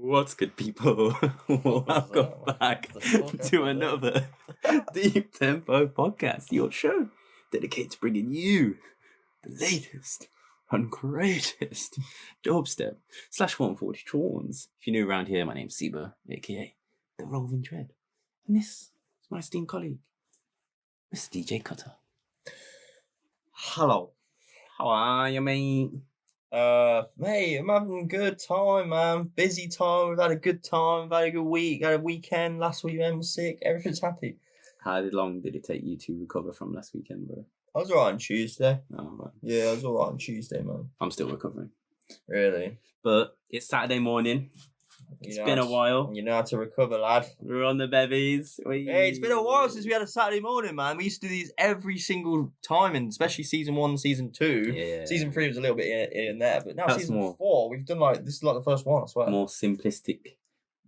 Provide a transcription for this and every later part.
What's good, people? Welcome back to another Deep Tempo podcast, your show dedicated to bringing you the latest and greatest dubstep / 140 tunes. If you're new around here, my name's Seba, aka The Roving Dread, and this is my esteemed colleague, Mr. DJ Cutter. Hello. How are you, mate? Mate, I'm having a good time, man. Busy time. We've had a good time. We've had a good week. Had a weekend. Last weekend was sick. Everything's happy. How long did it take you to recover from last weekend, bro? I was alright on Tuesday. Oh, right. Yeah, I was alright on Tuesday, man. I'm still recovering. Really? But it's Saturday morning. It's been a while. You know how to recover, lad. We're on the bevies. Hey, it's been a while since we had a Saturday morning, man. We used to do these every single time, and especially season 1, season 2. Yeah. Season 3 was a little bit here and there, but now That's season more, 4, we've done this is like the first one, I swear. More simplistic,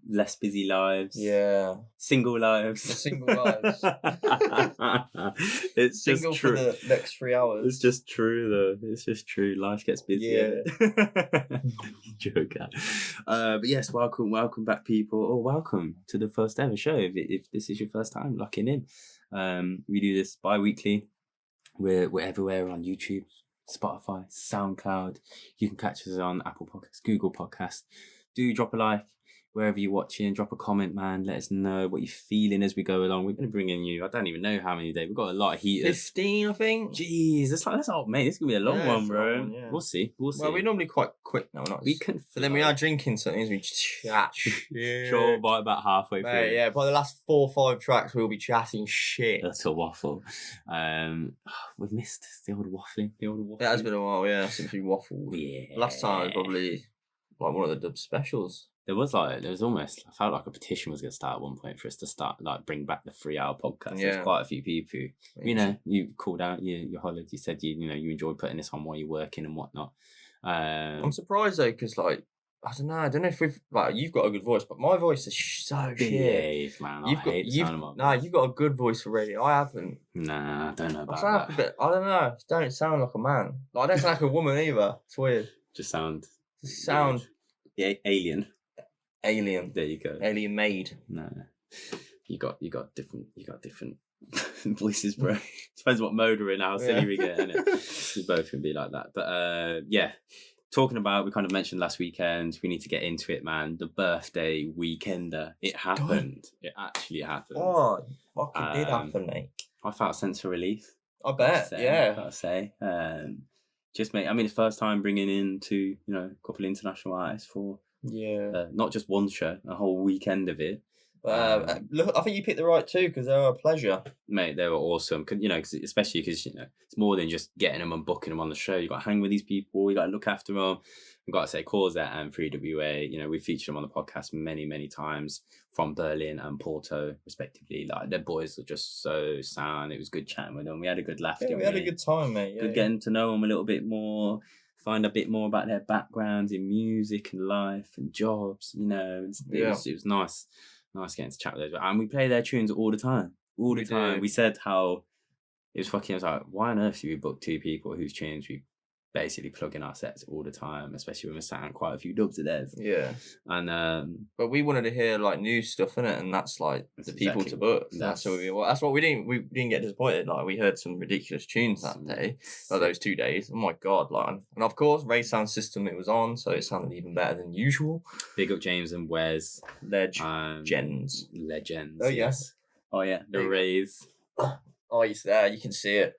less busy lives. Yeah. Single lives. The single lives. It's single just true. for the next 3 hours. It's just true, though. It's just true. Life gets busier. Yeah. Joker. But yes, welcome back, people. Oh, welcome to the first ever show. If this is your first time locking in, we do this bi-weekly. We're everywhere on YouTube, Spotify, SoundCloud. You can catch us on Apple Podcasts, Google Podcasts. Do drop a like wherever you're watching. Drop a comment, man. Let us know what you're feeling as we go along. We're going to bring in you. I don't even know how many days. We've got a lot of heaters. 15, I think. Jeez, that's old, mate. This is going to be a long one, bro. Long, yeah. We'll see. Well, we're normally quite quick now. We can. But then we are drinking something. We chat. Sure, by about halfway through. Yeah, by the last 4 or 5 tracks, we'll be chatting shit. That's a waffle. We've missed the old waffling. It has been a while, yeah, since we waffled. Yeah. Last time was probably like one of the Dubz specials. There was almost, I felt like a petition was going to start at one point for us to start, bring back the 3-hour podcast. Yeah. There's quite a few people who, you called out, you hollered, you said you enjoyed putting this on while you're working and whatnot. I'm surprised though, because I don't know if we've, you've got a good voice, but my voice is so shit. Man, you've got a good voice for radio. I haven't. Nah, I don't know about that. I don't know. I don't sound like a man. I don't sound like a woman either. It's weird. Just sound. Yeah, alien. There you go. Alien made. No. You got different voices, bro. Depends what mode we're in, how silly we get, innit? We both can be like that. But yeah. Talking about, we kind of mentioned last weekend, we need to get into it, man. The birthday weekender. It happened. God. It actually happened. Oh, fucking did happen, mate. I felt a sense of relief. I bet, I gotta say. Just mate, it's first time bringing in a couple of international artists for not just one show, a whole weekend of it. Look, I think you picked the right two because they were a pleasure, mate. They were awesome. Especially because it's more than just getting them and booking them on the show. You got to hang with these people. You got to look after them. You got to say Quasar and 3WA. We featured them on the podcast many, many times from Berlin and Porto, respectively. Their boys were just so sound. It was good chatting with them. We had a good laugh. Yeah, we had a good time, mate. Good getting to know them a little bit more. Find a bit more about their backgrounds in music and life and jobs. It was nice. Nice getting to chat with those. And we play their tunes all the time. We said how it was fucking, I was like, why on earth do we book 2 people whose tunes we basically plug in our sets all the time, especially when we're sat quite a few dubs of theirs. Yeah. And but we wanted to hear new stuff in it, and that's the people to book. That's what we didn't get disappointed. We heard some ridiculous tunes that day, or those 2 days. Oh my god! And of course, Ray sound system it was on, so it sounded even better than usual. Big up James and Wes. Legends. Oh yes. Oh yeah. The Rays. Oh, he's there. You can see it.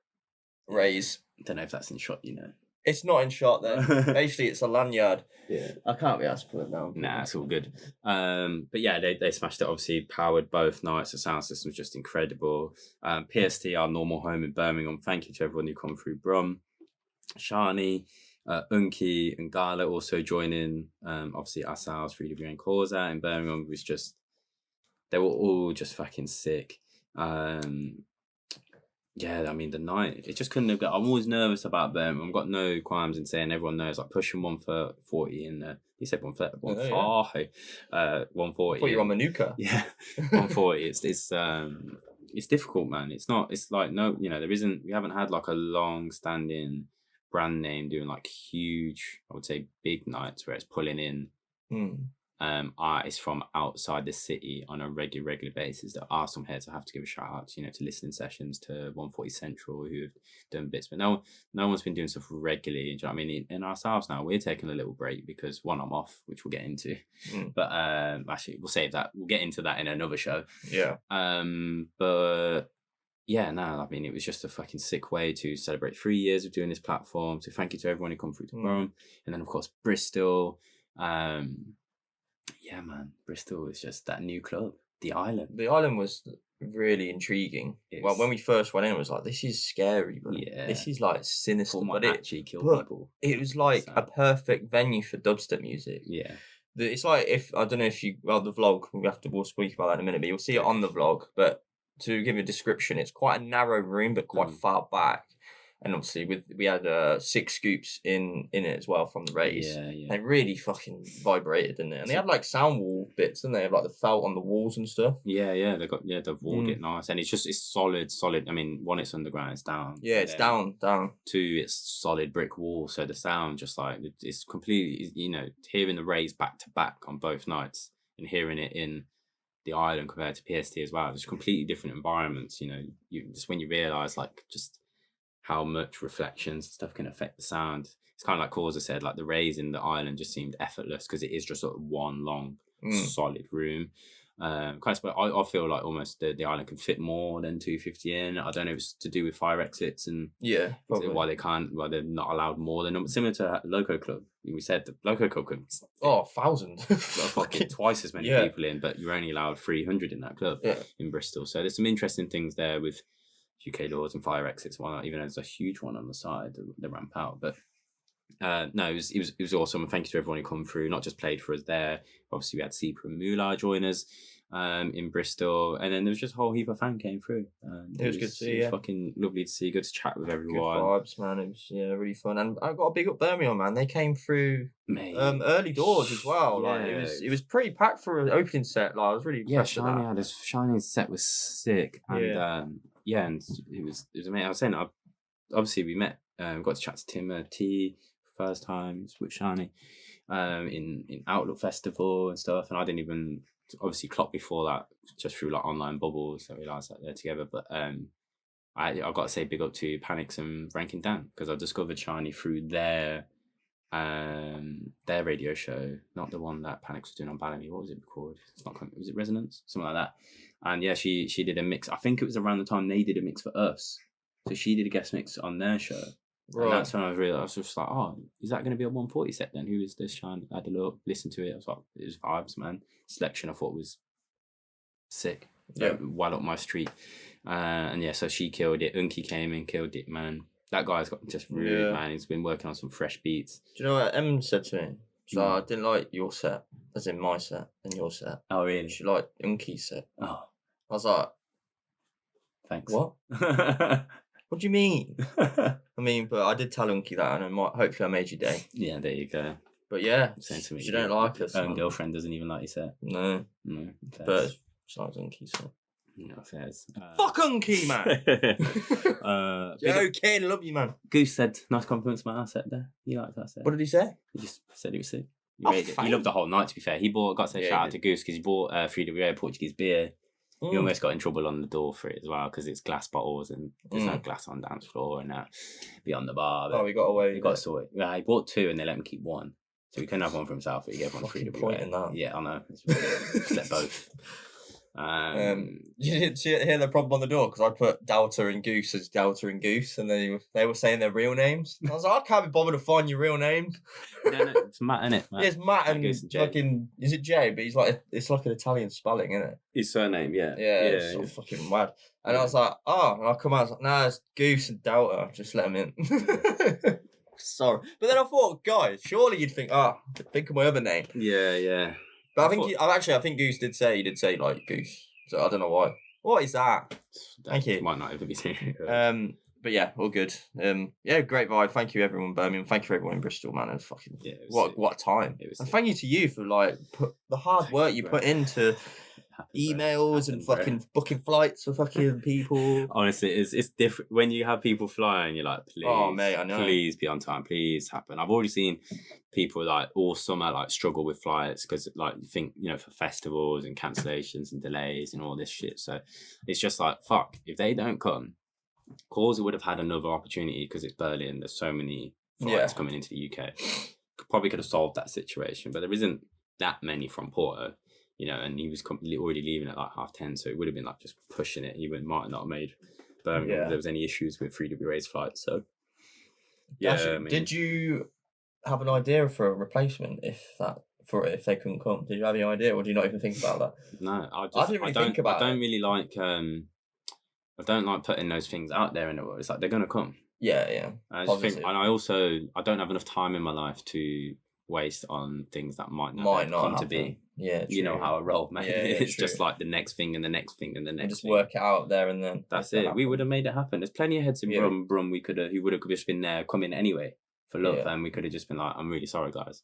Rays. I don't know if that's in shot. It's not in shot there. Basically, it's a lanyard. Yeah. I can't be asked to put it down. Nah, it's all good. But yeah, they smashed it. Obviously, powered both nights. The sound system was just incredible. PST, our normal home in Birmingham. Thank you to everyone who come through Brum. Shani, Unki, and Gala also joining. Obviously, ourselves, 3WA and Quasar in Birmingham was just. They were all just fucking sick. Yeah, the night, it just couldn't have got. I'm always nervous about them. I've got no qualms in saying everyone knows, pushing 140 in he said 140. 140. I thought you were on Manuka. Yeah, 140. It's difficult, man. It's not. It's no. There isn't. We haven't had a long-standing brand name doing like huge, I would say big nights where it's pulling in artists from outside the city on a regular basis. There are some heads I have to give a shout out to, you know, to Listening Sessions, to 140 Central, who have done bits, but no one's been doing stuff regularly. Do you know what I mean? In ourselves now, we're taking a little break because one, I'm off, which we'll get into, but actually we'll save that. We'll get into that in another show. Yeah. But yeah, no, I mean, it was just a fucking sick way to celebrate 3 years of doing this platform. So thank you to everyone who come through to Rome, and then of course Bristol. Yeah, man, Bristol is just that new club, the Island. The Island was really intriguing. Well, when we first went in, it was like, this is scary, but this is like sinister. But actually kill people. It was like a perfect venue for dubstep music. Yeah. It's like, if I don't know if you, well, the vlog, we'll speak about that in a minute, but you'll see it on the vlog. But to give you a description, it's quite a narrow room, but quite far back. And obviously, we had 6 scoops in it as well from the race. Yeah. They really fucking vibrated, didn't they? And they had like sound wall bits, didn't they? Have like the felt on the walls and stuff. Yeah. They got they've walled it nice, and it's solid. I mean, one, it's underground, it's down. Yeah, it's down. 2, it's solid brick wall, so the sound just like it's completely, you know, hearing the race back to back on both nights and hearing it in the Island compared to PST as well. It's completely different environments. You know, just when you realise like just how much reflections and stuff can affect the sound. It's kind of like Quasar said, like the rays in the Island just seemed effortless because it is just sort of one long solid room. Kind of, I feel like almost the Island can fit more than 250 in. I don't know if it's to do with fire exits and why they're not allowed more than similar to Loco Club. We said the Loco Club could 1,000 fucking twice as many people in, but you're only allowed 300 in that club in Bristol. So there's some interesting things there with UK laws and fire exits and whatnot, even though there's a huge one on the side, the ramp out. But no, it was awesome. And thank you to everyone who come through, not just played for us there. Obviously, we had Seeper and Moolah join us in Bristol. And then there was just a whole heap of fan came through. It was good to see, It was fucking lovely to see, good to chat with everyone. Good vibes, man. It was really fun. And I got a big up Birmingham, man. They came through early doors as well. Like it was pretty packed for an opening set. Like I was really impressed with that. Shiny's set was sick. And and it was amazing. I was saying, obviously we met, got to chat to Tim T first time with Shiny in Outlook Festival and stuff, and I didn't even obviously clock before that, just through like online bubbles, so we realised that they're together. But I got to say big up to Panics and Rankin Dan, because I discovered Shiny through their radio show, not the one that Panics was doing on Ballamy. What was it called? Was it Resonance? Something like that. And yeah, she did a mix. I think it was around the time they did a mix for us. So she did a guest mix on their show. Right. And that's when I was just like, oh, is that going to be a 140 set then? Who is this? I had a look, listened to it. I was like, it was vibes, man. Selection I thought was sick. Yeah. Well up my street. And yeah, so she killed it. Unky came in, killed it, man. That guy's got just rude, man. He's been working on some fresh beats. Do you know what Em said to me? So I didn't like your set, as in my set and your set. Oh, really? She liked Unky's set. Oh. I was like, thanks. What? What do you mean? I mean, but I did tell Unky that, and hopefully I made your day. Yeah, there you go. But yeah, saying to me, she don't like us. Her own girlfriend doesn't even like your set. No. But she likes Unky, so. No affairs. Fuck Unky, man! Joking, love you, man. Goose said nice compliments about our set there. He liked that set. What did he say? He just said it was sick. He loved the whole night, to be fair. Got to say shout out to Goose because he bought 3WA Portuguese beer. He almost got in trouble on the door for it as well because it's glass bottles and there's no glass on the dance floor and beyond the bar. Oh, he got away. He got sorted. Yeah, he bought 2 and they let him keep 1. So he couldn't have one for himself, but he gave one 3WA. Yeah, I know. Just let both. You didn't hear the problem on the door because I put Delta and Goose as Delta and Goose, and they were saying their real names. I was like, I can't be bothered to find your real names. No, it's Matt, innit? Yeah, it's Matt and fucking. Is it Jay? But it's like an Italian spelling, isn't it? His surname, yeah. It's so fucking mad. And I was like, and I come out, I was like, nah, it's Goose and Delta. Just let them in. Sorry, but then I thought, guys, surely you'd think, think of my other name. Yeah. But I think Goose did say like Goose. So I don't know why. What is that? Thank you. Might not even be serious. But yeah, all good. Great vibe. Thank you everyone, Birmingham. Thank you for everyone in Bristol, man. It was fucking what a time. And thank you to you for like the hard work you put into emails and fucking booking flights for fucking people. Honestly, it's different when you have people flying. You're like, please, oh mate, I know. Please be on time. Please happen. I've already seen people like all summer like struggle with flights because like you think for festivals and cancellations and delays and all this shit. So it's just like fuck. If they don't come, Quasar would have had another opportunity because it's Berlin. There's so many flights coming into the UK. Probably could have solved that situation, but there isn't that many from Porto. And he was already leaving at like 10:30, so it would have been like just pushing it. He might not have made Birmingham if there was any issues with FreeWays flights. So, yeah. Actually, did you have an idea for a replacement if they couldn't come? Did you have any idea, or do you not even think about that? No, I didn't really think about it. I don't really like. I don't like putting those things out there in the world. It's like they're gonna come. Yeah. I just think, and I don't have enough time in my life to waste on things that might not come happen. To be. Yeah, true. You know how I roll, man. It's just like the next thing and the next thing and the next. Just work it out there and then. That's it. We would have made it happen. There's plenty of heads in Brum. He would have just been there, come in anyway for love, and we could have just been like, "I'm really sorry, guys.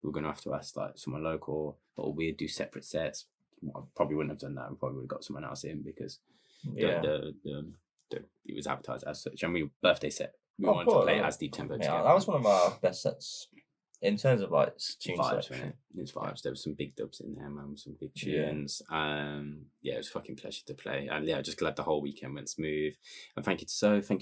We're gonna have to ask like someone local, or we'd do separate sets." I probably wouldn't have done that. We probably would have got someone else in because it was advertised as such. And birthday set. We wanted to play as Deep Tempo. Yeah, that was one of our best sets. In terms of like tune selection. It's vibes. There was some big dubs in there, man. Some big tunes. It was a fucking pleasure to play. And just glad the whole weekend went smooth. And thank you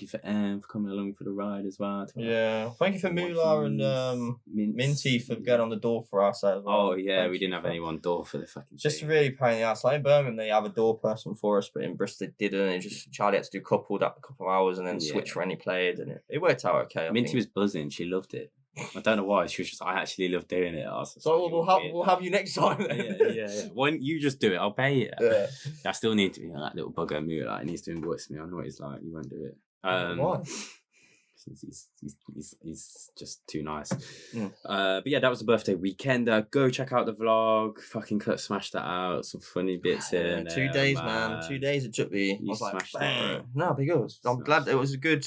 for Em for coming along for the ride as well. Thank you for Moolah and Minty for getting on the door for us as well. Oh yeah, we didn't have anyone door for the fucking just thing. Really pain in the ass. Like in Birmingham they have a door person for us, but in Bristol they didn't. It just Charlie had to do a couple of hours and then switch for any played, and it worked out okay. Minty was buzzing. She loved it. I don't know why. She was just, I actually love doing it. So we'll have you next time then. Yeah. When you just do it, I'll pay you. Yeah. I still need to be that little bugger mood. Like, he needs to invoice me. I know what he's like. He won't do it. Why? He's just too nice. But yeah, that was the birthday weekend. Go check out the vlog. Fucking smash that out. Some funny bits here. 2 days, man. 2 days it took me. I was like, bang. No, because I'm glad it was a good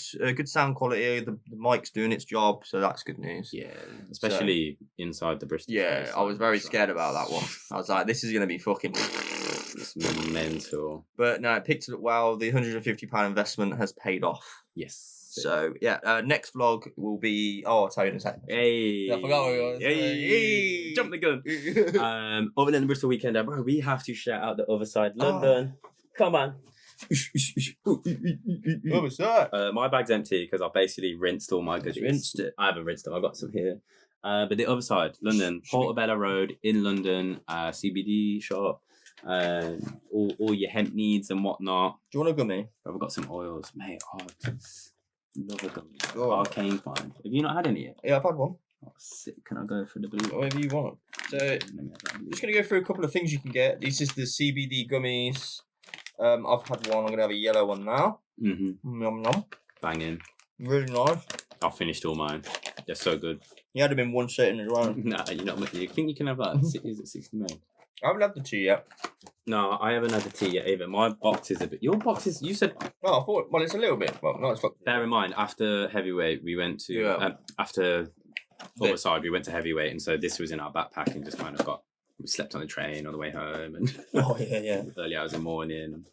sound quality. The mic's doing its job, so that's good news. Yeah, especially inside the Bristol. Yeah, place, I was very scared about that one. I was like, this is gonna be fucking. It's mental. But no, it picked it up well. The £150 investment has paid off. Yes. So yeah, next vlog will be. I'll tell you in a second. Hey, I forgot what it was. Hey, jump the gun. Other than the Bristol weekend, bro, we have to shout out the Otherside London. Come on. Otherside. My bag's empty because I basically rinsed all my goodies. Rinsed it. I haven't rinsed them. I got some here. But the Otherside London, Portobello Road in London, CBD shop. All your hemp needs and whatnot. Do you want a gummy? I've got some oils, mate. Love a gummy. Arcane fine. Have you not had any yet? Yeah, I've had one. Oh, sick. Can I go for the blue? Whatever you want. So, I'm just going to go through a couple of things you can get. This is the CBD gummies. I've had one. I'm going to have a yellow one now. Mm-hmm. Yum, yum. Banging. Really nice. I finished all mine. They're so good. You had them in one sitting as well. Nah, you're not. You think you can have that? Is it 60 mil? I haven't had the tea yet. No, I haven't had the tea yet either. My box is a bit. Your box is. You said. Oh, I thought. Well, it's a little bit. Well, no, it's not. Bear in mind, after heavyweight, we went to. After Otherside, we went to heavyweight, and so this was in our backpack, and just kind of we slept on the train on the way home, and early hours in the morning.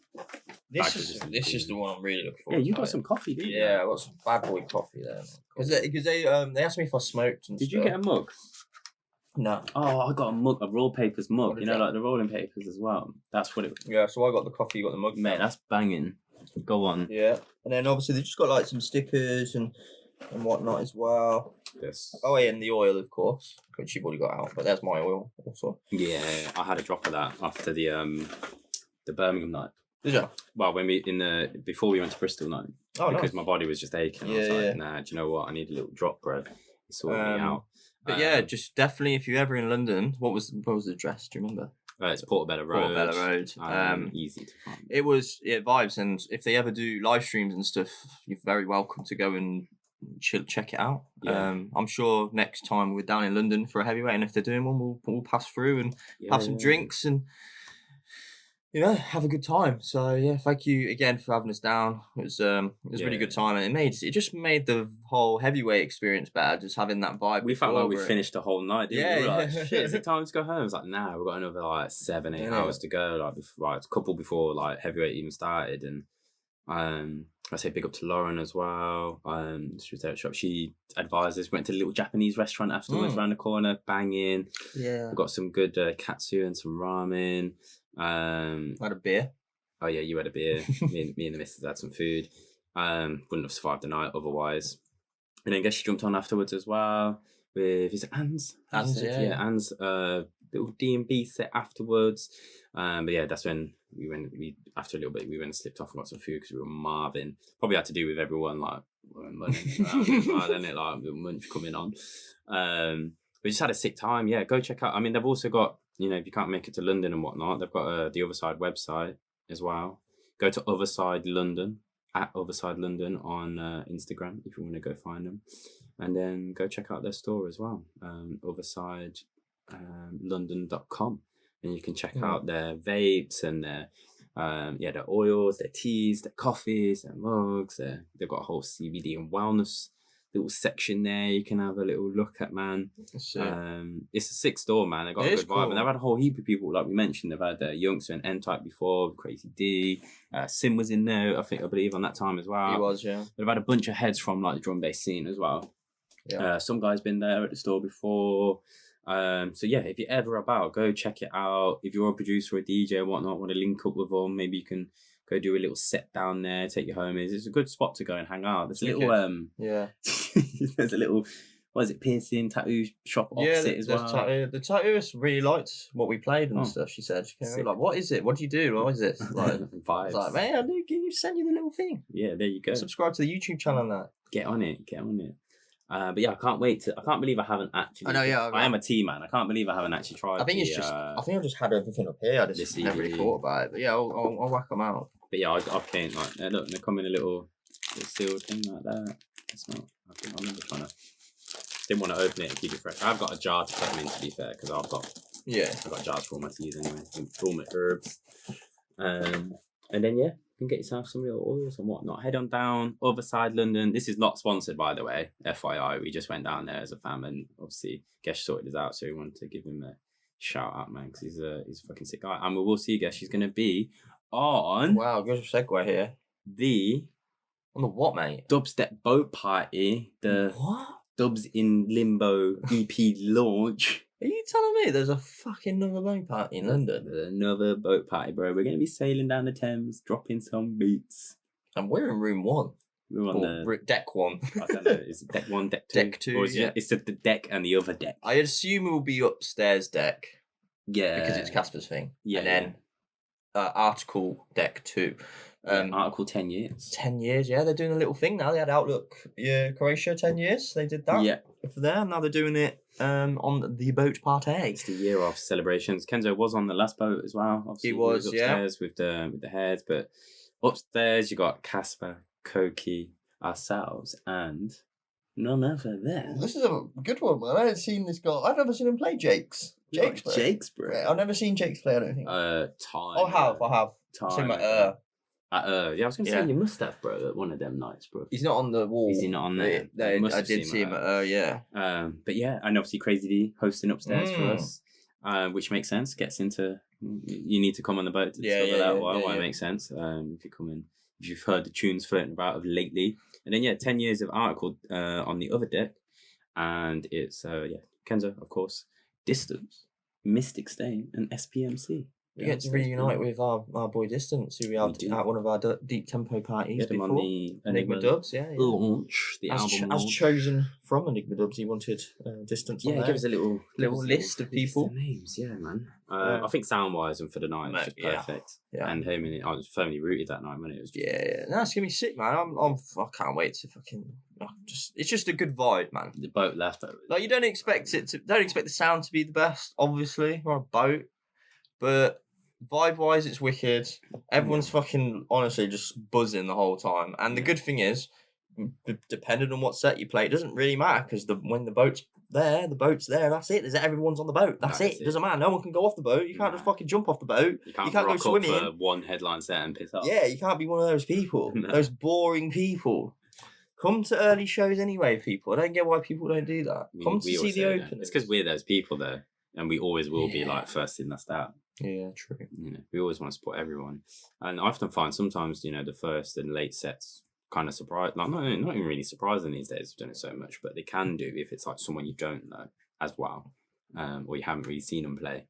This is the one I'm really looking for. Yeah, you got some coffee, didn't you? Yeah, I got some bad boy coffee there. Because they asked me if I smoked and Did you get a mug? No. Oh, I got a mug, a roll papers mug. You know, like the rolling papers as well. That's what it was. Yeah, so I got the coffee, you got the mug. Mate, that's banging. Go on. Yeah. And then obviously they've just got like some stickers and whatnot as well. Yes. Oh, yeah, and the oil, of course, which you've already got out. But there's my oil also. Yeah, I had a drop of that after the Birmingham night. Did you? Well, before we went to Bristol night. Oh, because nice. my body was just aching. I was like, nah, do you know what? I need a little drop, bro. Sort me out. But yeah, just definitely if you're ever in London, what was the address? Do you remember? It's Portobello Road. Easy to find. It was vibes, and if they ever do live streams and stuff, you're very welcome to go and check it out. Yeah. I'm sure next time we're down in London for a heavyweight, and if they're doing one, we'll pass through and have some drinks and have a good time. So yeah, thank you again for having us down. It was a really good time, and it just made the whole heavyweight experience better. Just having that vibe. We felt like we finished the whole night. Didn't we? We were like, shit, is it time to go home? It's like, nah, we've got another like 7-8 hours to go. Like a couple before like heavyweight even started, and I say big up to Lauren as well. She was there at shop. She advised us. Went to a little Japanese restaurant afterwards, around the corner, banging. Yeah, we got some good katsu and some ramen. I had a beer. Oh yeah, you had a beer. me and the missus had some food. Wouldn't have survived the night otherwise. And then I guess she jumped on afterwards as well with, is it Anne's? Yeah, Anne's little D&B set afterwards. But yeah, that's when we after a little bit we went and slipped off and got some food because we were marvin. Probably had to do with everyone like like the munch coming on. We just had a sick time. Yeah, go check out. I mean, they've also got, if you can't make it to London and whatnot, they've got the Otherside website as well. Go to Otherside London, at Otherside London on Instagram if you want to go find them. And then go check out their store as well, otherside.london.com. And you can check out their vapes and their oils, their teas, their coffees, their mugs. They've got a whole CBD and wellness little section there you can have a little look at, man. It's a sick store, man. They got a good vibe, and they've had a whole heap of people, like we mentioned. They've had Youngster and N-Type before, Crazy D, Sim was in there, I believe on that time as well. He was, yeah. They've had a bunch of heads from like the drum bass scene as well. Yeah. Some guys been there at the store before. So yeah, if you're ever about, go check it out. If you're a producer or a DJ or whatnot, want to link up with them, maybe you can go do a little set down there, take you home. It's a good spot to go and hang out. There's a little there's a little, what is it, piercing tattoo shop opposite as well. The tattooist really liked what we played and stuff. She said, she came like, what is it? What do you do? What is this? Like, vibes. Like, man, can you send you the little thing? Yeah, there you go. Subscribe to the YouTube channel and that. Get on it. But yeah, I can't believe I haven't actually. I know, yeah. I am a tea man. I can't believe I haven't actually tried. I think I've just had everything up here. I just never really thought about it. But yeah, I'll whack them out. But yeah, I can't like look. They come in a little sealed thing like that. It's not. I remember trying to. Didn't want to open it and keep it fresh. I've got a jar to put them in, to be fair, because I've got jars for all my teas anyway, for all my herbs. And then yeah, you can get yourself some little oils and whatnot. Head on down, Otherside London. This is not sponsored, by the way. FYI, we just went down there as a fam, and obviously Gesh sorted us out, so we wanted to give him a shout out, man, because he's a fucking sick guy. And we will see Gesh. He's gonna be on. Wow, good segue here. On the what, mate? Dubstep boat party. The what? Dubz in Limbo EP launch. Are you telling me there's a fucking another boat party in London? There's another boat party, bro. We're going to be sailing down the Thames, dropping some beats. And we're in room 1. We're on deck 1. I don't know. Is it deck 1, deck 2? Deck 2, or is it's the deck and the other deck? I assume it will be upstairs deck. Yeah. Because it's Casper's thing. Yeah. And then article deck 2. Article 10 years. 10 years, yeah. They're doing a little thing now. They had Outlook Croatia 10 years. They did that. Yeah. For them. Now they're doing it on the boat party. It's the year of celebrations. Kenzo was on the last boat as well. Obviously, he was upstairs with the heads. But upstairs, you got Casper, Coki, ourselves, and none other than... This is a good one, man. I hadn't seen this guy. I've never seen him play Jakes. Jakes, bro. Yeah, I've never seen Jakes play, I don't think. Time. I have. Time. Seen my yeah, I was gonna say you must have, bro, at one of them nights, bro. He's not on the wall. Is he not on there? I did see him at yeah. But yeah, and obviously Crazy D hosting upstairs for us, which makes sense. Gets into you need to come on the boat to discover that. Why it makes sense. If you come in, if you've heard the tunes floating about of lately, and then 10 years of article on the other deck, and it's Kenzo, of course, Distance, Mystic Stain, and SPMC. We get to reunite with our boy Distance, who we had at one of our deep tempo parties before. On the Enigma Dubz, launch, the album launch. As chosen from Enigma Dubz, he wanted Distance on there. Give us a little list of people. Names, man. I think sound-wise and for the night, it's just perfect. Yeah. And him, I was firmly rooted that night when it was just... Yeah. No, it's going to be sick, man. I can't wait to fucking... it's just a good vibe, man. The boat left. Like, you don't expect the sound to be the best, obviously. We're on a boat. But... vibe-wise, it's wicked. Everyone's fucking, honestly, just buzzing the whole time. And the good thing is, depending on what set you play, it doesn't really matter because when the boat's there, that's it. Everyone's on the boat. That's it. It doesn't matter. No one can go off the boat. You can't just fucking jump off the boat. You can't go swimming. For one headline set and piss off. Yeah, you can't be one of those people. No. Those boring people. Come to early shows anyway, people. I don't get why people don't do that. Come to see the open. It's because we're those people though, and we always will be like first in, last out. Yeah, true. We always want to support everyone, and I often find sometimes the first and late sets kind of surprise, like not even really surprising these days. We've done it so much, but they can do if it's like someone you don't know as well, or you haven't really seen them play.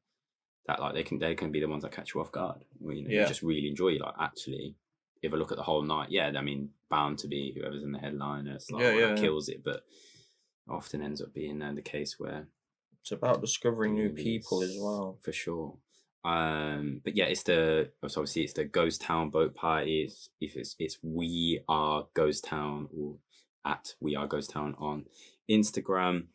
That like they can be the ones that catch you off guard. Where, you just really enjoy. Like actually, if I look at the whole night, I mean, bound to be whoever's in the headliner. It's like kills it, but often ends up being the case where it's about discovering new people as well, for sure. But yeah, it's the Ghost Town boat party. It's We Are Ghost Town, or at We Are Ghost Town on Instagram.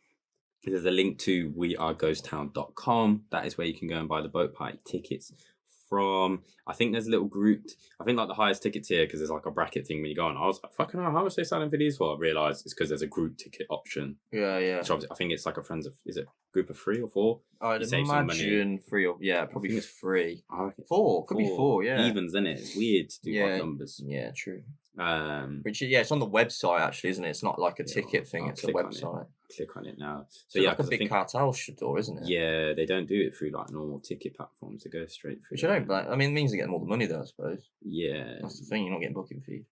There's a link to weareghosttown.com. That is where you can go and buy the boat party tickets from. I think there's a little group. I think like the highest ticket tier, because there's like a bracket thing when you go on. I was like, fucking hell, how much are they selling for these for? I realised it's because there's a group ticket option. Yeah. Which I think it's like is it a group of 3 or 4? I'd imagine 3 or probably 3. 4, could be 4. Yeah, evens, isn't it? It's weird to do odd numbers. Yeah, true. Which it's on the website actually, isn't it? It's not like a ticket thing. It's a website. Click on it now. So like a big cartel door, isn't it? Yeah, they don't do it through like normal ticket platforms. They go straight through. Which I don't. I mean, it means they're getting all the money though, I suppose. Yeah, that's the thing. You're not getting booking fee.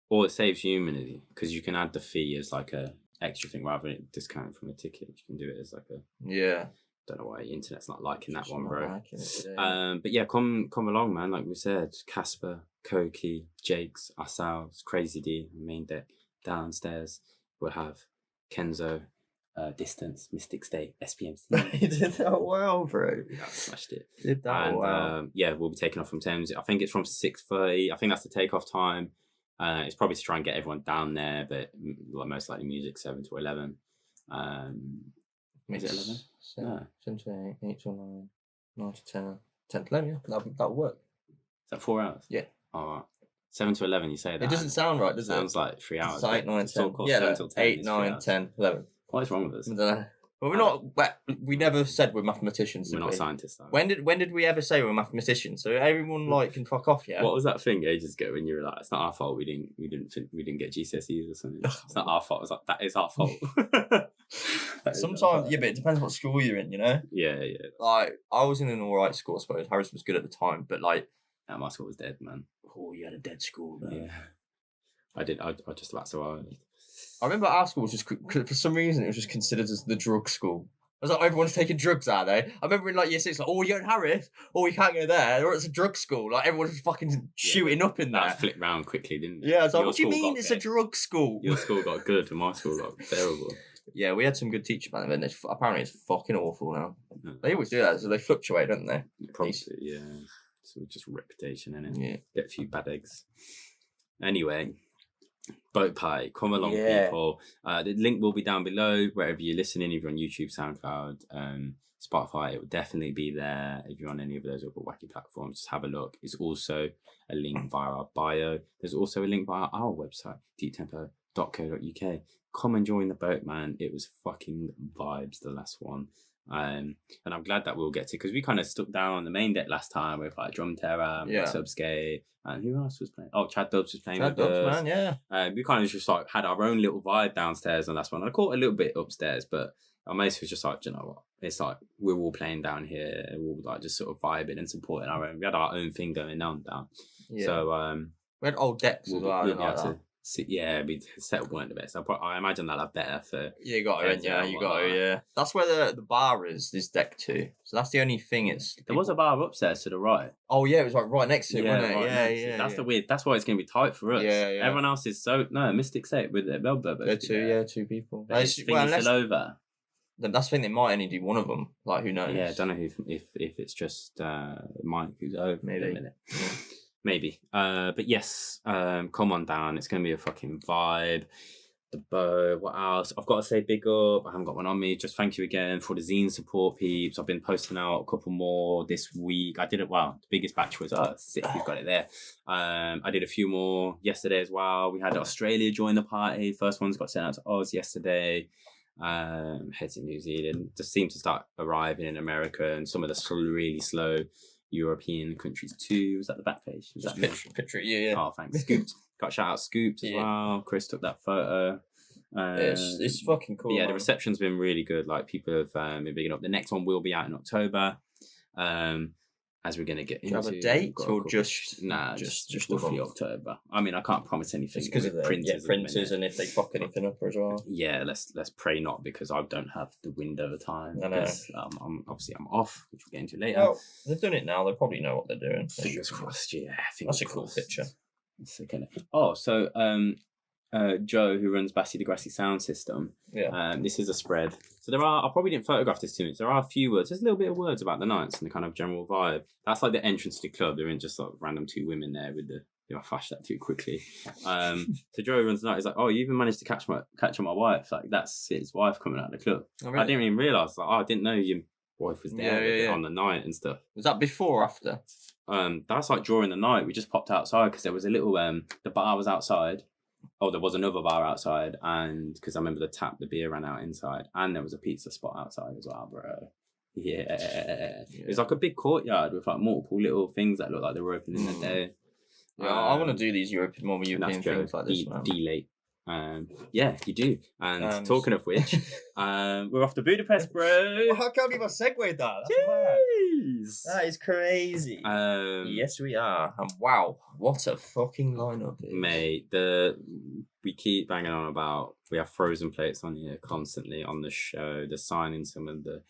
Or it saves you money because you can add the fee as like a extra thing rather than discounting from a ticket. You can do it as like a Don't know why the internet's not liking that one, bro. But yeah, come along, man. Like we said, Casper, Coki, Jakes, ourselves, Crazy D, main deck. Downstairs, we'll have Kenzo, Distance, Mystic State, SPMC. You did that well, bro. Yeah, I smashed it. Did that well. We'll be taking off from Thames. I think it's from 6:30. I think that's the takeoff time. It's probably to try and get everyone down there, but most likely music 7 to 11. Is it 11? 7 to 8, 8 to 9, 9 to 10, 10 to 11, yeah. That'll work. Is that 4 hours? Yeah. All right. 7 to 11, you say that? It doesn't sound right, does it? Sounds like 3 hours. It's 8, 9, 10. Yeah, 7 till 10 8, 9, 10, 11. What is wrong with us? I don't know. Well, we're not. We never said we're mathematicians. We're not scientists. When did we ever say we're mathematicians? So everyone can fuck off, yeah. What was that thing ages ago when you were like, "It's not our fault. We didn't get GCSEs or something. It's not our fault." It's like that is our fault. Sometimes, but it depends what school you're in, you know. Yeah. Like I was in an alright school, I suppose. Harris was good at the time, but like, my school was dead, man. Oh, you had a dead school, though. Yeah. I did. I just about survived. I remember our school was just, for some reason, it was just considered as the drug school. I was like, everyone's taking drugs, are they? I remember in like year 6, like, oh, you're in Harris, oh, you can't go there, or it's a drug school. Like, everyone's just fucking shooting up in there. That flipped round quickly, didn't it? Yeah, I was like, what do you mean it's a drug school? Your school got good, and my school got terrible. Yeah, we had some good teachers back then. Apparently, it's fucking awful now. No. They always do that, so they fluctuate, don't they? Probably, yeah. So just reputation, innit? Yeah. Get a few bad eggs. Anyway. Boat pie, come along, people. The link will be down below wherever you're listening. If you're on YouTube, SoundCloud, Spotify, it will definitely be there. If you're on any of those other wacky platforms, just have a look. It's also a link via our bio. There's also a link via our website, deeptempo.co.uk. Come and join the boat, man. It was fucking vibes, the last one. And I'm glad that we'll get to, because we kind of stuck down on the main deck last time with like Drum Terror, Subskate, and who else was playing? Oh, Chad Dubz was playing with us. Man, yeah. We kind of just like had our own little vibe downstairs on the last one. I caught a little bit upstairs, but our mates was just like, you know what? It's like we're all playing down here, we're all like just sort of vibing and supporting our own. We had our own thing going on down. Yeah. So we had old decks as well. The setup weren't the best. I imagine that'll have better for. You got it, yeah. That's where the bar is. This deck 2. So that's the only thing. There was a bar upstairs to the right. Oh yeah, it was like right next to it, wasn't it? Yeah. That's the weird. That's why it's gonna be tight for us. Yeah. Everyone else is Mystic State with their bell. They're 2 people. Unless still over. That's the thing. They might only do one of them. Like who knows? Yeah, I don't know if it's just Mike who's over. Maybe. In a minute. Maybe. But yes, come on down. It's going to be a fucking vibe. the bow. What else? I've got to say big up. I haven't got one on me. Just thank you again for the zine support, peeps. I've been posting out a couple more this week. I did it. Wow, the biggest batch was sick. We've got it there. I did a few more yesterday as well. We had Australia join the party. First ones got sent out to Oz yesterday. Head to New Zealand. Just seemed to start arriving in America and some of the really slow European countries too. Was that the back page? Was that picture? Yeah. Oh, thanks. Scooped. Got shout out Scoops as well. Chris took that photo. It's fucking cool. Yeah, man. The reception's been really good. Like people have been bigging up. The next one will be out in October. As we're gonna get into. Do you have a date or just roughly October? I mean, I can't promise anything because of the printers and if they fuck anything up as well. Yeah, let's pray not, because I don't have the window of time. I know. I'm off, which we'll get into later. Well, they've done it now. They probably know what they're doing. Fingers crossed. Yeah, that's a cool picture. Oh, so Joe, who runs Bassy Degrassi Sound System, this is a spread. So I probably didn't photograph this too much. There are a few words. There's a little bit of words about the nights and the kind of general vibe. That's like the entrance to the club. There ain't just like random two women there with the. I flashed that too quickly. So Joe runs the night. He's like, "Oh, you even managed to catch on my wife. Like that's his wife coming out of the club." Oh, really? I didn't even realise. Like, I didn't know your wife was there on the night and stuff. Was that before or after? That's like during the night. We just popped outside because there was a little the bar was outside. Oh, there was another bar outside, and because I remember the beer ran out inside, and there was a pizza spot outside as well, bro. Yeah. It was like a big courtyard with like multiple little things that looked like they were open in the day. Yeah, I want to do these more European things like this. D-late. Yeah, you do. And talking of which, we're off to Budapest, bro. I can't believe I segued that. That's mad. That is crazy. Yes, we are. And wow, what a fucking lineup, mate. We keep banging on about we have frozen plates on here constantly on the show. They're signing some of the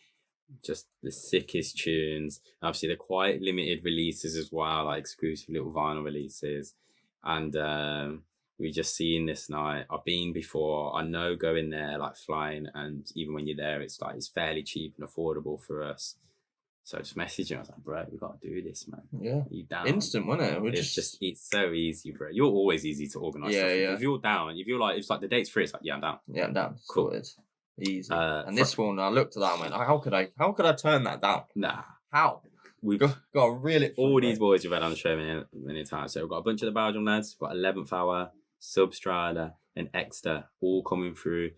sickest tunes. Obviously, they're quite limited releases as well, like exclusive little vinyl releases. And we just seen this night. I've been before. I know going there like flying, and even when you're there, it's fairly cheap and affordable for us. So I just messaged him. I was like, bro, we got to do this, man. Yeah. You down? Instant, wasn't it? It's so easy, bro. You're always easy to organise. Yeah, stuff. yeah. If you're down, if you're like, it's like the date's free, it's like, yeah, I'm down. Yeah, I'm down. Cool. Sorted. Easy. And this one, I looked at that and went, how could I turn that down? Nah. How? We've got to reel it. All these boys we've had on the show many times. So we've got a bunch of the Belgian lads. We've got 11th Hour, Substrata, and Exeter all coming through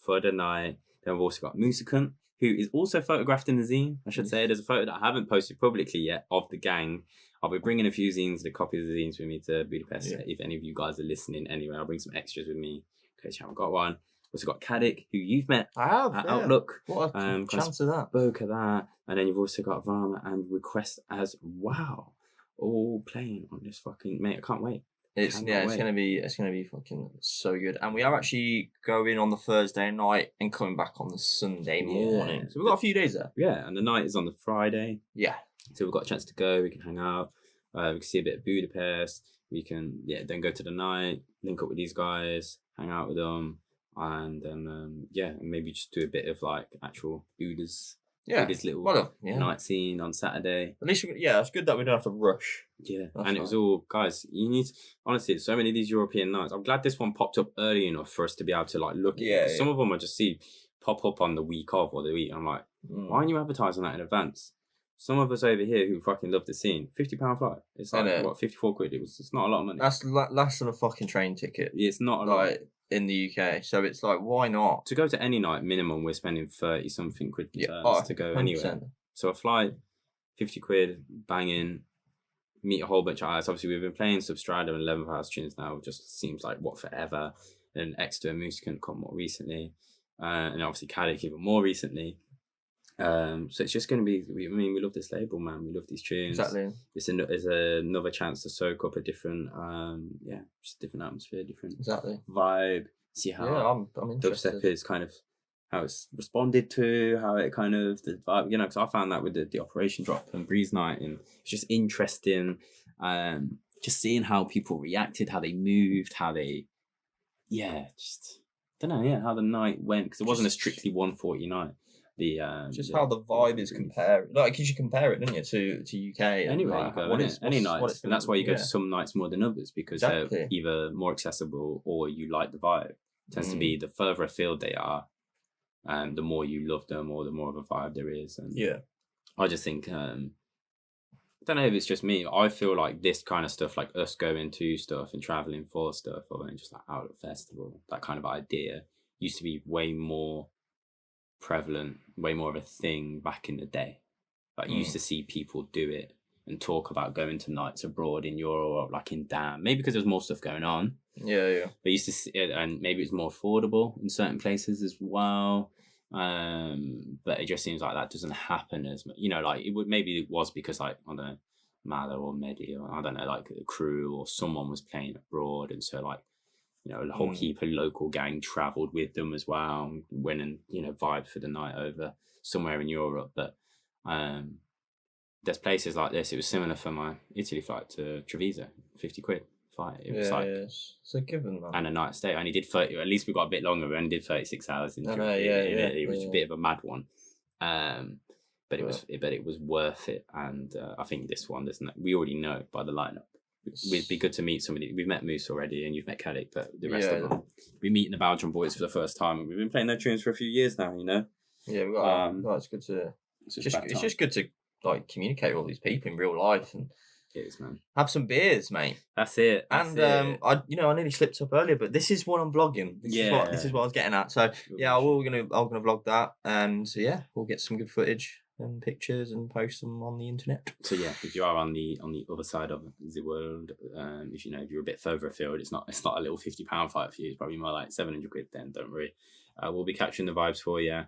for the night. Then we've also got Musicant, who is also photographed in the zine. I should say there's a photo that I haven't posted publicly yet of the gang. I'll be bringing a few zines, the copies of the zines with me to Budapest. Yeah. If any of you guys are listening anyway, I'll bring some extras with me in case you haven't got one. Also got Caddick, who you've met at Outlook. What a chance of that. Spoke of that. And then you've also got Pharma and Request as wow. All playing on this fucking... Mate, I can't wait. It's gonna be fucking so good. And we are actually going on the Thursday night and coming back on the Sunday morning. So we've got a few days there. Yeah, and the night is on the Friday. Yeah. So we've got a chance to go, we can hang out, we can see a bit of Budapest, we can then go to the night, link up with these guys, hang out with them, and then and maybe just do a bit of like actual Buda's little night scene on Saturday. At least it's good that we don't have to rush. Yeah, and it was all guys. You need honestly, so many of these European nights. I'm glad this one popped up early enough for us to be able to like look. Yeah, Some of them I just see pop up on the week of or the week. I'm like, why aren't you advertising that in advance? Some of us over here who fucking love the scene, £50 flight. It's like what, 54 quid. It's not a lot of money. That's less than a fucking train ticket. It's not a lot in the UK. So it's like, why not? To go to any night minimum, we're spending 30 something quid to go 100%. Anywhere. So a flight, 50 quid, banging, meet a whole bunch of artists. Obviously, we've been playing Substrata and 11th House tunes now. It just seems like forever. And Exeter and Musicant come more recently, and obviously Caddick even more recently. So it's just going to be. We love this label, man. We love these tunes. Exactly. It's another chance to soak up a different, just different atmosphere, different vibe. See how I'm interested. Dubstep is kind of how it's responded to, how it kind of the vibe. Because I found that with the Operation Drop and Breeze Night, and it's just interesting. Just seeing how people reacted, how they moved, how they, just don't know, how the night went, because it wasn't a strictly 140 night. How the vibe is compared, like, because you compare it, don't you, to UK anyway, any nights, and that's why you go to some nights more than others, because they're either more accessible or you like the vibe. tends to be the further afield they are, the more you love them, or the more of a vibe there is. And I just think, I don't know if it's just me. I feel like this kind of stuff, like us going to stuff and traveling for stuff, or then just like out at festival, that kind of idea used to be way more prevalent, way more of a thing back in the day. Like you used to see people do it and talk about going to nights abroad in Europe, like in Dam, maybe because there's more stuff going on. Yeah. But used to see it, and maybe it's more affordable in certain places as well. But it just seems like that doesn't happen as much. You know, like maybe it was because like, I don't know, Malo or Medi, or I don't know, like a crew or someone was playing abroad, and so like, you know, a whole heap of local gang travelled with them as well, went and, you know, vibed for the night over somewhere in Europe. But there's places like this. It was similar for my Italy flight to Treviso, 50 quid flight. It was like, it's a given, man. And a night stay. I only did 30, at least we got a bit longer. We only did 36 hours in Treviso. It was a bit of a mad one. But it was worth it. And I think this one, we already know by the lineup. It'd be good to meet somebody. We've met Moose already, and you've met Caddick, but the rest of them, we're meeting the Belgian boys for the first time, and we've been playing their tunes for a few years now, you know. Yeah, we got. It's good to. It's just good to like communicate with all these people in real life, and it is, man. Have some beers, mate. That's it. I nearly slipped up earlier, but this is what I'm vlogging. This is what I was getting at. So yeah, I'm gonna vlog that, and we'll get some good footage and pictures and post them on the internet. So yeah, if you are on the other side of the world, if you're a bit further afield, it's not a little £50 flight for you. It's probably more like 700 quid. Then don't worry, we'll be capturing the vibes for you.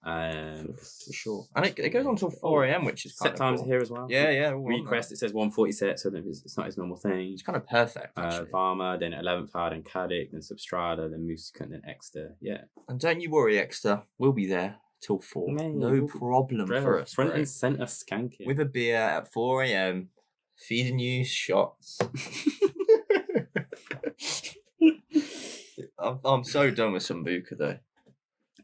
For sure, and it goes on till 4 a.m, which is set times cool. Here as well. Yeah. Request, it says 1:40 set, so it's not his normal thing. It's kind of perfect. Pharma, then 11th hour, then Caddick, then Substrata, then Musica, and then Exeter. Yeah. And don't you worry, Exeter, we'll be there till 4. No problem for us. Front and centre skanking. With a beer at 4 a.m, feeding you shots. I'm so done with Sambuca though.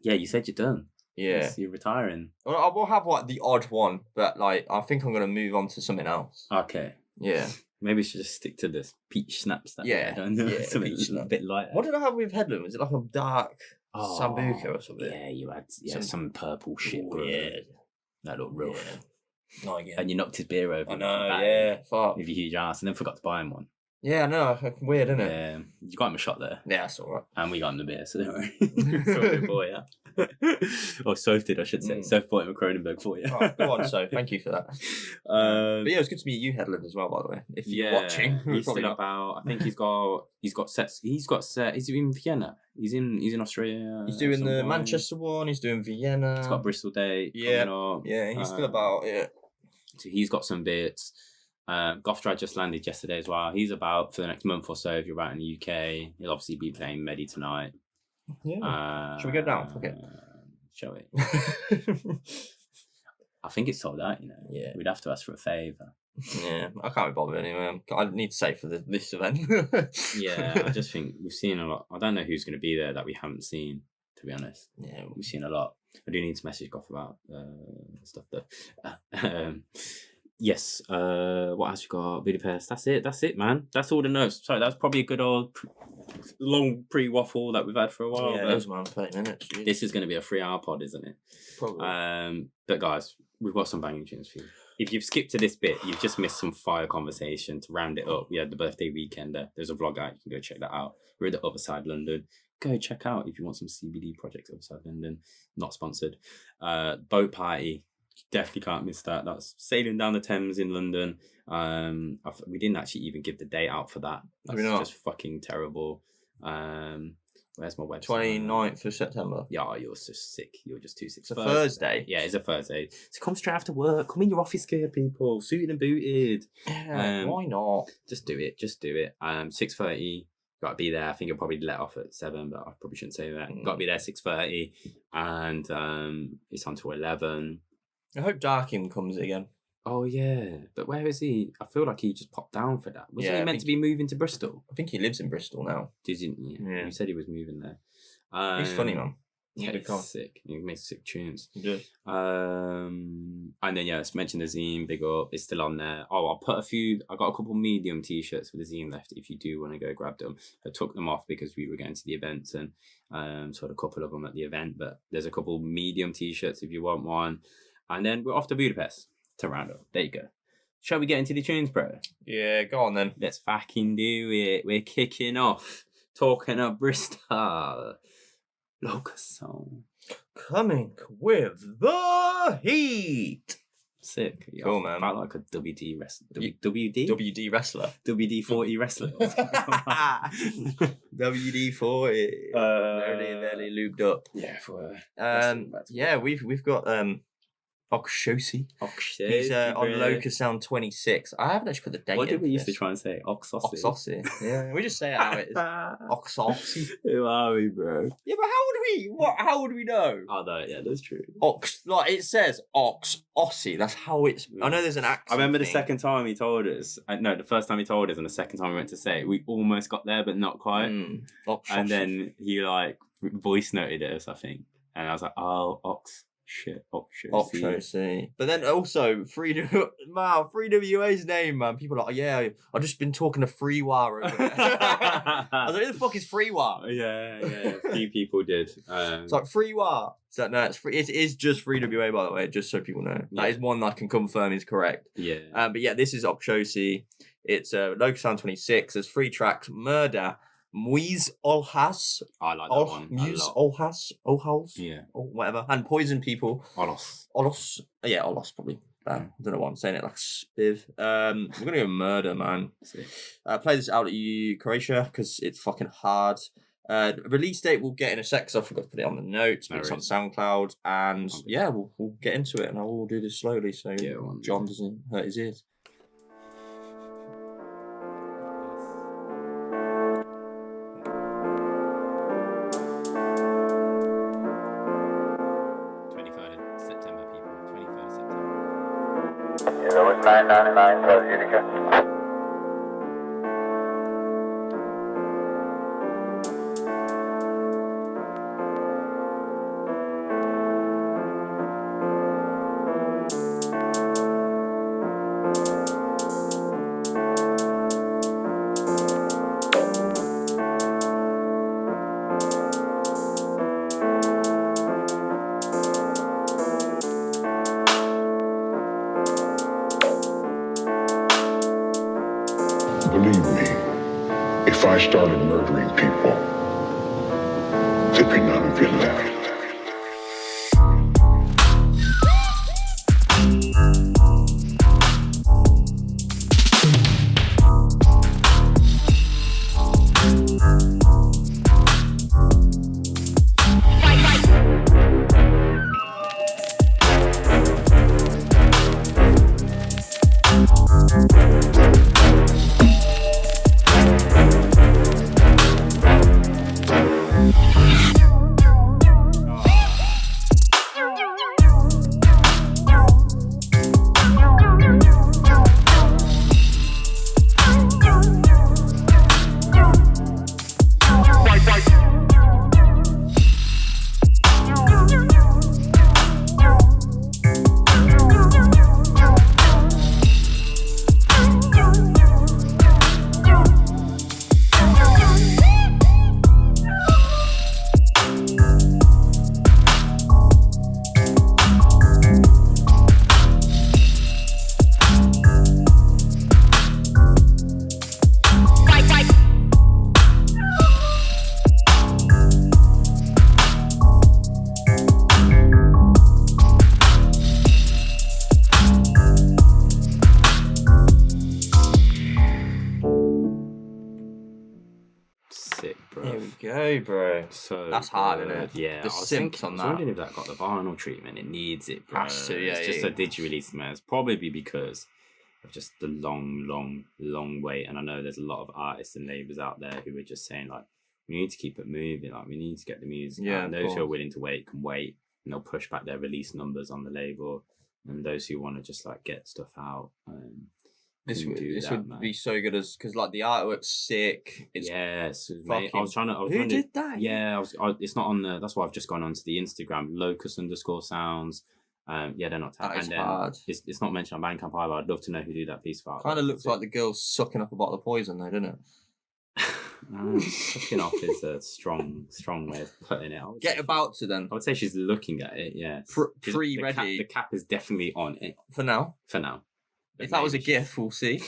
Yeah, you said you're done. Yeah. You're retiring. Well, I will have like the odd one, but like I think I'm gonna move on to something else. Okay. Yeah. Maybe we should just stick to this peach snaps. Something a bit lighter. What did I have with Headland? Was it like a dark Sambuca or something? Yeah, you had some purple shit. Yeah. That looked rough. Yeah. Not again. And you knocked his beer over. I know, yeah. Fuck. With your huge ass, and then forgot to buy him one. Yeah, I know. Weird, isn't it? Yeah. You got him a shot there. Yeah, that's all right. And we got him the beer, so don't worry. Sorry, boy, or Soph did, I should say. Soph bought him a Cronenberg for you. Right, go on, Soph. Thank you for that. But yeah, it was good to meet you, Headland, as well, by the way. If you're watching, he's still about. I think he's got sets. He's in Vienna. He's in Australia. He's doing the Manchester one. He's doing Vienna. He's got Bristol date. Yeah, he's still about it. So he's got some bits. Gothdrad just landed yesterday as well. He's about for the next month or so. If you're out in the UK, he'll obviously be playing Medi tonight. Yeah. Shall we go down? Fuck it. Shall we? I think it's sold out. Yeah. We'd have to ask for a favour. Yeah, I can't be bothered anyway. I need to say for this event. Yeah, I just think we've seen a lot. I don't know who's going to be there that we haven't seen. To be honest, yeah, we've seen a lot. I do need to message Goth about stuff though. Yes. What else we got? Budapest. That's it, man. That's all the notes. Sorry, that's probably a good old long pre-waffle that we've had for a while. Yeah, it was around 30 minutes. Geez. This is going to be a 3-hour pod, isn't it? Probably. But guys, we've got some banging tunes for you. If you've skipped to this bit, you've just missed some fire conversation. To round it up, we had the birthday weekend there. There's a vlog out. You can go check that out. We're at the Otherside London. Go check out if you want some CBD projects Otherside London. Not sponsored. Boat party. Definitely can't miss that. That's sailing down the Thames in London. We didn't actually even give the date out for that. That's just fucking terrible. Where's my website? 29th of September. Yeah, you're just sick. You're just too sick. It's a Thursday. Yeah, it's a Thursday. So come straight after work. Come in your office gear, people. Suited and booted. Yeah, why not? Just do it. 6:30. Got to be there. I think you'll probably let off at 7, but I probably shouldn't say that. Got to be there 6:30, and it's on to 11. I hope Darkin comes again. Oh yeah, but where is he? I feel like he just popped down for that. Wasn't he meant to be moving to Bristol? I think he lives in Bristol now. Didn't he? Yeah. You said he was moving there. He's funny, man. Yeah, it's sick. He makes sick tunes. Yeah. And then let's mention the zine. Big up. It's still on there. Oh, I'll put I got a couple medium t-shirts for the zine left. If you do want to go grab them, I took them off because we were going to the events and so I had a couple of them at the event. But there's a couple medium t-shirts if you want one. And then we're off to Budapest to round up. There you go. Shall we get into the tunes, bro? Yeah, go on then. Let's fucking do it. We're kicking off. Talking of Bristol. Locus song. Coming with the heat. Sick. Yeah, cool, man. I like a WD wrestler. WD? WD wrestler. WD-40 wrestler. WD-40. Very lubed up. Yeah, for we've got Oxossi. He's on Locus Sound 26. I haven't actually put the date. What did we used to try and say? Oxossi. Oxossi. Yeah, we just say it how it is. Oxossi. Who are we, bro? Yeah, but how would we know? Oh no, yeah, that's true. Like it says Oxossi. That's how it's. I know there's an accent. I remember the second time he told us. The first time he told us, and the second time we went to say it, we almost got there, but not quite. And then he voice noted us, I think, and I was like, oh, Oxossi. But then also FreeWA's name, man. People are like, yeah, I've just been talking to FreeWA over there. I was like, who the fuck is FreeWA? Yeah. A few people did. It's like FreeWA. So no, it's free. It is just FreeWA, by the way, just so people know. Yeah. That is one I can confirm is correct. Yeah. But yeah, this is Oxossi. It's Locus Sound 26. There's 3 tracks. Murda. Muiz Olhas. I like that one. Muiz Olhas. Olhals. Yeah. Or whatever. And Poison People. Olos. Yeah, Olos probably. I don't know why I'm saying it like a spiv. We're gonna go Murda, man. Play this out at Croatia because it's fucking hard. Release date we'll get in a sec because I forgot to put it on the notes, but it's on SoundCloud. And yeah, we'll get into it and I will do this slowly so John doesn't hurt his ears. That was 999 South Utica. Believe me, if I started murdering people, there'd be none of you left. Bro. So that's hard, isn't it? Yeah, the simps on that. I was wondering if that got the vinyl treatment. It needs it, bro. Has to, yeah. It's just a digi-release, man. It's probably because of just the long wait. And I know there's a lot of artists and labels out there who are just saying like, we need to keep it moving. Like, we need to get the music out. And those who are willing to wait can wait, and they'll push back their release numbers on the label. And those who want to just like get stuff out, This would man. be so good because like the artwork's sick. It's yes, fucking... mate. I was trying to. Who did that? Yeah, it's not on the. That's why I've just gone onto the Instagram. Locus_sounds. Yeah, they're not tagged. That is hard. It's not mentioned on Bandcamp either. I'd love to know who do that piece of art. Kind of looks like the girl sucking up a bottle of poison, though, doesn't it? Sucking off is a strong way of putting it. Get about to then. I would say she's looking at it. Yeah, pre-ready. The cap is definitely on it For now. If If that was a GIF, we'll see.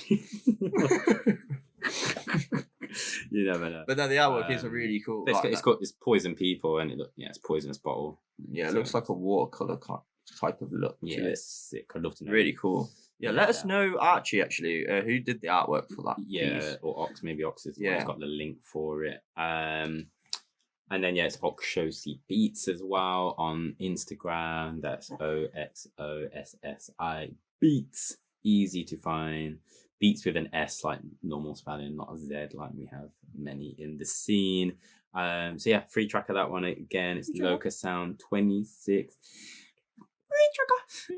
You never know. But then the artwork is a really cool. It's got this poison people, and it's poisonous bottle. Yeah, it looks like a watercolor type of look. Yeah, it's sick. I'd love to know. Really cool. Yeah, let us know, Archie, actually, who did the artwork for that piece. Or maybe Ox has got the link for it. And then, it's Oxossi Beats as well on Instagram. That's OXOSSI Beats. Easy to find. Beats with an S, like normal spelling, not a Z, like we have many in the scene. Free track of that one again. It's Locus Sound 26.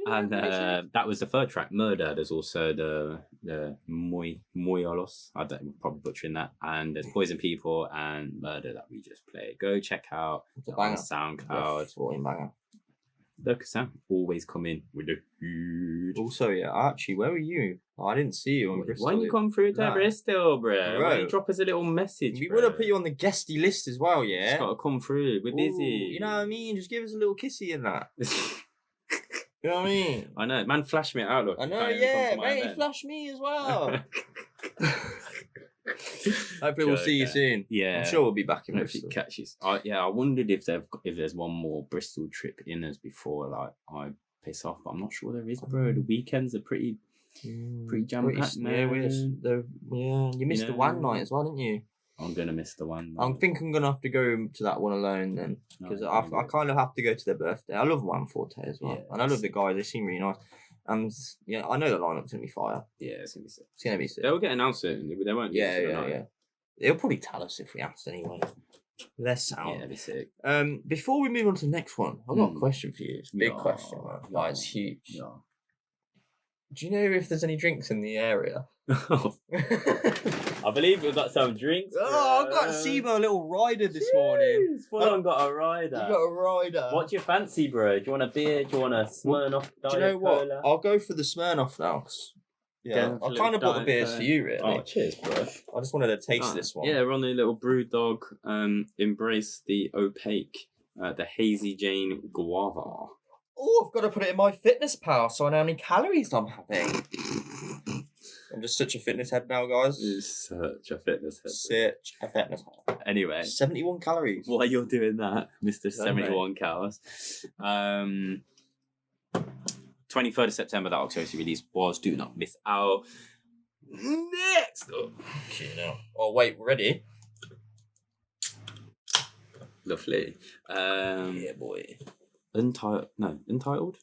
And that was the third track, Murda. There's also the Moyolos. I don't probably butchering that. And there's Poison People and Murda that we just played. Go check out on SoundCloud. Locus Sound always come in with the huge. Also, Archie, where were you? I didn't see you on Bristol. Why you come through to Bristol, bro? Why you drop us a little message? We would have put you on the guesty list as well, yeah? Just gotta come through. We're busy. You know what I mean? Just give us a little kissy in that. You know what I mean? I know. Man flashed me at Outlook. I know, yeah. Mate, he flashed me as well. Hopefully we'll see you soon. Yeah. I'm sure we'll be back in Bristol. Catches. I wondered if there's one more Bristol trip in us before I piss off, but I'm not sure there is, bro. The weekends are pretty jam-packed, man. You missed the one night as well, didn't you? I'm gonna miss the one. I think I'm gonna have to go to that one alone then, because I kind of have to go to their birthday. I love One Forte as well, and I love the guys. They seem really nice, and I know the lineup's gonna be fire. Yeah, it's gonna be sick. It's gonna be sick. They'll get announced soon. They won't. Yeah. They'll probably tell us if we ask anyway. Less sound. Yeah, that'd be sick. Before we move on to the next one, I've got a question for you. It's a big question, man. Like, it's huge. Yeah. Do you know if there's any drinks in the area? I believe we've got some drinks. Oh, I've got Sebo a little rider this morning. Full-on got a rider. You got a rider. What do you fancy, bro? Do you want a beer? Do you want a Smirnoff? Do you know what? Cola? I'll go for the Smirnoff now. Yeah, I kind of bought the beers for you, really. Oh, cheers, bro. I just wanted to taste this one. Yeah, we're on the little Brewdog. Embrace the opaque, the Hazy Jane Guava. Oh, I've got to put it in my fitness pal so I know how many calories I'm having. I'm just such a fitness head now, guys. You're such a fitness head. Such a fitness head. Anyway. 71 calories. While you're doing that, Mr. 71 calories. 23rd of September, that Oxossi release was. Do not miss out. Next up. Okay, now. Oh, wait, we're ready? Lovely. Yeah, boy. Untitled?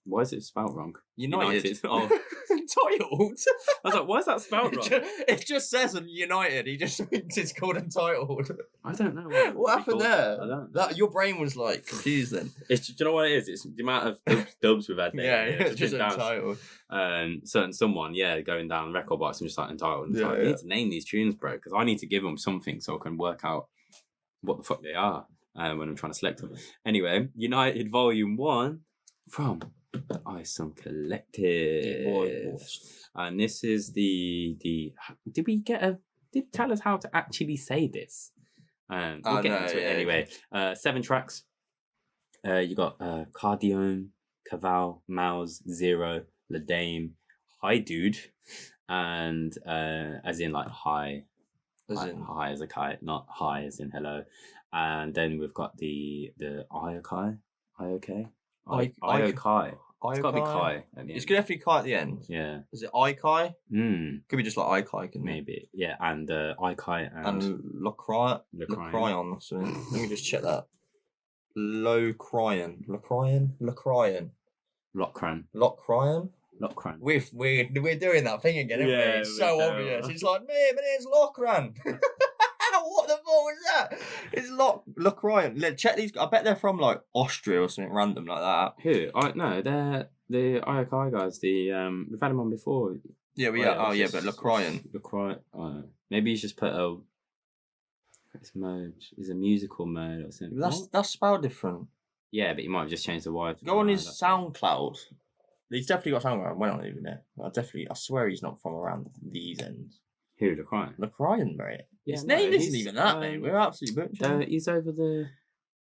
Why is it spelled wrong? United. Oh. Untitled? I was like, why is that spelled wrong? It just says United. He just thinks it's called Untitled. I don't know. What happened there? I don't. Your brain was like confused then. Do you know what it is? It's the amount of dubs we've had there. It's just Untitled. Someone, going down the record box and just like Untitled. I need to name these tunes, bro, because I need to give them something so I can work out what the fuck they are when I'm trying to select them. Anyway, United Volume 1 from the Eyesome Collective. And this is the did tell us how to actually say this? We'll get into it anyway. 7 tracks. You got Cardion, Caval, Mouse, Zero, La Dame, Hi Dude, and as in like hi. Hi as a kite, not hi as in hello. And then we've got the Aiokai. Aiokai? Aiokai. It's got to be Kai at the end. It's definitely Kai at the end. Yeah. Is it Aiokai? Could be just like Aiokai, couldn't maybe. It? Yeah, and Aiokai and Locryan. So let me just check that. Locryan. We're doing that thing again, aren't we? It's so obvious. It's like, man, my name's Locryan. What the fuck was that? It's Locryan. Check these. I bet they're from like Austria or something random like that. Who? No, they're the Aiokai guys. We've had them on before. Yeah, but Locryan. Locryan. Maybe he's just put a. It's mode. Is a musical mode or something. That's spelled different. Yeah, but you might have just changed the word. Go on his SoundCloud. He's definitely got SoundCloud. We're not even there. I swear he's not from around these ends. Who, Locryan? Locryan, mate. Yeah, His name isn't even that, mate. We're absolutely butchering. He's over the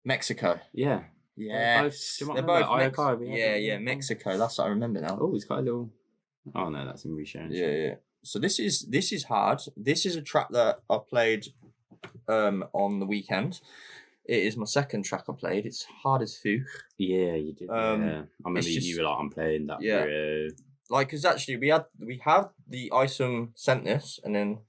Mexico. Yeah. Yeah. They're both Aiokai, Mexico. That's what I remember now. Oh, he's got a little. Oh no, that's him resharing. Yeah. So this is hard. This is a track that I played on the weekend. It is my second track I played. It's hard as fuck. Yeah, you did. I remember you were like, I'm playing that. Yeah. Like, because actually we have the Eyesome sent this, and then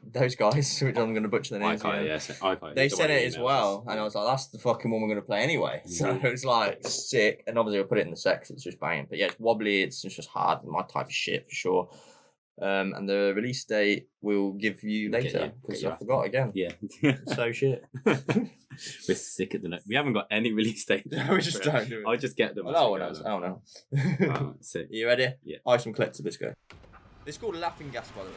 those guys, which I'm going to butcher the names. Aiokai, they sent it as well, and I was like, that's the fucking one we're going to play anyway. So it was like sick, and obviously I put it in the sex. It's just banging, but yeah, it's wobbly. It's just hard, my type of shit for sure. And the release date we'll give you later because I forgot again. Yeah, so shit. We're sick at the note. We haven't got any release date. We just don't do it. I just get them. I don't know. Sick. You ready? Yeah. Eyesome collector. Let's go. It's called Laughing Gas, by the way.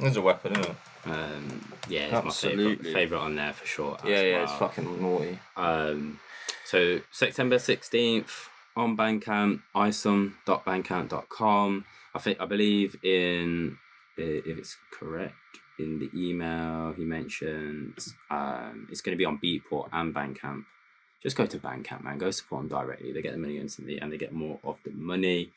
There's a weapon, isn't it? Yeah, it's my favourite on there for sure. Yeah, it's fucking naughty. So September 16th on Bandcamp, eyesome.bandcamp.com. I believe if it's correct, in the email he mentioned it's going to be on Beatport and Bandcamp. Just go to Bandcamp, man. Go support them directly. They get the money instantly and they get more of the money.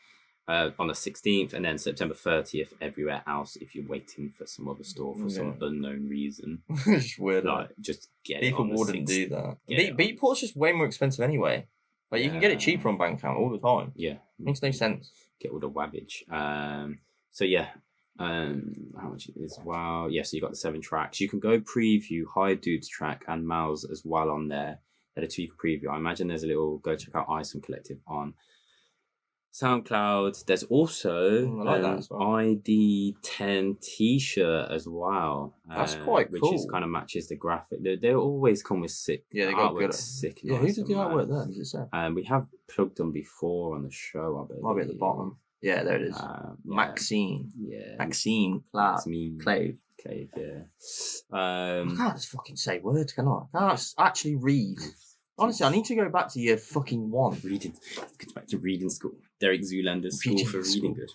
On the 16th, and then September 30th everywhere else if you're waiting for some other store for some unknown reason. It's weird. Like, just get People it on wouldn't do that. Beatport's just way more expensive anyway. Like, you can get it cheaper on Bandcamp all the time. Yeah. Makes no sense. Get all the wabbage. So yeah. How much it is? Wow. Yeah, so you got the 7 tracks. You can go preview Hi Dude's track and Mal's as well on there. They're the 2 you can preview. I imagine there's a little go check out Eyesome Collective on SoundCloud. There's also ID10 t-shirt as well. That's quite cool. Which is kind of matches the graphic. They always come with sick. Yeah, they got good. Sick. Yeah, who did the artwork there? Does it say? We have plugged them before on the show, I believe. Might be at the bottom. Yeah, there it is. Maxine. Yeah. Maxine. Clave. Yeah. I can't just fucking say words, can I? I can't actually read. Honestly, I need to go back to year fucking 1. Reading. Get back to reading school. Derek Zoolander's school for reading good.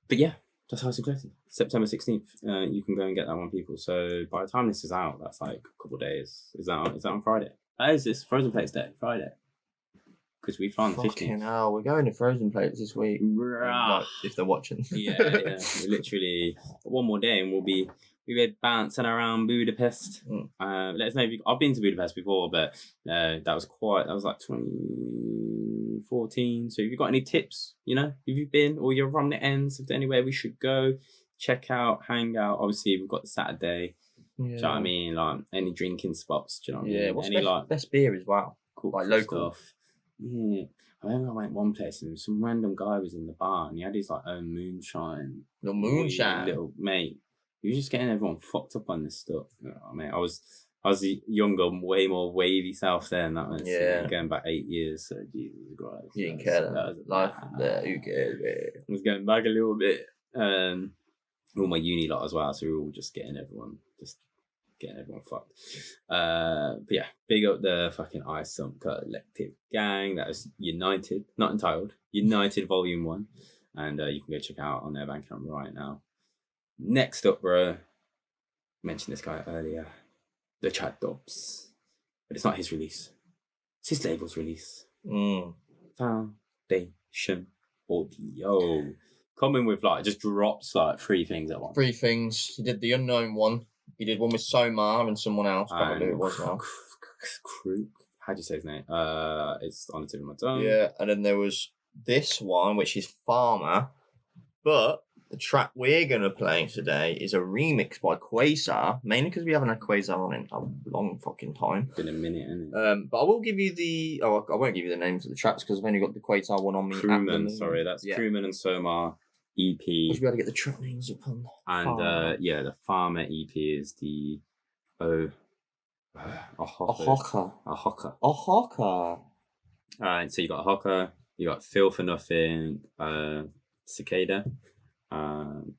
But yeah, that's how it's collected. September 16th. You can go and get that one, people. So by the time this is out, that's like a couple of days. Is that on Friday? Is this Frozen Plates Day? Friday. Because we fly on the 15th. Fucking hell, we're going to Frozen Plates this week. Like, if they're watching. yeah. We literally one more day and we'll be We were bouncing around Budapest. Let us know if I've been to Budapest before, but that was like 2014. So if you've got any tips, if you've been or you're from the ends, if there's anywhere we should go, check out, hang out. Obviously, we've got the Saturday. Yeah. Do you know what I mean? Like any drinking spots. Do you know what I mean? Yeah, what's best beer as well? Cool, like local stuff. Yeah. I remember I went one place and some random guy was in the bar and he had his like own moonshine. The moonshine. Little mate. He was just getting everyone fucked up on this stuff. You know what I mean? I was younger, way more wavy self then. That was going back 8 years. So Jesus Christ. You didn't care. Life there. Who cares? I was going back a little bit. All my uni lot as well. So we were all just getting everyone fucked. But yeah, big up the fucking Eyesome collective gang. That was United, not entitled, United Volume 1. And you can go check out on their Bandcamp right now. Next up, bro, mentioned this guy earlier, the Chat Dubz. But it's not his release. It's his label's release. Foundation Audio. Coming with just drops 3 things at once. 3 things. He did the unknown one. He did one with Somar and someone else. Can't remember who it was now. How do you say his name? It's on the tip of my tongue. Yeah, and then there was this one, which is Pharma. But the track we're going to play today is a remix by Quasar, mainly because we haven't had Quasar on in a long fucking time. Been a minute, hasn't it? But I will give you I won't give you the names of the tracks because I've only got the Quasar one on me. Crewman, sorry, that's Crewman and Somar EP. We should be able to get the track names up on. And the Pharma EP is the Ohoka. Alright, so you got Ohoka, you got Feel for Nothing, Cicada, and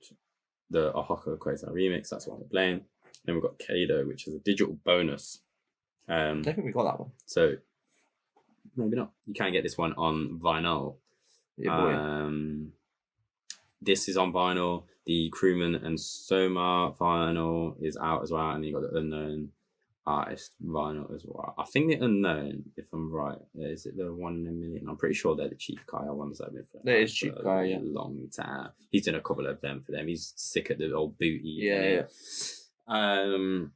the Ohoka Quasar remix, that's what we're playing. Then we've got Kado, which is a digital bonus. I don't think we got that one. So maybe not. You can get this one on vinyl. Yeah, boy. This is on vinyl. The Crewman and Somar vinyl is out as well, and then you got the Unknown Artist vinyl as well. I think the Unknown, if I'm right, is it the 1 in a million? I'm pretty sure they're the Chief Kaya ones that have been for It is Chief Kaya, a long time. He's done a couple of them for them. He's sick at the old booty. Yeah. I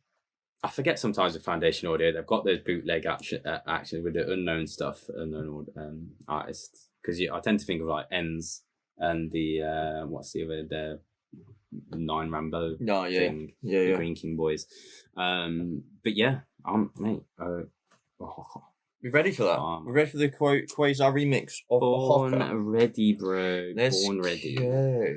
forget sometimes with Foundation Audio, they've got those bootleg action with the Unknown stuff, Unknown artists. Because I tend to think of Ends and the what's the other, the 9 Rambo thing, the Green King Boys. But yeah, mate. We ready for that? We're ready for the Quasar remix of Born Ohoka. Ready, bro. Let's Born Ready. Go.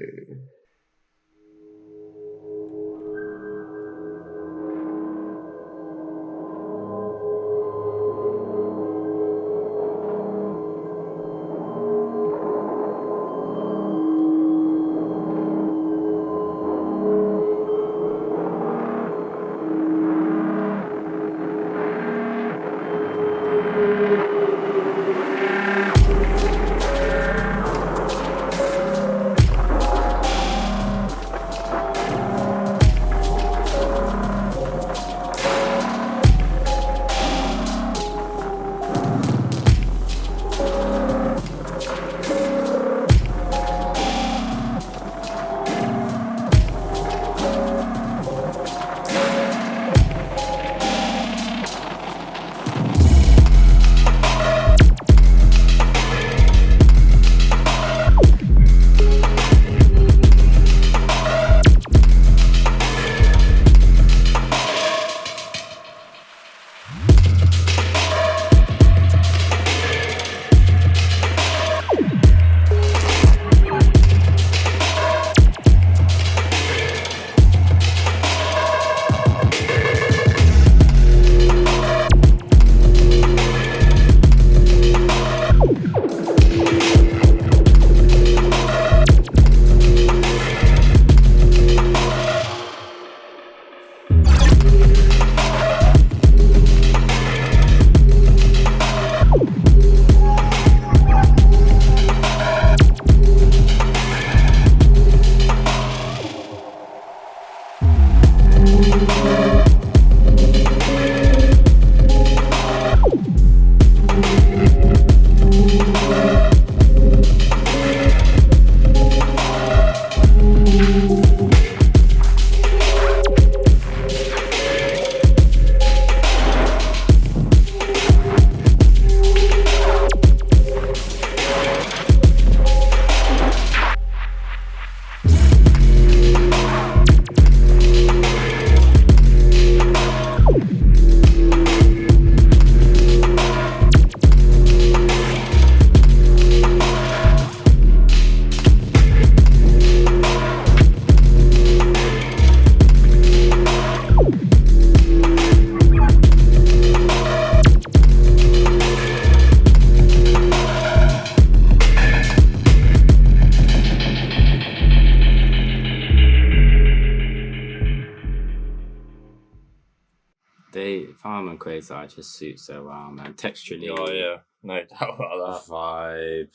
Pharma and Quasar just suit so well, man. Texturally. Oh, yeah. No doubt about that. Vibe.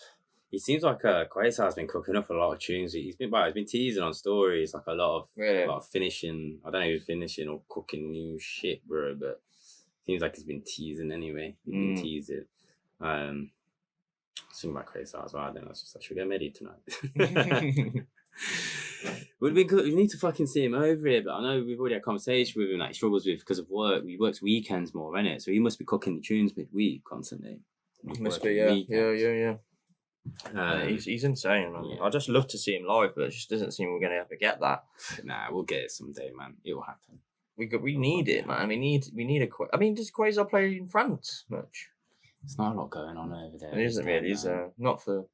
He seems like Quasar's been cooking up a lot of tunes. He's been teasing on stories, like a lot of finishing. I don't know if he's finishing or cooking new shit, bro, but seems like he's been teasing anyway. He's been teasing. Something about Quasar as well. I think that's just like, should we get Medi tonight? Would be good. We need to fucking see him over here, but I know we've already had a conversation with him. Like, he struggles with because of work. He works weekends more, innit? So he must be cooking the tunes midweek constantly. Must be, yeah. He's insane, man. Yeah. I just love to see him live, but it just doesn't seem we're gonna ever get that. Nah, we'll get it someday, man. It will happen. We need it, man. We need a. I mean, does Quasar play in France much? There's not a lot going on over there. It isn't really. It's not for.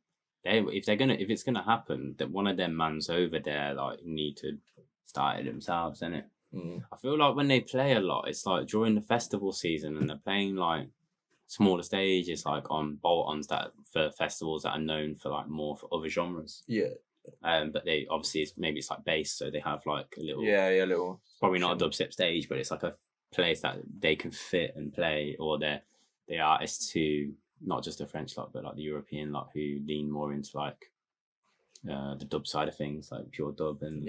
If it's gonna happen, that one of them mans over there like need to start it themselves, innit? I feel like when they play a lot, it's like during the festival season and they're playing like smaller stages, like on bolt-ons that for festivals that are known for like more for other genres. Yeah. But they obviously maybe it's like bass, so they have like a little. Little. Probably not a dubstep stage, but it's like a place that they can fit and play, or they're the artists who. Not just the French lot, but like the European lot who lean more into like the dub side of things, like pure dub, and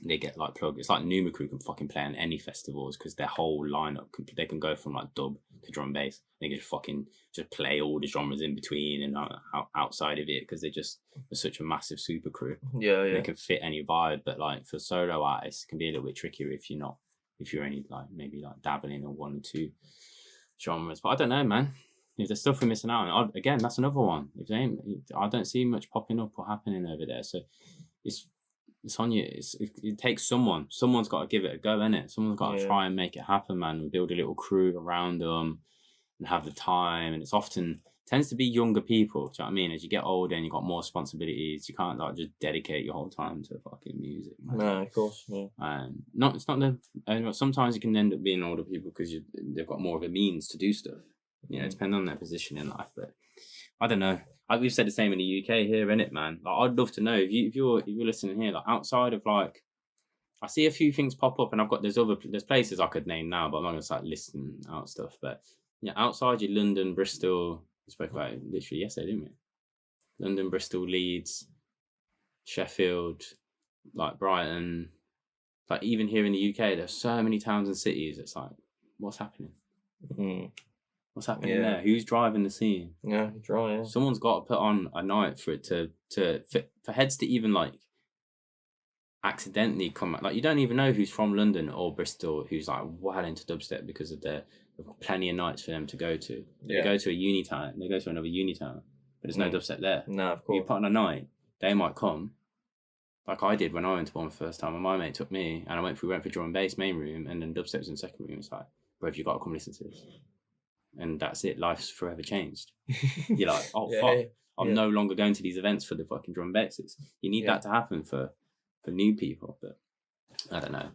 they get like plug. It's like Enigma crew can fucking play on any festivals because their whole lineup they can go from like dub to drum and bass. They can just play all the genres in between and outside of it because they're such a massive super crew. They can fit any vibe, but like for solo artists, it can be a little bit trickier if you're only like maybe like dabbling in one or two genres. But I don't know, man. If there's stuff we're missing out on, again, that's another one. I don't see much popping up or happening over there. So it's on you. It takes someone. Someone's got to give it a go, innit? Someone's got to try and make it happen, man. And build a little crew around them and have the time. And it's often tends to be younger people. Do you know what I mean? As you get older and you've got more responsibilities, you can't like just dedicate your whole time to fucking music, man. No, of course. Yeah. It's not the. Sometimes you can end up being older people because they've got more of a means to do stuff. You know, depending on their position in life, but I don't know. We've said the same in the UK here, innit, man? Like, I'd love to know if you're listening here, like outside of like, I see a few things pop up, and there's places I could name now, but I'm not gonna start listing out stuff. But yeah, outside your London, Bristol, we spoke about it literally yesterday, didn't we? London, Bristol, Leeds, Sheffield, like Brighton, like even here in the UK, there's so many towns and cities. It's like, what's happening? What's happening there? Who's driving the scene? Yeah, yeah. Someone's got to put on a night for it for heads to even like accidentally come out. Like, you don't even know who's from London or Bristol who's like well into dubstep because of plenty of nights for them to go to. They go to a uni town, they go to another uni town, but there's no dubstep there. No, of course. You put on a night, they might come. Like I did when I went to one the first time, and my mate took me, and we went for drum and bass main room, and then dubstep was in the second room. It's like, bro, you've got to come listen to this. And that's it. Life's forever changed. You're like, oh fuck, I'm no longer going to these events for the fucking drum and basses. You need that to happen for new people, but I don't know.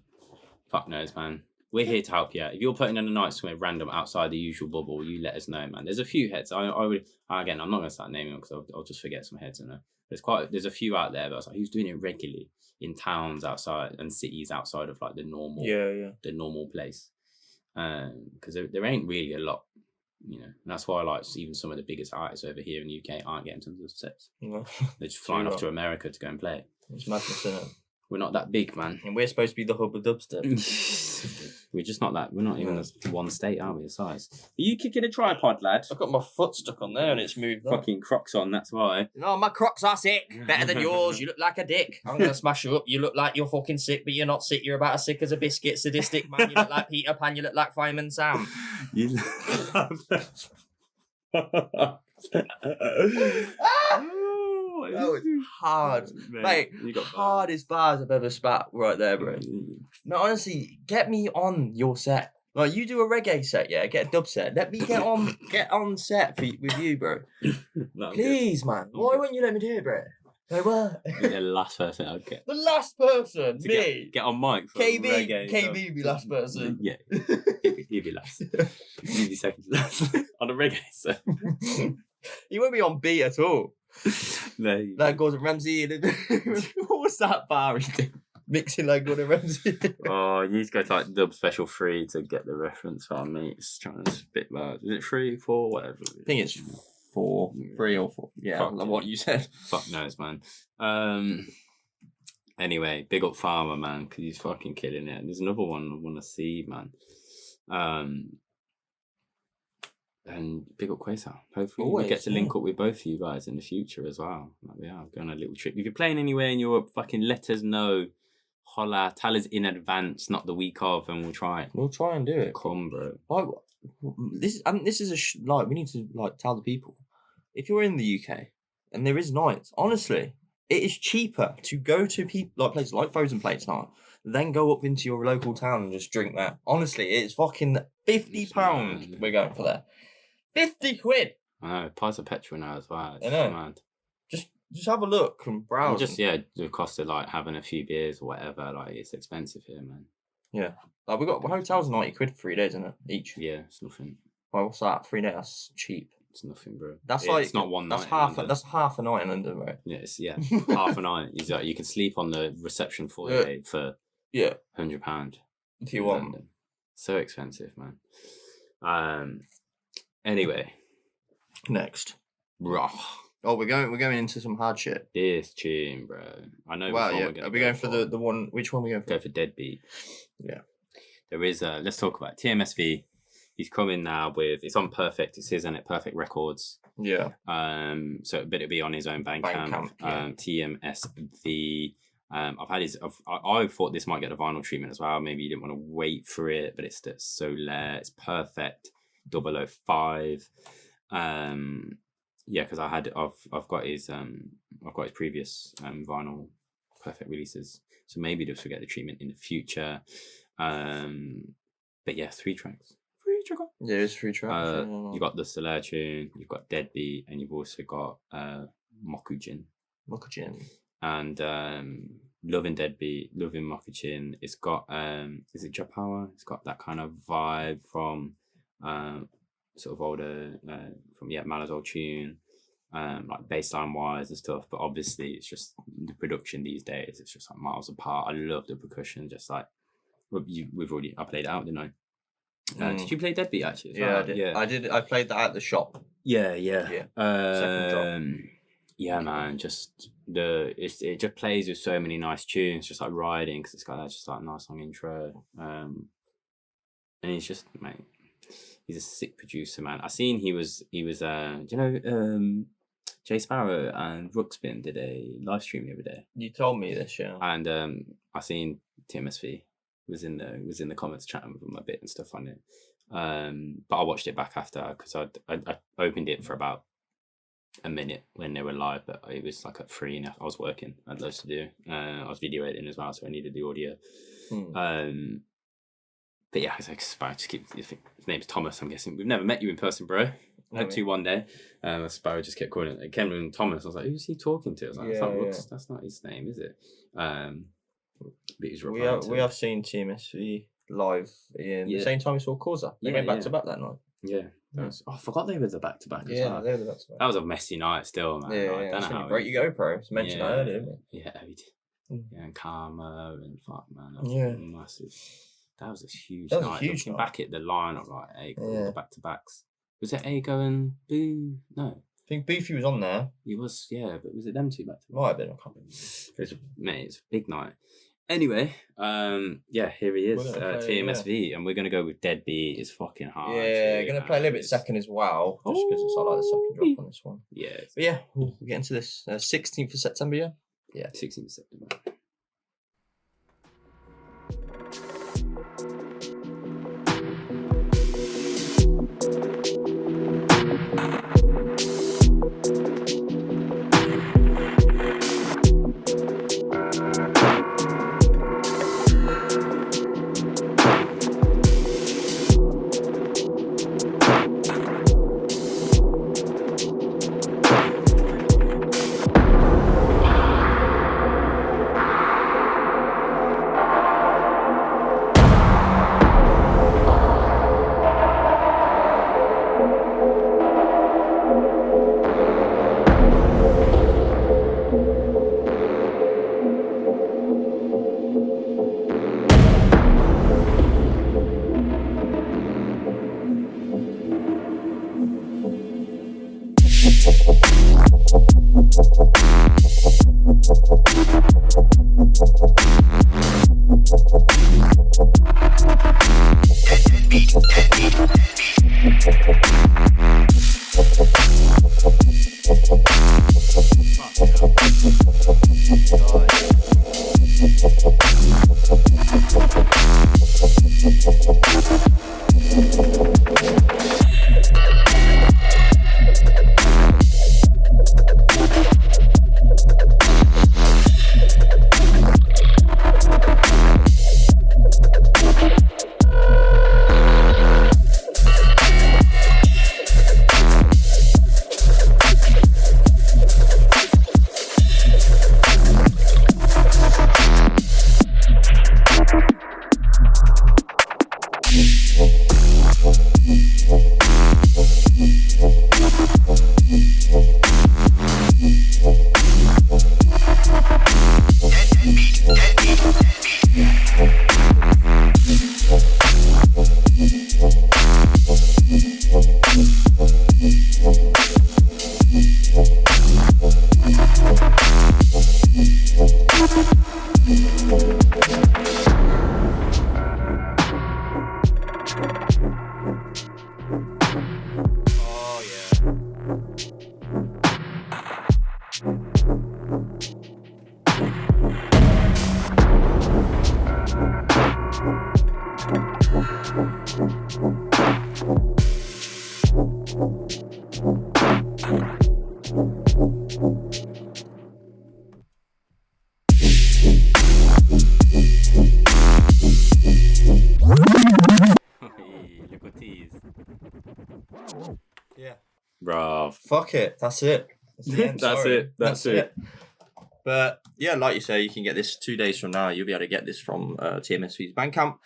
Fuck knows, man. We're here to help you out. If you're putting in a night somewhere random outside the usual bubble, you let us know, man. There's a few heads. I would again. I'm not gonna start naming them because I'll just forget some heads. There's a few out there, but I was like, who's doing it regularly in towns outside and cities outside of like the normal place? Because there ain't really a lot. You know, and that's why like even some of the biggest artists over here in the UK aren't getting tons of sets. They're just flying off to America to go and play. It's madness, isn't it? We're not that big, man. And we're supposed to be the hub of dubstep. We're just not that. We're not even one state, are we? The size. Are you kicking a tripod, lad? I've got my foot stuck on there and it's moved. Fucking Crocs on. That's why. No, my Crocs are sick. Better than yours. You look like a dick. I'm gonna smash you up. You look like you're fucking sick, but you're not sick. You're about as sick as a biscuit. Sadistic man. You look like Peter Pan. You look like Fireman Sam. You. That was hard. Mate, hardest bars I've ever spat right there, bro. No, honestly, get me on your set. Like, you do a reggae set, yeah? Get a dub set. Let me get on set with you, bro. Please, man. Why won't you let me do it, bro? Like, what? You're the last person I'd get. The last person? Me? Get on mic for reggae. KB be last person. Yeah. He'd be last. He'd be second to last. On a reggae set. He won't be on beat at all. No. Like Gordon Ramsay. What was that bar he did? mixing like Gordon Ramsay. Oh, you need to go to like Dub Special 3 to get the reference for our mates trying to spit loud. Is it 3, 4, whatever? I think it's 4, 3 or 4. Yeah, Fuck like what you said. Fuck knows, man. Anyway, big up Pharma, man, because he's fucking killing it. There's another one I want to see, man. And big up Quasar. Hopefully we get to link up with both of you guys in the future as well. Like we are going on a little trip. If you're playing anywhere in Europe, fucking let us know. Holla, tell us in advance, not the week of, and we'll try it. We'll try and do it. Come, bro. Like, this is like we need to like tell the people. If you're in the UK and there is nights, honestly, it is cheaper to go to like places like Frozen Plates night, then go up into your local town and just drink that. Honestly, it's fucking £50 we're going for there. 50 quid. I know, price of petrol now as well. I know. Mad. Just have a look and browse. Just the cost of like having a few beers or whatever. Like it's expensive here, man. Yeah, like we got hotels 90 quid for 3 days, isn't it? Each. Yeah, it's nothing. Well, what's that? 3 days. That's cheap. It's nothing, bro. That's it's not one night. That's half a night in London, right? Yeah, half a night. You can sleep on the reception foyer for £100 if you want. London. So expensive, man. Anyway, next. Raw. Oh, we're going into some hard shit. This tune, bro. I know. Well, yeah. Are we going for the one? Which one are we going for? Go for Deadbeat. Yeah. There is. Let's talk about TMSV. He's coming now with. It's on Perfect. It's his, and it Perfect Records. Yeah. So, but it'll be on his own Bandcamp. Yeah. TMSV. I've had his. I thought this might get a vinyl treatment as well. Maybe you didn't want to wait for it, but it's so rare. It's Perfect 005. Yeah, because I've got his previous vinyl Perfect releases, so maybe this will get the treatment in the future. But yeah, 3 tracks. Yeah, it's 3 tracks. You got the Solar tune, you've got Deadbeat, and you've also got Mokujin. And loving Deadbeat, loving Mokujin. It's got is it Japawa? It's got that kind of vibe from sort of older from Mala's old tune, like bassline wise and stuff, but obviously it's just the production these days, it's just like miles apart. I love the percussion, just like I played it out, didn't I? Did you play Deadbeat actually? Yeah, I did. Yeah, I did. I played that at the shop. Yeah. Second drop. Yeah, man. Just it just plays with so many nice tunes, just like riding, because it's got that just like nice long intro. And he's just, mate, he's a sick producer, man. I seen he was do you know Jay Sparrow and Rookspin did a live stream the other day. You told me this, yeah. And I seen TMSV was in the comments chatting with him a bit and stuff on it. But I watched it back after because I opened it for about a minute when they were live, but it was like at 3 and I was working. I had loads to do. I was video editing as well, so I needed the audio. But yeah, I was like, Sparrow, just keep. His name's Thomas. I'm guessing we've never met you in person, bro. Had to one day. Sparrow just kept calling it Cameron Thomas. I was like, who's he talking to? I was like, that's not his name, is it? But he's we have seen TMSV live in the same time we saw Quasar. They went back to back that night. Yeah. I forgot they were the back to back. They were the back to back. That was a messy night still, man. I don't know how. Break your GoPro. It's mentioned that earlier, didn't it? Yeah, we did. Yeah, and Karma and fuck, man. That was massive. That was a huge night. Looking back at the lineup, like the back to backs. Was it Aiko and Boo? No. I think Beefy was on there. He was, yeah, but was it them two back to back? Might have been, I can't remember. It's a big night. Anyway, here he is, TMSV, and we're gonna go with Deadbeat. It's fucking hard. Yeah, we're gonna play a little bit second as well, just because it's like the second drop on this one. Yeah. But yeah, we'll get into this. 16th of September, yeah? Yeah, 16th of September. Bruv. Fuck it. That's it. That's the end, That's sorry. it. That's it. But yeah, like you say, you can get this 2 days from now. You'll be able to get this from TMSV's Bandcamp.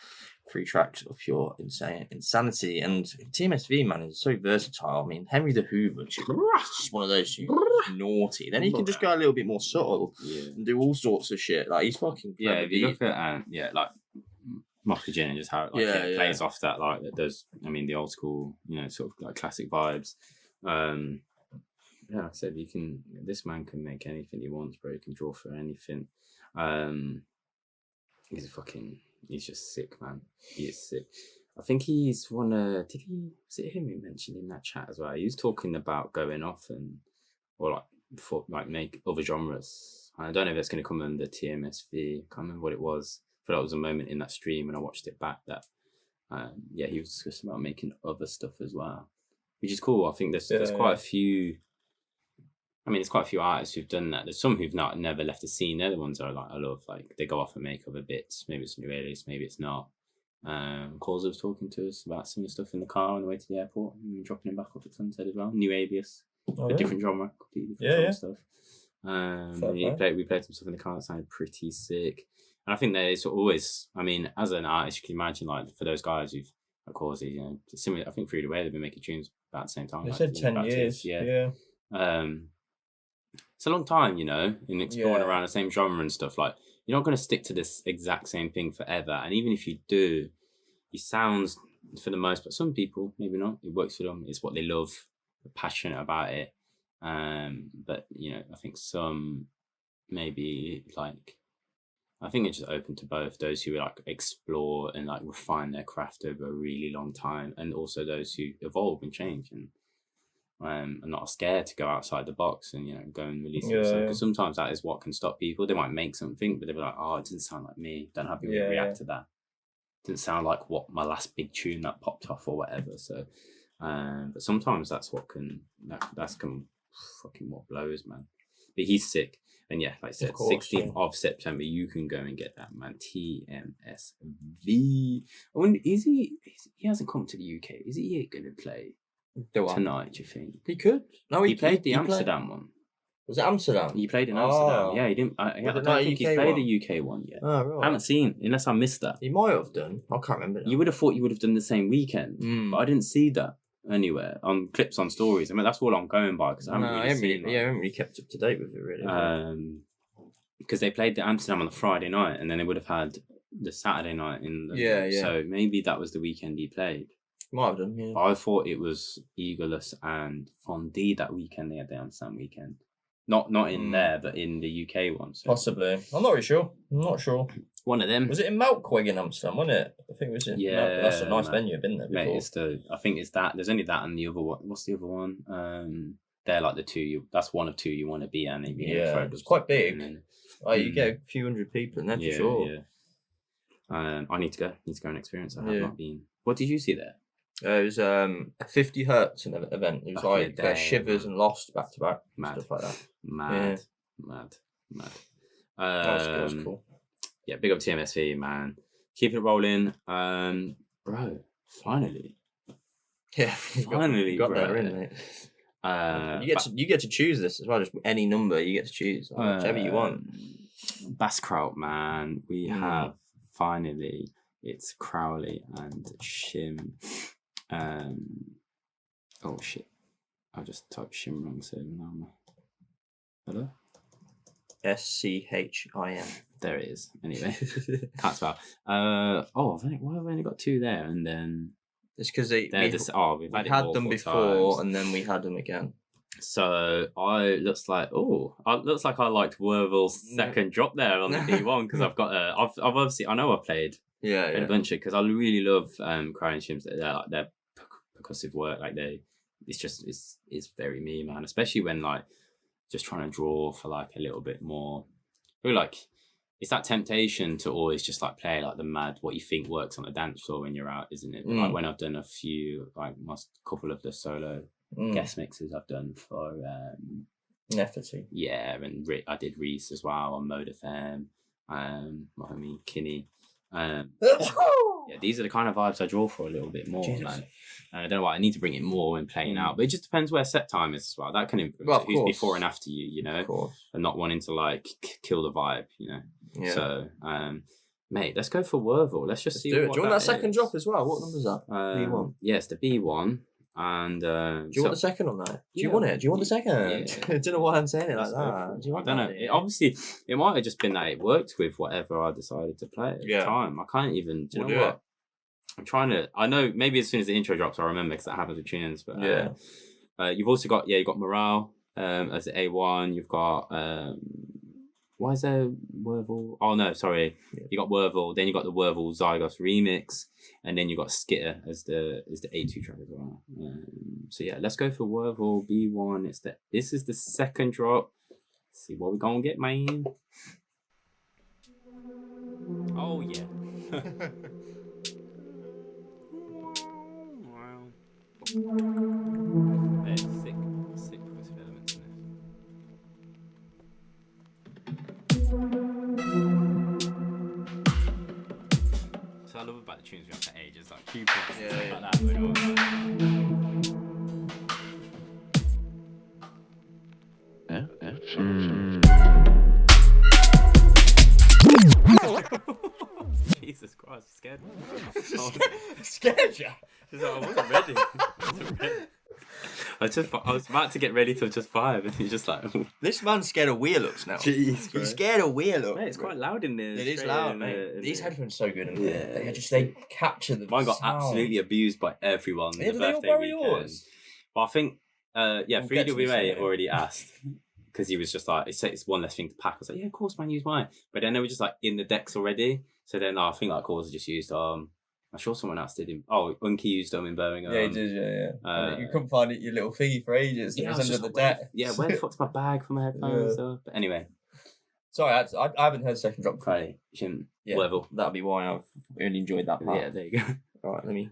3 tracks of your insanity. And TMSV, man, is so versatile. I mean, Henry the Hoover, just one of those naughty. Then he can just go a little bit more subtle and do all sorts of shit. Like, he's fucking clever. Yeah, if you look at, like, Mockagen and just how it, it plays off that, like, that does, I mean, the old school, sort of like classic vibes. Yeah, I said this man can make anything he wants, bro. He can draw for anything. He's just sick, man. He is sick. I think he's was it him who mentioned in that chat as well? He was talking about going off make other genres. I don't know if that's going to come under TMSV. I can't remember what it was. But that was a moment in that stream when I watched it back that, he was discussing about making other stuff as well, which is cool. I think there's quite a few. I mean, there's quite a few artists who've done that. There's some who've never left the scene. They're the ones I love. Like, they go off and make other bits. Maybe it's new alias, maybe it's not. Quasar was talking to us about some of the stuff in the car on the way to the airport and dropping him back off at Sunset as well. New alias, different genre, completely different stuff. We played some stuff in the car that sounded pretty sick. And I think there's always, I mean, as an artist, you can imagine, like, for those guys who've, of course, similar. I think Through the Way they've been making tunes about the same time. They said 10 years. Yeah. It's a long time, in exploring around the same genre and stuff. Like, you're not going to stick to this exact same thing forever. And even if you do, it sounds, for the most part, some people, maybe not, it works for them. It's what they love, they're passionate about it. But, I think some maybe, like, I think it's just open to both those who like explore and like refine their craft over a really long time, and also those who evolve and change and are not scared to go outside the box and go and release it. Because sometimes that is what can stop people. They might make something, but they'll be like, "Oh, it didn't sound like me." Don't have people react to that. Didn't sound like what my last big tune that popped off or whatever. So, but sometimes that's what can fucking what blows, man. But he's sick. And yeah, like I said, 16th of September, you can go and get that, man. TMSV. I wonder, he hasn't come to the UK. Is he going to play tonight, do you think? He could. No, he played the Amsterdam one. Was it Amsterdam? He played in Amsterdam. Yeah, he didn't. I don't think he's played the UK one yet. Oh, right. I haven't seen, unless I missed that. He might have done. I can't remember now. You would have thought you would have done the same weekend, but I didn't see that anywhere on clips on stories. I mean, that's all I'm going by because I haven't really kept up to date with it really. Because they played the Amsterdam on the Friday night, and then they would have had the Saturday night in the So maybe that was the weekend he played. Might have done. Yeah. I thought it was Eagleus and Fondue that weekend. They had the Amsterdam weekend. Not in there, but in the UK one. So. Possibly. I'm not really sure. One of them. Was it in Melkweg in Amsterdam, wasn't it? I think it was in that's a nice venue. I've been there before. Mate, I think it's that. There's only that and the other one. What's the other one? They're like the two. That's one of two you want to be at. It's quite big. You get a few hundred people in there for sure. Yeah. I need to go and experience. I have not been. What did you see there? It was a 50 Hertz event. It was Shivers and Lost back to back. Stuff like that. Mad. That was cool. Yeah, big up TMSV, man. Keep it rolling. Bro, finally. Yeah, finally got bro. there, innit? You get to choose this as well. Just any number you get to choose, whichever you want. Basskruit, man. We have finally. It's Crowley and Schim. Oh shit! I just typed Schim wrong. So now, hello. SCHIM. There it is. Anyway, can't spell. Why have I only got two there? And then it's because we've had them before, times. And then we had them again. So looks like I liked Wervel's second drop there on the B1 because I've got I've obviously I know I've played a bunch of because I really love Crowley and Schim's their percussive work it's very me, man, especially when like just trying to draw for like a little bit more like it's that temptation to always just like play like the mad what you think works on the dance floor when you're out, isn't it? Like when I've done a few like couple of the solo guest mixes I've done for Nefertiti. Yeah, and I did Reese as well on Mode FM, my homie Kinney. Yeah, these are the kind of vibes I draw for a little bit more, man. I don't know why I need to bring it more when playing out, but it just depends where set time is as well. That can influence who's before and after you know, and not wanting to like kill the vibe, you know. Yeah. So, mate, let's go for Wervel. Let's just see. Do you want that second drop as well? What number is that? B1. Yes, the B1. And do you want the second on that? Do you want it? Do you want the second? Yeah. I don't know why I'm saying it like that. I don't know. Obviously, it might have just been that it worked with whatever I decided to play at the time. I can't even. Do you know what? I'm trying to. I know maybe as soon as the intro drops, I'll remember because that happens with tunes. But you've also got you got Morale as the A1. You've got why is there Wervel? Oh no, sorry. You got Wervel. Then you got the Wervel Zygos remix, and then you got Skitter as the A2 track as well. So yeah, let's go for Wervel B1. This is the second drop. Let's see what we're gonna get, man. Oh yeah. There's sick positive elements in this. So I love about the tunes we have for ages, like Cupid and stuff like that. Jesus Christ, you scared me. Scared you? I wasn't ready. I was about to get ready till just 5, and he's just like, this man's scared of wheel ups now. Jeez, he's scared of wheel ups. Mate, it's quite loud in there. It is loud, mate. These headphones are so good. They capture the Mine got sound. absolutely abused by everyone. Yeah, did they all borrow yours? Well, I think, 3WA already asked. Because he was just like, it's one less thing to pack. I was like, yeah, of course, man, use mine. But then they were just like in the decks already. So then I think like Quasar just used I'm sure someone else did him. Oh, Unky used them in Birmingham. Yeah, he did, yeah. You couldn't find your little thingy for ages. It was under the deck. Where the fuck's my bag for my headphones and stuff? But anyway. Sorry, I haven't heard second drop. Crowley, Schim, Wervel. That'll be why I've really enjoyed that part. Yeah, there you go. All right, let me...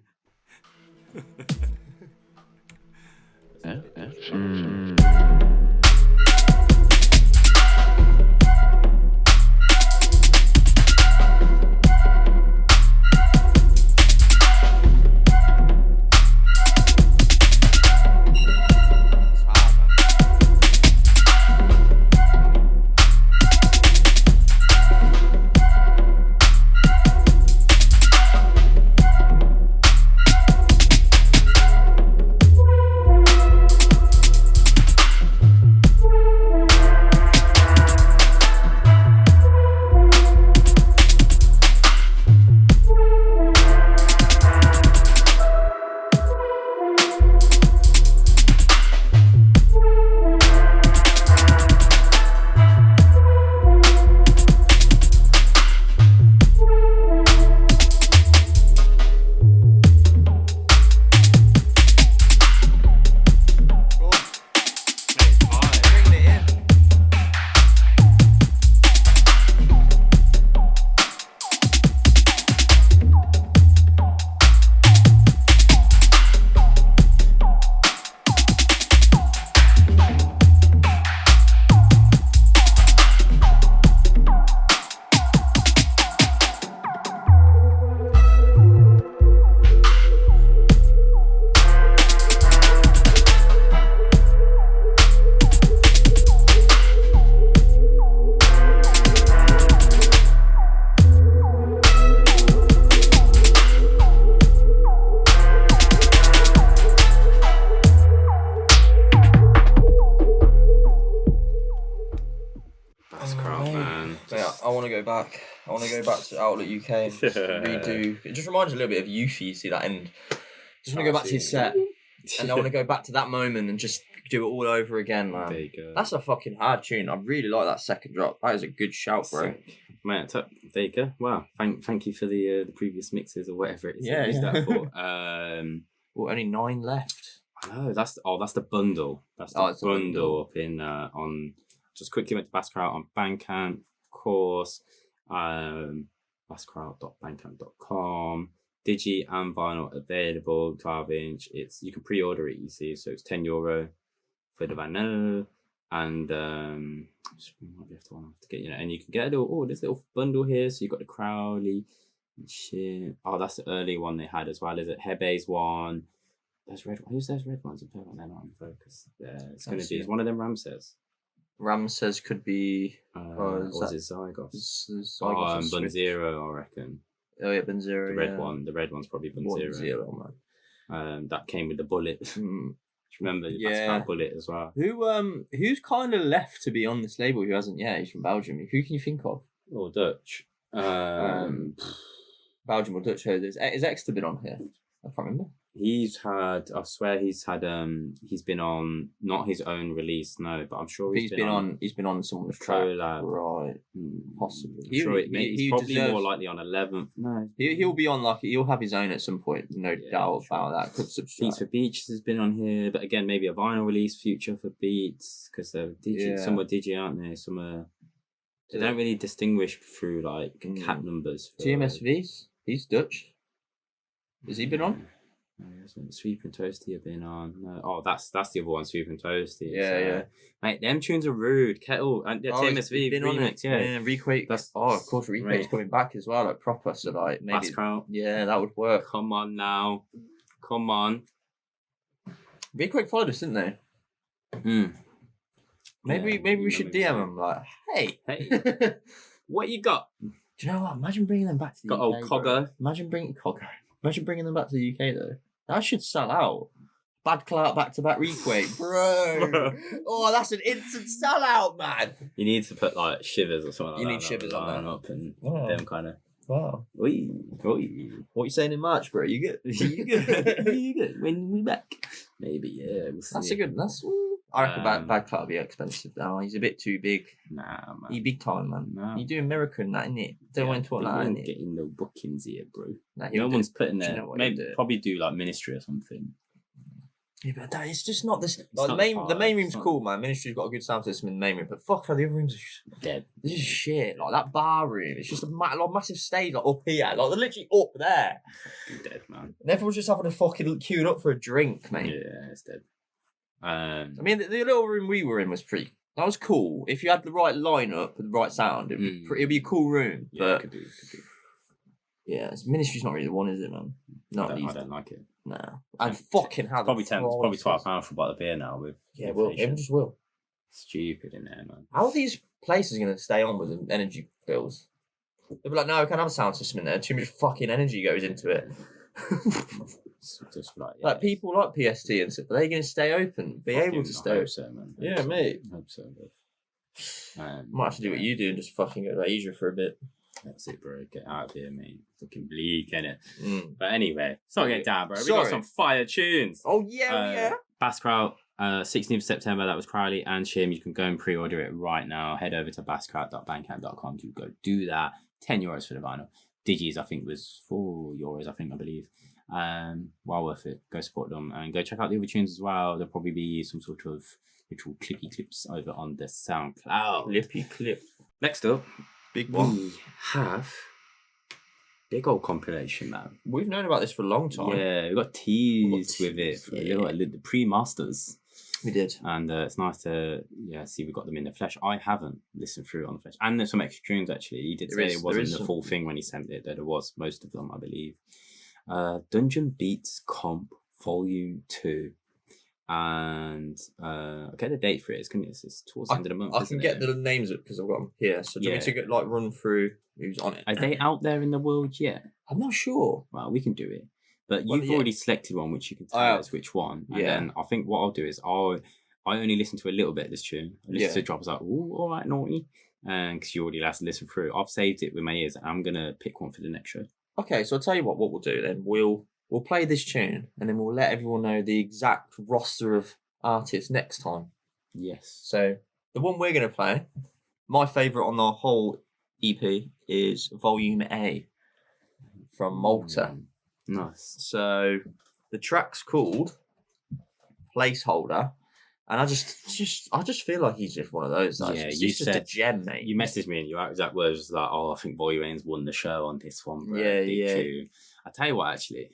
back. I want to go back to Outlet UK and just redo. It just reminds me a little bit of Yuffie, you see that end. Just want to go back to his set. And I want to go back to that moment and just do it all over again, man. There you go. That's a fucking hard tune. I really like that second drop. That is a good shout, bro. Man, there you go. Wow. Thank you for the previous mixes or whatever it is. Yeah, that for. Well, only 9 left. I know, that's the bundle. That's the bundle up in on. Just quickly went to Basskruit on Bandcamp, of course. Basskruit.bandcamp.com. Digi and vinyl available, 12-inch. You can pre-order it, you see, so it's €10 for the vinyl, and might be have to get, and you can get this little bundle here. So you got the Crowley shit. Oh, that's the early one they had as well. Is it Hebe's one? Those red. Who's those red ones? They're not in focus. It's going to be one of them. Ramses. Ramses could be. Or is it Zygos? Bunzero, I reckon. Oh yeah, Bunzero. The red one's probably Bunzero, man. That came with the bullet. Remember the Pascal bullet as well. Who's kind of left to be on this label who hasn't yet? He's from Belgium. Who can you think of? Or Dutch. Belgium or Dutch. Is Exeter been on here? I can't remember. He's been on not his own release, no, but I'm sure he's been on someone's collab, right? Possibly. He's probably more likely on 11th. No, he'll be on he'll have his own at some point, no doubt about that. Could subscribe. Beats for Beats has been on here, but again, maybe a vinyl release future for Beats because they're DJ. Some are DJ, aren't they? Some are. They don't really distinguish through cat numbers. TMSV, he's Dutch. Has he been on? No, he hasn't. Sweep and Toasty have been on. No. Oh, that's the other one, Sweep and Toasty. Yeah. Mate, them tunes are rude. Kettle and TMSV been remix, on it. Yeah. Requake. Of course, Requake's coming back as well, proper. So maybe. Basskruit. Yeah, that would work. Come on now. Come on. Requake followed us, didn't they? Maybe we should DM them hey, what you got? Do you know what? Imagine bringing them back to the UK. Got old Cogger. Imagine bringing them back to the UK though. That should sell out. Bad Clout back-to-back Requake, bro. Oh, that's an instant sellout, man. You need to put shivers or something. You need shivers on that up and them kind of. Wow. Oi. What you saying in March, bro? You good? You good? When we back? Maybe, yeah. We'll see. I reckon Bad Clout will be expensive now. He's a bit too big. Nah, man. He's big time, man. Nah. You're doing America and that, innit? Don't want to talk that, innit? Getting no bookings here, bro. Nah, no one's putting there. Maybe probably do Ministry or something. Yeah, but it's just not this. The main room's cool, man. Ministry's got a good sound system in the main room, but fuck, the other rooms are dead. This is shit. That bar room, it's just a massive stage up here. They're literally up there. Dead, man. And everyone's just having to fucking queued up for a drink, mate. Yeah, it's dead. I mean, the little room we were in was that was cool. If you had the right lineup and the right sound, it'd be a cool room. Yeah, but could be. Yeah, Ministry's not really the one, is it, man? I don't like it. Nah. And fucking hell. Probably £12 for a bottle of beer now. Everyone just will. Stupid in there, man. How are these places going to stay on with the energy bills? They'll be like, no, we can't have a sound system in there. Too much fucking energy goes into it. Just people like PST and stuff, are they going to stay open? Able to stay open? So, man. Yeah, mate. I hope so, might have to do what you do and just fucking go to Asia for a bit. That's it, bro. Get out of here, mate. Looking bleak, innit? But anyway, it's not getting down, bro. We got some fire tunes. Oh, yeah. Basskruit, 16th September, that was Crowley and Schim. You can go and pre-order it right now. Head over to basskruit.bandcamp.com to go do that. €10 for the vinyl. Digi's, I think, was €4, I believe. Well worth it. Go support them and go check out the other tunes as well. There'll probably be some sort of little clippy clips over on the SoundCloud. Clippy clip. Next up, big one. We have big old compilation, man. We've known about this for a long time. Yeah, we got teased with it for the pre-masters. We did. And it's nice to see we got them in the flesh. I haven't listened through it on the flesh. And there's some extra tunes, actually. He did say it wasn't the full thing when he sent it. There was most of them, I believe. Dungeon Beats Comp Volume 2. And I'll get the date for it. It's towards the end of the month. I can get the names up because I've got them here. So do you want me to get run through who's on it? Are they out there in the world yet? I'm not sure. Well, we can do it. But you've already selected one, which you can tell us which one. And then I think what I'll do is I only listen to a little bit of this tune. I listen to the drop. I was like, ooh, all right, naughty. and because you already last listen through, I've saved it with my ears. I'm gonna pick one for the next show. Okay, so I'll tell you what we'll do then. We'll play this tune, and then we'll let everyone know the exact roster of artists next time. Yes. So the one we're gonna play, my favourite on the whole EP is Volume A from Malta. Nice. So the track's called Placeholder, and I just feel like he's just one of those. Like, Yeah, he's just a gem, mate. You messaged me and your exact words was like, "Oh, I think Volume A's won the show on this one, bro." Yeah, Big yeah. tune. I tell you what, actually,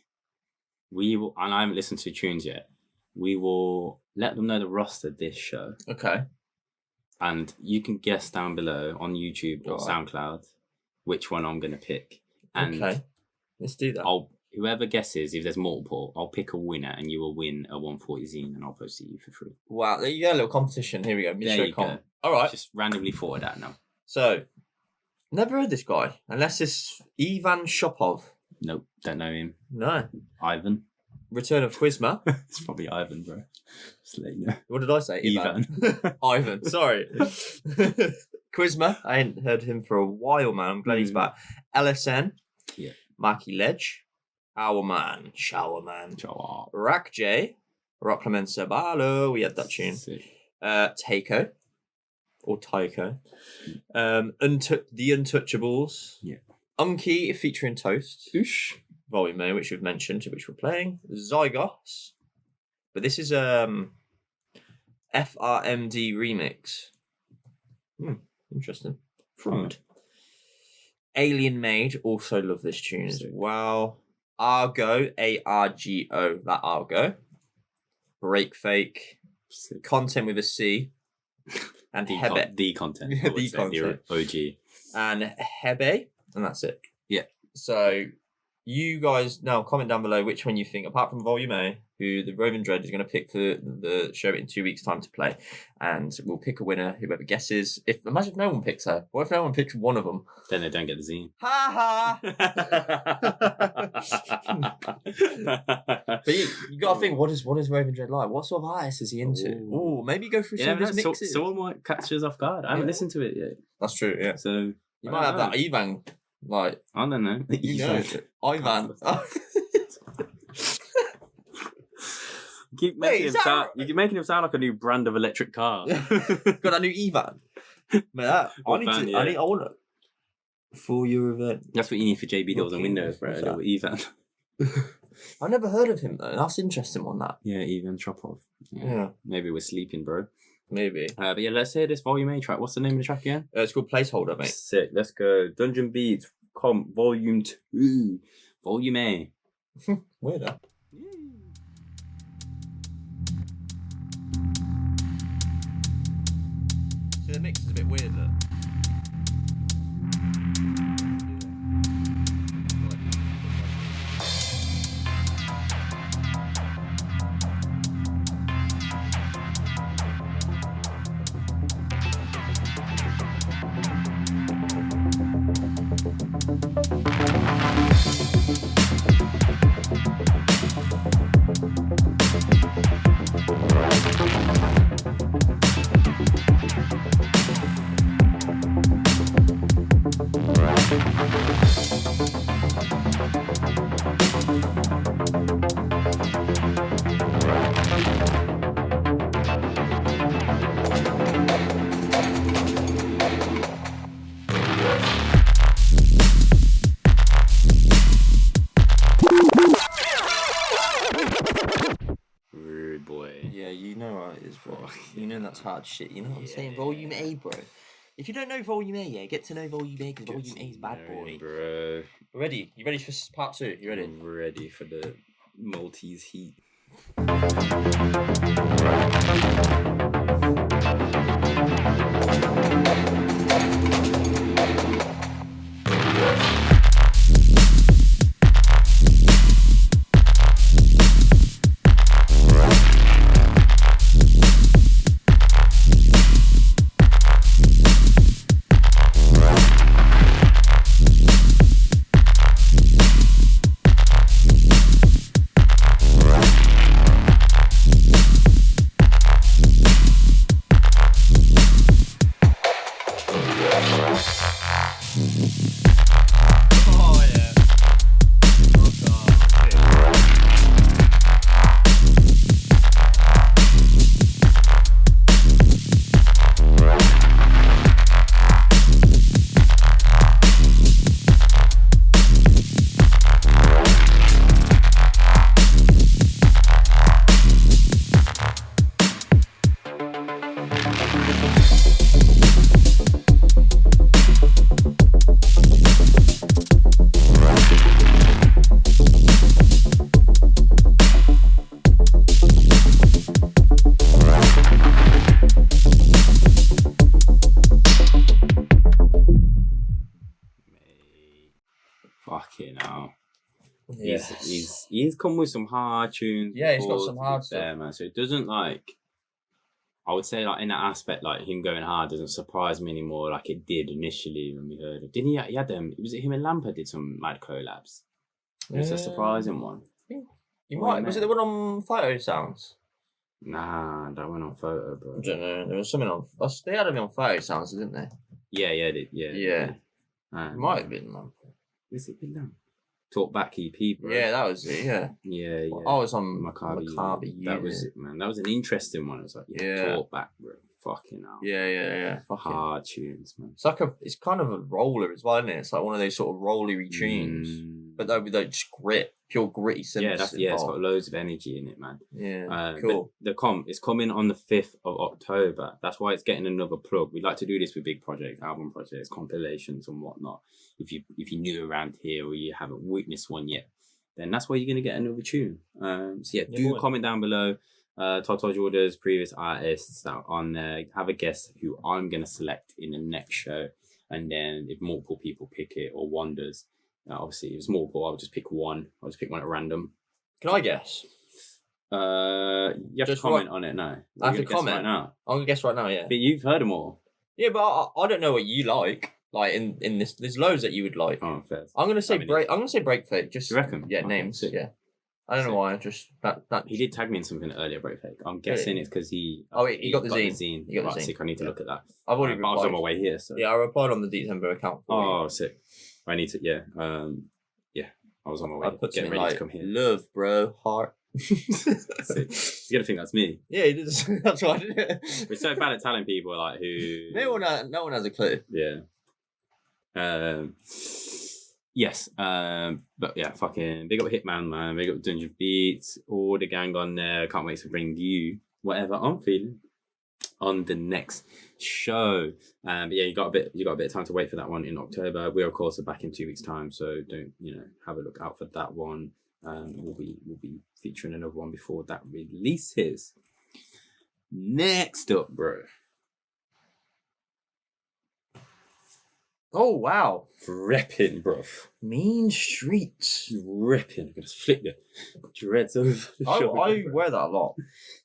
we will, and I haven't listened to the tunes yet. We will let them know the roster this show, Okay. and you can guess down below on YouTube or Alright. SoundCloud which one I'm gonna pick. And Okay. Let's do that. whoever guesses, if there's multiple, I'll pick a winner, and you will win a 140 zine, and I'll post it to you for free. Wow, there you go, a little competition. Here we go. There you go. All right. Just randomly thought of that now. So, never heard this guy, unless it's Ivan Shopov. Nope, don't know him. No. Ivan. Return of Quizma. It's probably Ivan, bro. Just let you know. What did I say? Ivan. Ivan, sorry. Quizma, I ain't heard him for a while, man. I'm glad he's back. LSN. Yeah. Marky Ledge. Our Man. Shower Man. Ciao. Rack J. Rockleman Sabalo. We had that tune. Sick. Taiko. Or Taiko. The Untouchables. Yeah. Unky featuring Toast. Oosh. Volume A, which we've mentioned, which we're playing. Zygos. But this is FRMD remix. Interesting. Right. Alien Maid, also love this tune as well. Argo, ARGO, that Argo. Break Fake. Sick. Content with a C. And Hebe. The content. Yeah, the content. OG. And Hebe. And that's it. Yeah. So you guys now comment down below which one you think, apart from Volume A, who the Roving Dread is going to pick for the show in 2 weeks' time to play, and we'll pick a winner. Whoever guesses. Imagine if no one picks her. What if no one picks one of them? Then they don't get the zine. Ha ha! But you got to think, what is Roving Dread like? What sort of artist is he into? Ooh. Ooh, maybe go through some of his mixes. Someone might catch us off guard. I haven't listened to it yet. That's true. Yeah. So You might have that Ivan, like I don't know. you know, Ivan. You keep making him sound like a new brand of electric car. Got that new Ivan. Man, I want it. For your event. That's what you need for JB doors and windows, bro. A little Ivan. I never heard of him though. That's an interesting one. That. Yeah, Ivan Chopov. Yeah. Maybe we're sleeping, bro. Maybe. But yeah, let's hear this Volume A track. What's the name of the track again? It's called Placeholder, mate. Sick. Let's go. Dungeon Beats, Volume 2. Volume A. Weird, huh? So the mix is a bit weird, look. That's hard shit, you know what I'm saying? Volume A, bro. If you don't know Volume A, yeah, get to know Volume A, because Volume A is bad, boy. Bro. Ready? You ready for part 2? You ready? I'm ready for the Maltese heat. come with some hard tunes. Yeah, he's got before, some hard stuff. there, man. So it doesn't like. I would say like in that aspect, like him going hard doesn't surprise me anymore, like it did initially when we heard it. Didn't he? He had them. Was it him and Lamper did some mad collabs? It was a surprising one. You might. Was it the one on Photo Sounds? Nah, that went on Photo, bro. I don't know. There was something on. They had it on Photo Sounds, didn't they? Yeah, yeah. It might have been Lamper. Is it been done? Talk Back EP, bro. Yeah, that was it. Yeah. Yeah. I was on Maccabi. That was it, man. That was an interesting one. It was like, Talk Back, bro. Fucking hell. Yeah. Hard tunes, man. It's kind of a roller as well, isn't it? It's like one of those sort of rollery tunes, but though with just pure gritty synths. Yeah, it's got loads of energy in it, man. Yeah, cool. It's coming on the 5th of October. That's why it's getting another plug. We like to do this with big projects, album projects, compilations and whatnot. If you knew around here or you haven't witnessed one yet, then that's where you're going to get another tune. Do comment down below. Todd Jordan's previous artists that are on there. Have a guess who I'm going to select in the next show. And then if multiple people pick it or one does, obviously if it's multiple, I'll just pick one. I'll just pick one at random. Can I guess? You have to comment on it now. I have to comment? Right now. I'm going to guess right now, yeah. But you've heard them all. Yeah, but I don't know what you like. Like in this, there's loads that you would like. Oh, fair. I'm gonna say break. I'm gonna say Breakfake. Just you reckon? Yeah, names. Sick. Yeah. I don't know why. Just that. He did tag me in something earlier, Breakfake. I'm guessing it's because he. Oh, he got the zine. He got the zine. Sick. I need to look at that. I've already replied. I was on my way here. So. Yeah, I replied on the December account. Oh, sick. I need to. Yeah. I was on my way. I put getting ready to come here. Love, bro. Heart. Sick. You gotta think that's me. Yeah, he did. That's why I did it. We're so bad at telling people like who. No one has a clue. Yeah. Yes. But yeah, fucking big up Hitman, man. Big up Dungeon Beats. All the gang on there. Can't wait to bring you whatever I'm feeling on the next show. But yeah, you got a bit of time to wait for that one in October. We of course are back in 2 weeks' time, so don't have a look out for that one. We'll be featuring another one before that releases. Next up, bro. Oh wow, repping, bruv. Mean Streets, ripping. I'm gonna flip the dreads over. I wear that a lot,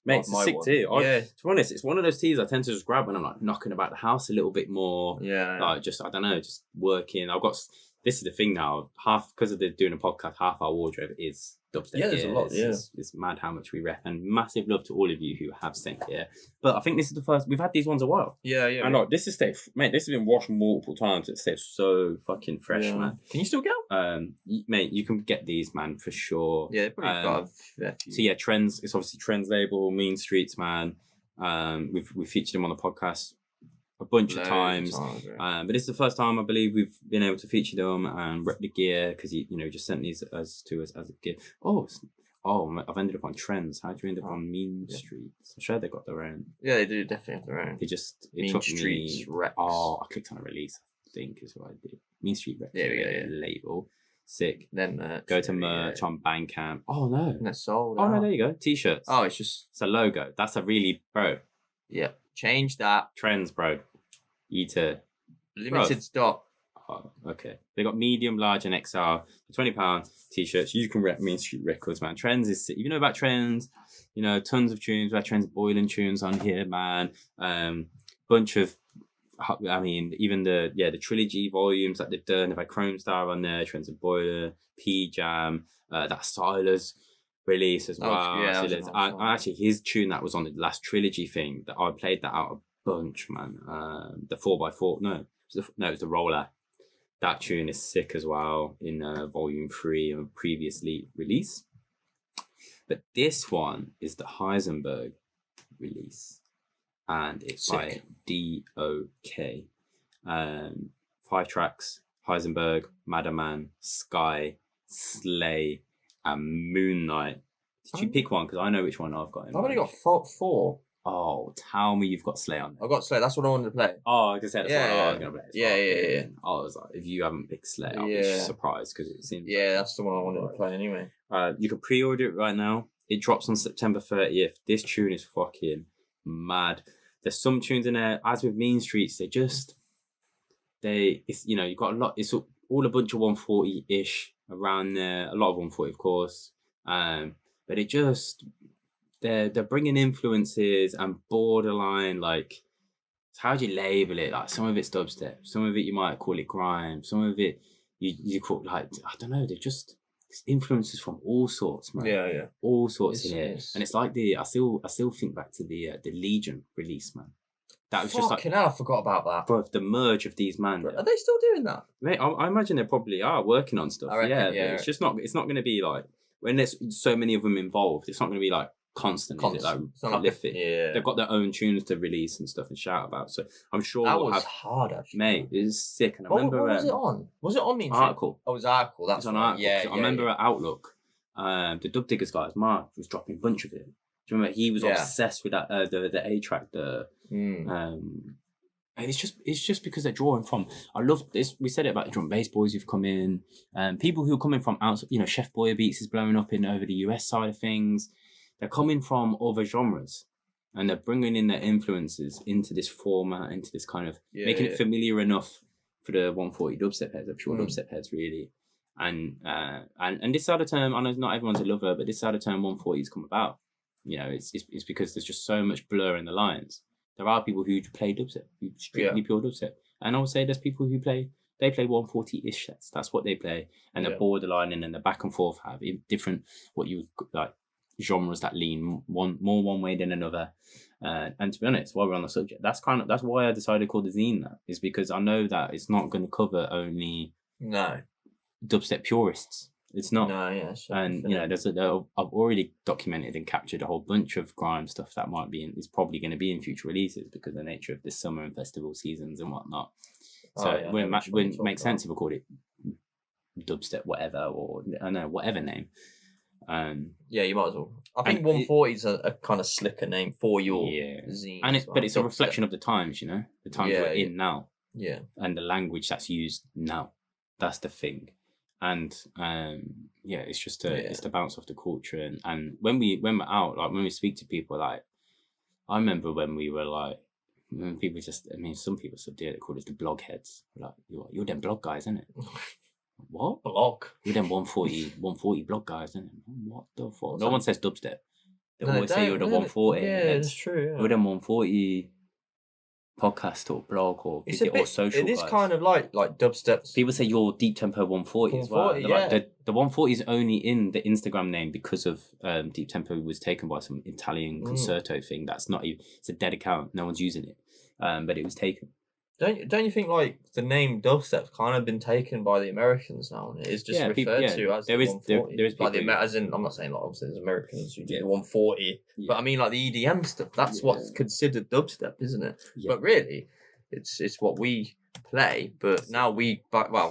mate. It's a sick tee. To be honest, it's one of those tees I tend to just grab when I'm like knocking about the house a little bit more. Yeah. Like just I don't know, just working. This is the thing now. Half because of doing a podcast, half our wardrobe is dubstep. Yeah, there's a lot. It's mad how much we rep, and massive love to all of you who have sent here. But I think this is the first we've had these ones a while. Yeah. And like this is mate. This has been washed multiple times. It stays so fucking fresh, man. Can you still get them? Mate, you can get these, man, for sure. Yeah, probably got a few. So yeah, Trends. It's obviously Trends label, Mean Streets, man. We've featured them on the podcast a bunch of times, but this is the first time I believe we've been able to feature them and rep the gear because he just sent these to us as a gift. I've ended up on Trends. How do you end up on Mean Streets? I'm sure they got their own. Yeah, they do definitely have their own. Mean Streets Rex. I clicked on a release. I think is what I did. Mean Street Rex. There we go. Yeah. Label. Sick. Then merch. Go to merch on Bandcamp. Oh no. And it's sold. Oh no, there you go. T-shirts. Oh, it's a logo. That's a really bro. Yeah. Change that. Trends, bro. Eater. Limited stock. Oh, okay. They got medium, large, and XR for £20 T-shirts. You can rep Mean Street Records, man. Trends is sick. If you know about Trends, tons of tunes. We have Trends boiling tunes on here, man. Bunch of, even the trilogy volumes that they've done. They've had Chrome Star on there. Trends of Boiler, P Jam, that Silas release as well. Actually, his tune that was on the last trilogy thing that I played that out a bunch, man. The 4x4. No, it was the Roller. That tune is sick as well in Volume 3 of a previously release. But this one is the Heisenberg release. And it's sick. By D.O.K. 5 tracks. Heisenberg, Madaman, Sky, Slay, and Moon Knight. Did you pick one? Because I know which one I've got. I've only got 4. Oh, tell me you've got Slay on there. I've got Slay. That's what I wanted to play. Oh, I can say that's what I was going to play. Yeah. I was like, if you haven't picked Slay, I'll be surprised because it seems. Yeah, that's the one I wanted to play anyway. You can pre-order it right now. It drops on September 30th. This tune is fucking mad. There's some tunes in there, as with Mean Streets, you've got a lot. It's all a bunch of 140-ish around there. A lot of 140, of course. But it just they're bringing influences and borderline like. How do you label it? Like some of it's dubstep, some of it you might call it grime, some of it you call like I don't know. They're just influences from all sorts, man. Yeah. All sorts in here, and it's like I still think back to the Legion release, man. That was just like hell, I forgot about that. Bro, the merge of these man. Are they still doing that? Mate, I imagine they probably are working on stuff. I reckon, yeah. It's just not. It's not going to be like when there's so many of them involved. It's not going to be like constant. Is it like prolific? They've got their own tunes to release and stuff and shout about. So I'm sure that was hard, actually. Mate, it was sick. And I remember. What was it on? Was it on the Article? Oh, it was Article. That's on Article. Yeah. I remember at Outlook, the Dub Diggers guys, Mark was dropping a bunch of it. Do you remember he was obsessed with that the A track and it's just because they're drawing from. I love this. We said it about the drum and bass boys who've come in, people who are coming from outside. You know, Chef Boyer Beats is blowing up in over the US side of things. They're coming from other genres, and they're bringing in their influences into this format, into this kind of making it familiar enough for the 140 dubstep heads, the pure dubstep heads, really. And this side of term, I know not everyone's a lover, but this side of term 140's come about. You know, it's because there's just so much blur in the lines. There are people who play dubstep, who strictly pure dubstep. And I would say there's people who play 140-ish sets. That's what they play. And they're borderline and then the back and forth have different, what you would like, genres that lean one way than another. And to be honest, while we're on the subject, that's why I decided to call the zine that, is because I know that it's not going to cover only dubstep purists. It's not. No, yeah. Sure, and you know, I've already documented and captured a whole bunch of grime stuff that might be is probably going to be in future releases because of the nature of this summer and festival seasons and whatnot. So it wouldn't make sense if I called it dubstep whatever, or I don't know, whatever name. Yeah, you might as well. I think 140 is a kind of slicker name for your zine. And but it's a reflection of the times, you know, the times we're in now. Yeah. And the language that's used now. That's the thing. And it's just it's to bounce off the culture. And when we're out, like when we speak to people, like I remember when we were like, when people some people still do it, they call us the blog heads. Like, you're them blog guys, isn't it? What? Blog? You're them 140 blog guys, isn't it? What the fuck? No one says dubstep. They always say you're the 140. Yeah, it's true. Yeah. You're them 140 podcast or blog or video or social. It is guys. Kind of like dubstep. People say you're deep tempo 140 as well. Like the 140 is only in the Instagram name because of deep tempo was taken by some Italian concerto thing. That's not even. It's a dead account. No one's using it. But it was taken. Don't you think like the name dubstep's kind of been taken by the Americans now, and it is just referred to as there is 140. There is like as in, I'm not saying like obviously there's Americans who do the 140, but I mean like the EDM stuff. That's what's considered dubstep, isn't it? Yeah. But really, it's what we play. But now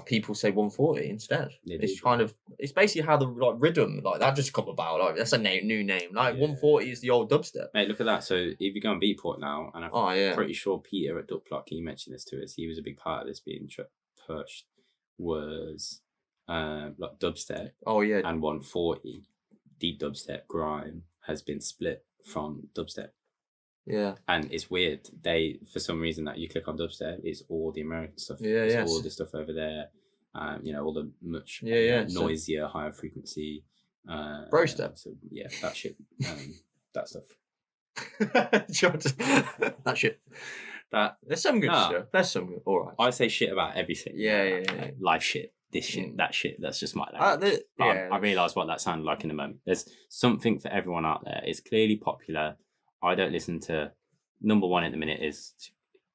people say 140 instead. It's basically how the like rhythm like that just come about. Like that's a new name. Like 140 is the old dubstep. Mate, look at that. So if you go on Beatport now, and I'm pretty sure Peter at Duck he mentioned this to us. He was a big part of this being pushed. Was like dubstep. Oh yeah. And 140 deep dubstep grime has been split from dubstep. Yeah, and it's weird. For some reason that you click on dubstep, it's all the American stuff. Yeah, it's all the stuff over there. All the much noisier, higher frequency. Bro step. So that shit. That stuff. That shit. There's some good stuff. There's some good. All right. I say shit about everything. Yeah. Life shit. This shit. That shit. That's just my language. I realise what that sounded like in a moment. There's something for everyone out there. It's clearly popular. I don't listen to number one at the minute is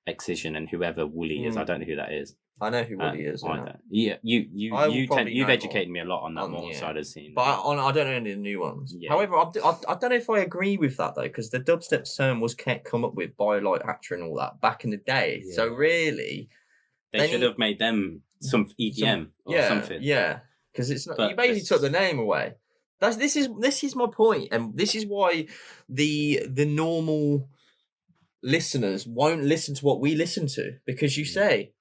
Excision and whoever Wooly is. I don't know who that is. I know who Wooly is. I don't. Yeah, you've educated me a lot on that side of the scene. But I don't know any of the new ones. Yeah. However, I don't know if I agree with that though, because the dubstep term was come up with by like Actor and all that back in the day. Yeah. So really, they should have made them some EDM or something. Yeah, because it's not. You basically took the name away. This is my point, and this is why the normal listeners won't listen to what we listen to, because you say,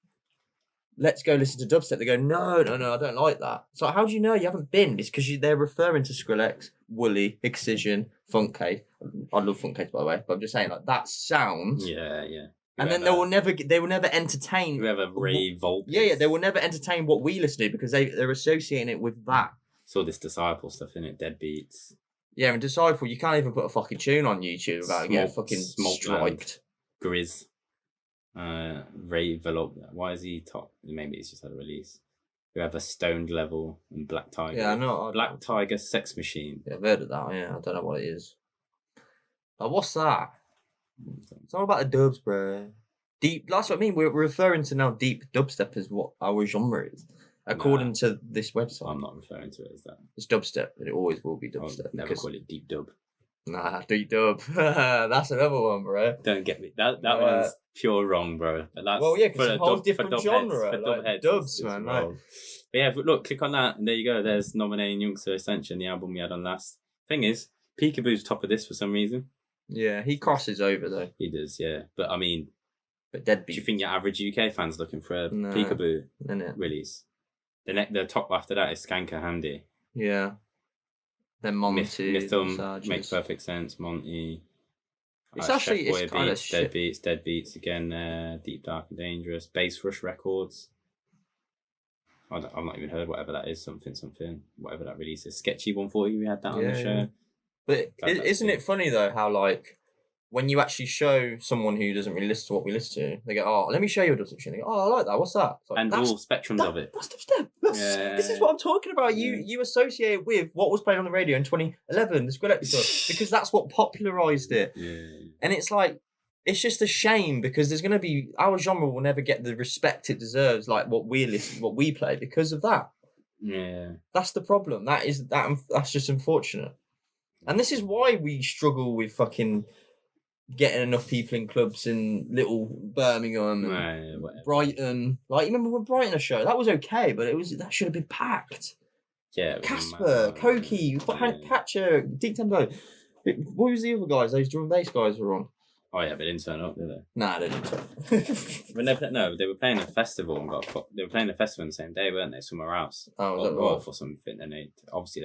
let's go listen to dubstep. They go, no, I don't like that. So how do you know you haven't been? It's because they're referring to Skrillex, Wooly, Excision, Funkcase. I love Funkcase, by the way, but I'm just saying like that sound. Yeah. And then they will never entertain whoever revolt. Yeah, they will never entertain what we listen to because they're associating it with that Saw this Disciple stuff in it, Deadbeats. Yeah, and Disciple, you can't even put a fucking tune on YouTube without getting fucking striked. Grizz. Wervel. Why is he top? Maybe he's just had a release. We have a Stoned Level and Black Tiger. Yeah, I know. Black Tiger Sex Machine. Yeah, I've heard of that. Yeah, I don't know what it is. Like, what's that? It's all about the dubs, bro. Deep. That's what I mean. We're referring to now deep dubstep as what our genre is, according to this website. I'm not referring to it as that. It's dubstep, but it always will be dubstep. I'll never call it deep dub. Nah, deep dub. That's another one, bro. Don't get me. That one's pure wrong, bro. But that's well, yeah, because it's a whole different genre. For like heads, dubs, it's man. But yeah, but look, click on that, and there you go. There's nominating Youngster Ascension, the album we had on last. Thing is, Peekaboo's top of this for some reason. Yeah, he crosses over though. He does, yeah. But I mean, Deadbeat. Do you think your average UK fan's looking for a Peekaboo release? The top after that is Skanker Handy. Yeah. Then Monty. Mythum makes perfect sense. Monty. It's actually Chef Boy it's kind of Deadbeats again. Deep Dark and Dangerous. Bass Rush Records. I've not even heard whatever that is. Something. Whatever that release is. Sketchy 140. We had that on the show. Yeah. But isn't it funny though how like when you actually show someone who doesn't really listen to what we listen to, they go, "Oh, let me show you a dubstep machine." They go, "Oh, I like that. What's that?" Like, and all spectrums of it. That's dubstep. This is what I'm talking about. You associate it with what was played on the radio in 2011, the Skrillex stuff, because that's what popularized it. Yeah. And it's like, it's just a shame because there's going to be our genre will never get the respect it deserves, like what we play because of that. Yeah, that's the problem. That's just unfortunate. And this is why we struggle with fucking getting enough people in clubs in little Birmingham and Brighton. Like, you remember when Brighton a show? That was okay, but that should have been packed. Yeah. Casper, Coki, Patcher, Deep Tempo. What was the other guys? Those drum and bass guys were on. Oh yeah, but they didn't turn up, did they? Nah, they didn't turn up. They were playing a festival and they were playing a festival on the same day, weren't they? Somewhere else. Oh, was that right? Or something. And they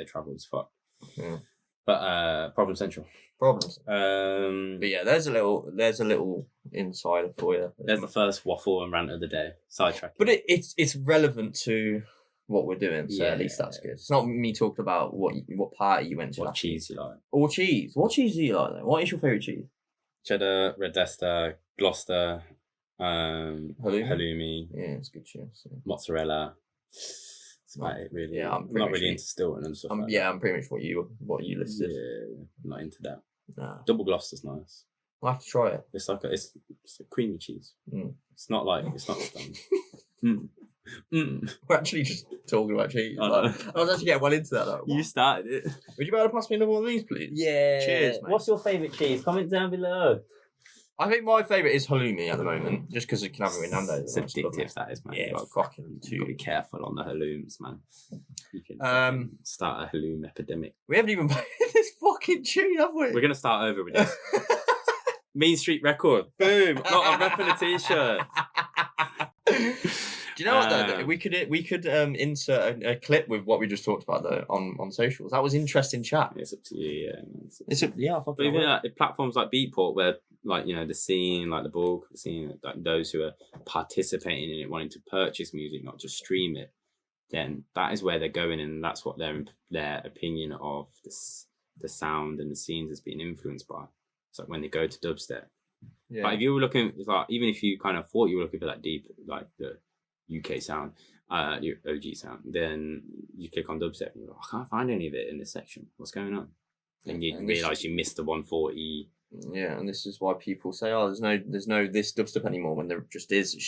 travelled as fuck. Yeah. But Problem Central. Problems. But yeah, there's a little insider for you. There's the first waffle and rant of the day. Sidetrack. But it's relevant to what we're doing, so at least that's good. It's not me talking about what party you went to. What cheese you like. Or cheese. What cheese do you like then? What is your favourite cheese? Cheddar, Redesta, Gloucester, halloumi. Yeah, it's good cheese. Yeah. Mozzarella. That's about it, really. Yeah, I'm not really into Stilton and stuff. I'm pretty much what you listed. Yeah, I'm not into that. Nah. Double Gloucester's nice. I'll have to try it. It's like it's a creamy cheese. Mm. It's not We're actually just talking about cheese. I was actually getting well into that. Like, you started it. Would you be able to pass me another one of these, please? Yeah. Cheers, mate. What's your favourite cheese? Comment down below. I think my favourite is halloumi at the moment, just because you can have it with Nando's. It's addictive, that is, man. Yeah, you've got to be careful on the halloumis, man. You can start a halloum epidemic. We haven't even played this fucking tune, have we? We're going to start over with this. Mean Street Record. Boom. Look, I'm repping a t-shirt. Do you know what though? We could insert a clip with what we just talked about though on socials. That was interesting chat. It's up to you, yeah. But even platforms like Beatport, where the scene, like the bulk of the scene, like those who are participating in it, wanting to purchase music, not just stream it, then that is where they're going, and that's what their opinion of the sound and the scenes is being influeed by. It's like when they go to dubstep. Yeah. But if you were looking, even if you kind of thought you were looking for that deep, like the UK sound, your OG sound, then you click on dubstep and you're like, I can't find any of it in this section. What's going on? And you realise you missed the 140. Yeah, and this is why people say, "Oh, there's no this dubstep anymore." When there just is, it's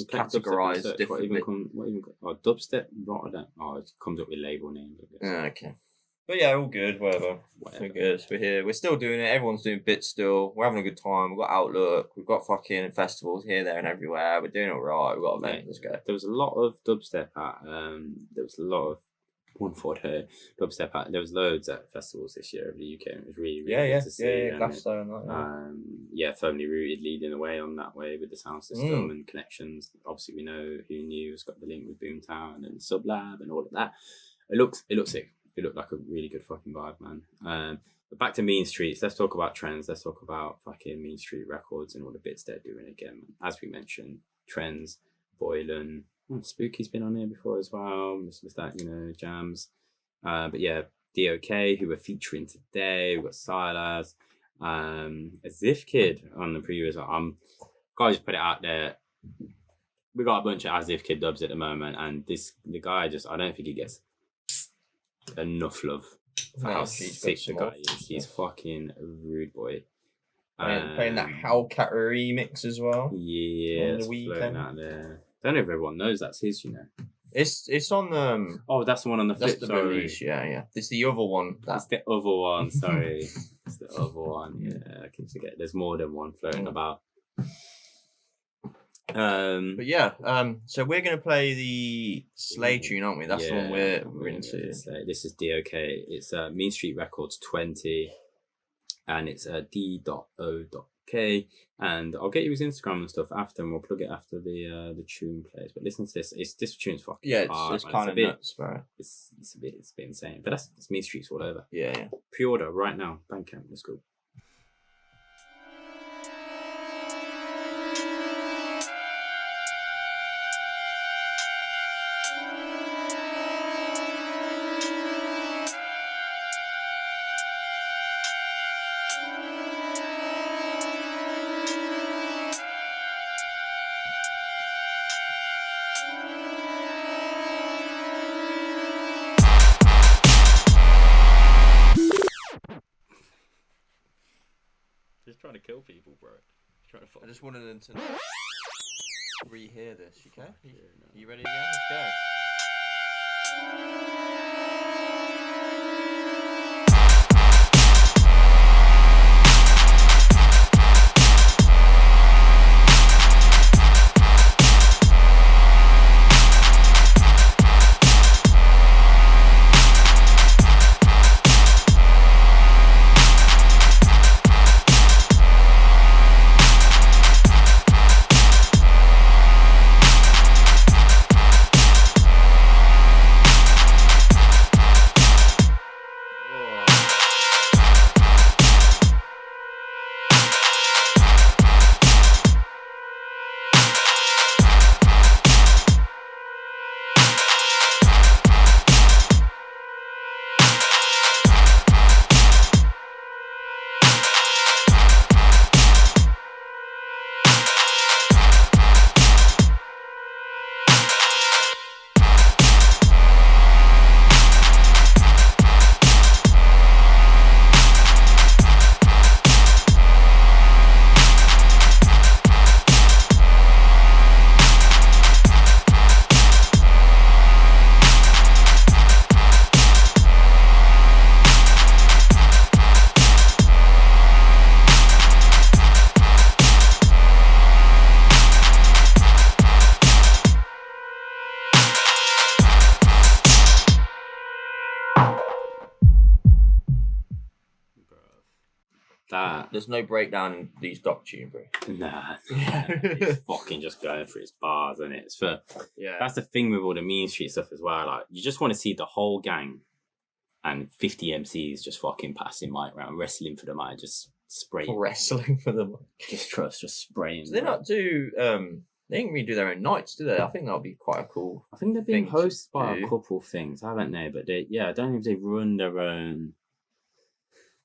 categorised differently. Dubstep Rotterdam. Oh, it comes up with label names, I guess. Okay. But yeah, all good, whatever. We're good. We're here. We're still doing it. Everyone's doing bits still. We're having a good time. We've got Outlook. We've got fucking festivals here, there, and everywhere. We're doing all right. We've got events. Let's go. There was a lot of dubstep at. There was a lot of 140 dubstep at. There was loads at festivals this year over the UK. It was really good to see. Yeah, Glasgow and that. Firmly rooted, leading the way on that way with the sound system and connections. Obviously, we know who knew has got the link with Boomtown and Sublab and all of that. It looks sick. It looked like a really good fucking vibe, man. But back to Mean Streets. Let's talk about trends. Let's talk about fucking Mean Street Records and all the bits they're doing again. As we mentioned, trends, Boylan. Spooky's been on here before as well. Mr. That, Jams. But yeah, D.O.K, who we're featuring today. We've got Silas, a Ziff Kid on the previous one. Guys, put it out there. We got a bunch of As If Kid dubs at the moment, and the guy I don't think he gets enough love for how sick the guy is. He's fucking a rude boy. Playing that Hellcat remix as well. Yeah, on the weekend. Out there. Don't know if everyone knows that's his, you know. It's on Oh, that's the one on the flip. That's the release, yeah. It's the other one. That's the other one. Sorry, it's the other one. Yeah, I can forget. There's more than one floating about. But yeah, so we're gonna play the Slay tune, aren't we? That's the one we're into. This is D.O.K. It's Mean Street Records 20, and it's D.O.K. And I'll get you his Instagram and stuff after, and we'll plug it after the tune plays. But listen to this. This tune's fucking hard, it's kind of nuts, bro. It's a bit insane. But that's Mean Streets all over. Yeah. Pre-order right now. Bandcamp. Let's go. Trying to kill people, bro. I just wanted them to rehear this. Okay? You ready again? Let's go. There's no breakdown in these doc tune, bro. Nah. It's fucking just going for its bars, and it's for that's the thing with all the Mean Street stuff as well. Like, you just want to see the whole gang and 50 MCs just fucking passing mic around, wrestling for the mic, just spraying. Wrestling for the mic. Just spraying. So they not do they didn't really do their own nights, do they? I think that'll be quite a cool. I think they're being hosted by a couple of things, haven't they? But I don't know if they run their own.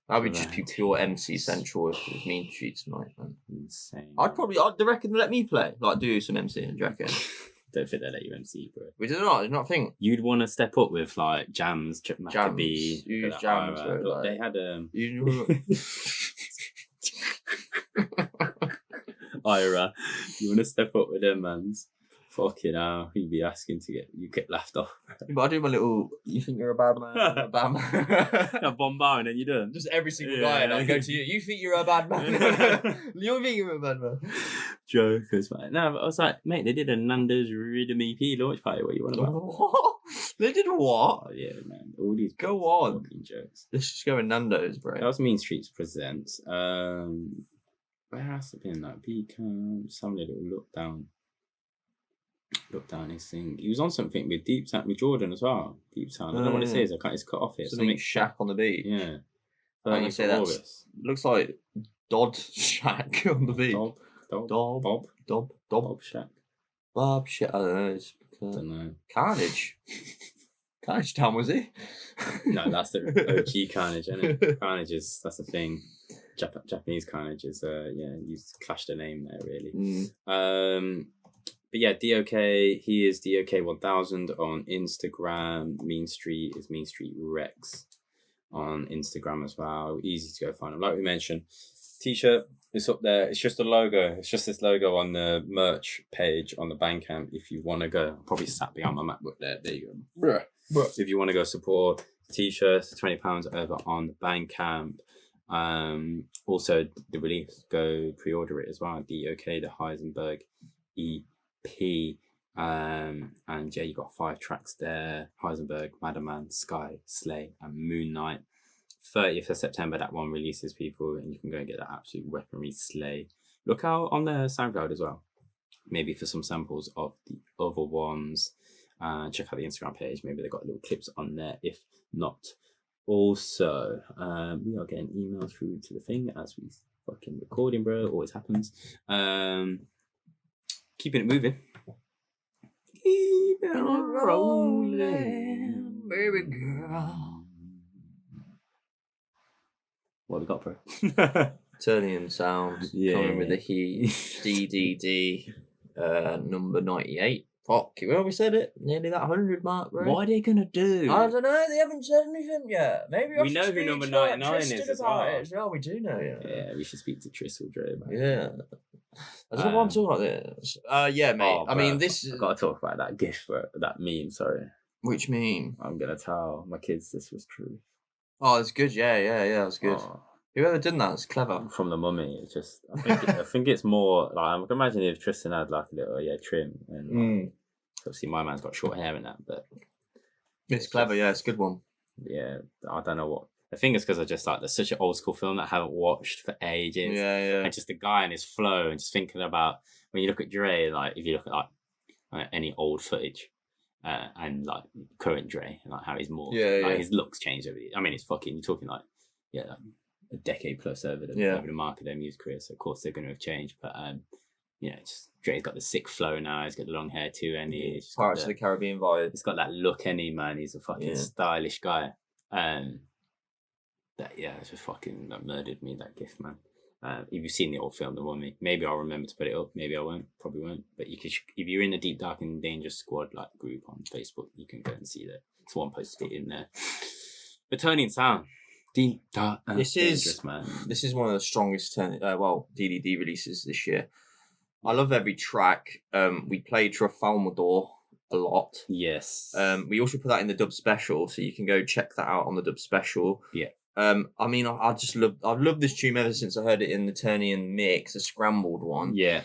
That would just be pure MC Central if it was Mean Street tonight, man. Insane. I'd reckon let me play, like do some MC, do you reckon? Don't think they let you MC, bro. We did not think. You'd want to step up with like Jams, Maccabee. Use Jams, bro. Look, they had Ira. You want to step up with them, mans? Fucking hell, you'd be asking to get laughed off. But I do my little, you think you're a bad man? I'm a bad man. A bombard and then you're done. Just every single guy, and I go to you, you think you're a bad man? You think you're a bad man? Jokers, man. No, but I was like, mate, they did a Nando's Rhythm EP launch party. What you want about? What? They did what? Oh, yeah, man. All these go on. fucking jokes. Let's just go in Nando's, bro. That was Mean Streets Presents. Where has it been? Like, Beacon, some little look down his thing. He was on something with Deep Sound with Jordan as well. Deep Sound. I don't know what it says. It's cut off here. Something Shack on the beat. Yeah. I'm gonna say that looks like Dodd Shack on the beat. Dob Shack. Bob Shack. I don't know. Don't know. Carnage. Carnage Town, was he? No, that's the OG Carnage, isn't it? Carnage is, that's the thing. Japanese Carnage is, you clashed the name there, really. But yeah, D.O.K, he is D.O.K 1000 on Instagram. Mean Street is Mean Street Rex on Instagram as well. Easy to go find him. Like we mentioned, t-shirt is up there. It's just a logo. It's just this logo on the merch page on the Bandcamp. If you want to go, I'll probably sat behind my MacBook there. There you go. If you want to go support t-shirts, £20 over on the Bandcamp. Also the release, go pre-order it as well. D.O.K, the Heisenberg EP. And yeah, you got 5 tracks there: Heisenberg, Madman, Sky, Slay, and Moon Knight. 30th of September, that one releases, people, and you can go and get that absolute weaponry Slay. Look out on their SoundCloud as well, maybe for some samples of the other ones. Check out the Instagram page, maybe they got little clips on there. If not, also we are getting emails through to the thing as we fucking recording, bro. Always happens. Keeping it moving. Keep it rolling, baby girl. What have we got, bro? Ternion sound, coming with the heat. DDD, number 98. Fuck, well, we said it. Nearly that 100 mark, bro. What are they gonna do? I don't know. They haven't said anything yet. Maybe we know who number 99 is as well. Well, we do know. Yeah, we should speak to Tristle Dre about it. Yeah. I don't know why I'm talking like this. Yeah, mate. Oh, I mean, this is... I've got to talk about that GIF, bro. That meme, sorry. Which meme? I'm going to tell my kids this was true. Oh, it's good. Yeah, it's good. Oh. Whoever done that is clever. From the Mummy, it's just... I think it's more... Like, I can imagine if Tristan had like a little, trim. And obviously my man's got short hair and that, but... It's clever, it's a good one. Yeah, I don't know what... I think it's because I just like, there's such an old school film that I haven't watched for ages. Yeah. And just the guy and his flow, and just thinking about when you look at Dre, like if you look at like any old footage and like current Dre and like how he's more, his looks changed over. I mean, it's fucking, you're talking like like a decade plus over the mark of their music career. So of course they're going to have changed, but just Dre's got the sick flow now. He's got the long hair too, and he's Pirates of the Caribbean vibe. He's got that look, and man, he's a fucking stylish guy. It's just fucking murdered me, that gift, man. If you've seen the old film, The Mummy, maybe I'll remember to put it up. Maybe I won't. Probably won't. But you could, if you're in the Deep Dark and Dangerous Squad like group on Facebook, you can go and see that. Someone posted it in there. But Ternion sound, Deep Dark and Dangerous, man. This is one of the strongest DDD releases this year. I love every track. We played Trafalmador a lot. Yes. We also put that in the Dub Special, so you can go check that out on the Dub Special. Yeah. I mean, I've loved this tune ever since I heard it in the Ternion mix, the Scrambled one. Yeah.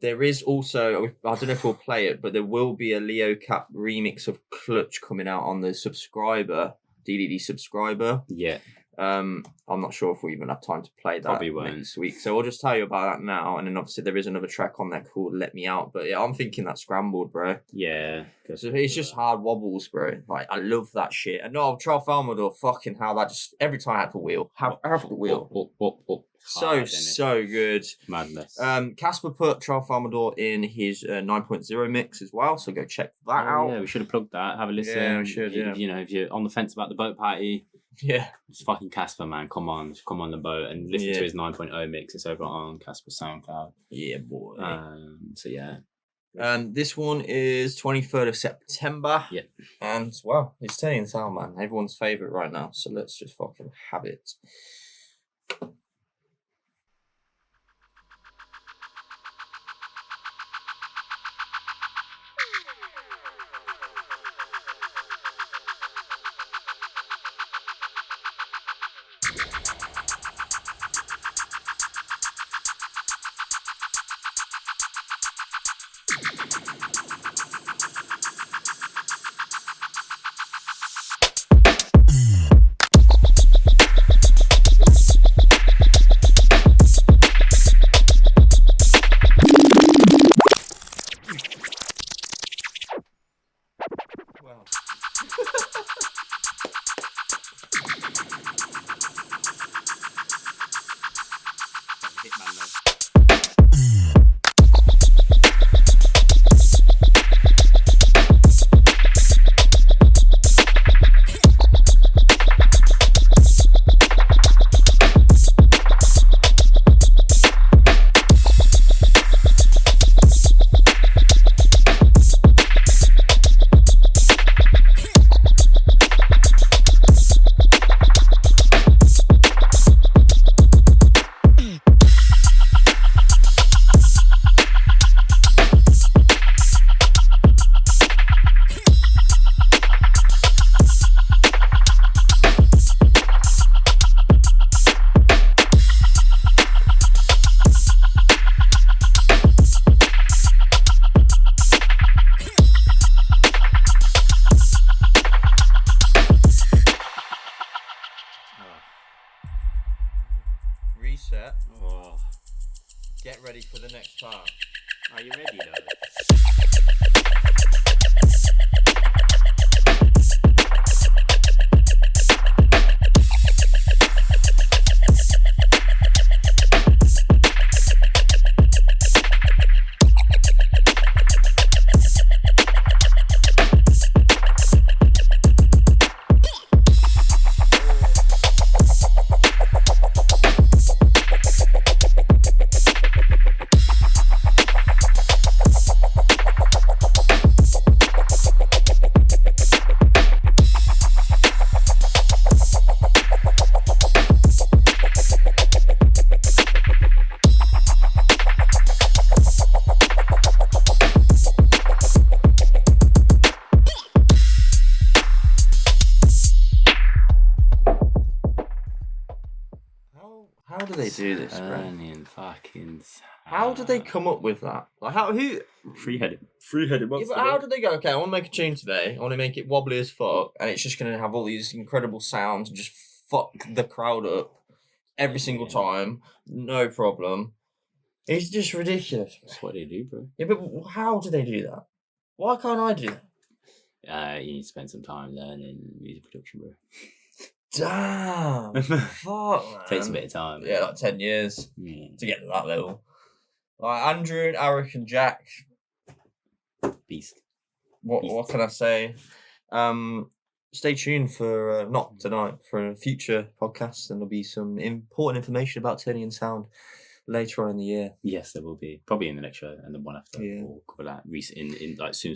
There is also, I don't know if we'll play it, but there will be a Leo Cap remix of Clutch coming out on the DDD subscriber. Yeah. I'm not sure if we even have time to play that next week. So I'll just tell you about that now. And then obviously there is another track on there called Let Me Out. But yeah, I'm thinking that Scrambled, bro. Yeah. So it's just hard wobbles, bro. Like, I love that shit. And no, Trafalmador, fucking hell, that just, every time I have the wheel. Have the wheel. So good. Madness. Casper put Trafalmador in his 9.0 mix as well. So go check that out. Yeah, we should have plugged that. Have a listen. Yeah, we should, if you're on the fence about the boat party. Yeah. It's fucking Casper, man. Come on the boat and listen to his 9.0 mix. It's over on Casper's SoundCloud. Yeah, boy. So yeah. This one is 23rd of September. Yeah. And well, it's Ternion sound, man. Everyone's favourite right now. So let's just fucking have it. reset. Oh. Get ready for the next part. Are you ready though? How do they do this, bro? Fucking. How did they come up with that? Like, who? Free-headed. Yeah, but how did they go? Okay, I want to make a tune today. I want to make it wobbly as fuck, and it's just gonna have all these incredible sounds and just fuck the crowd up every single time. No problem. It's just ridiculous. That's what they do, bro. Yeah, but how do they do that? Why can't I do that? You need to spend some time learning music production, bro. Damn. Fuck, man. Takes a bit of time. Yeah, like 10 years Yeah. to get to that level. Like Andrew and Eric and Jack. Beast. What can I say? Stay tuned for not tonight, for a future podcast, and there'll be some important information about Ternion sound later on in the year. Yes, there will be. Probably in the next show and the one after. Yeah. We'll cover that in like soon.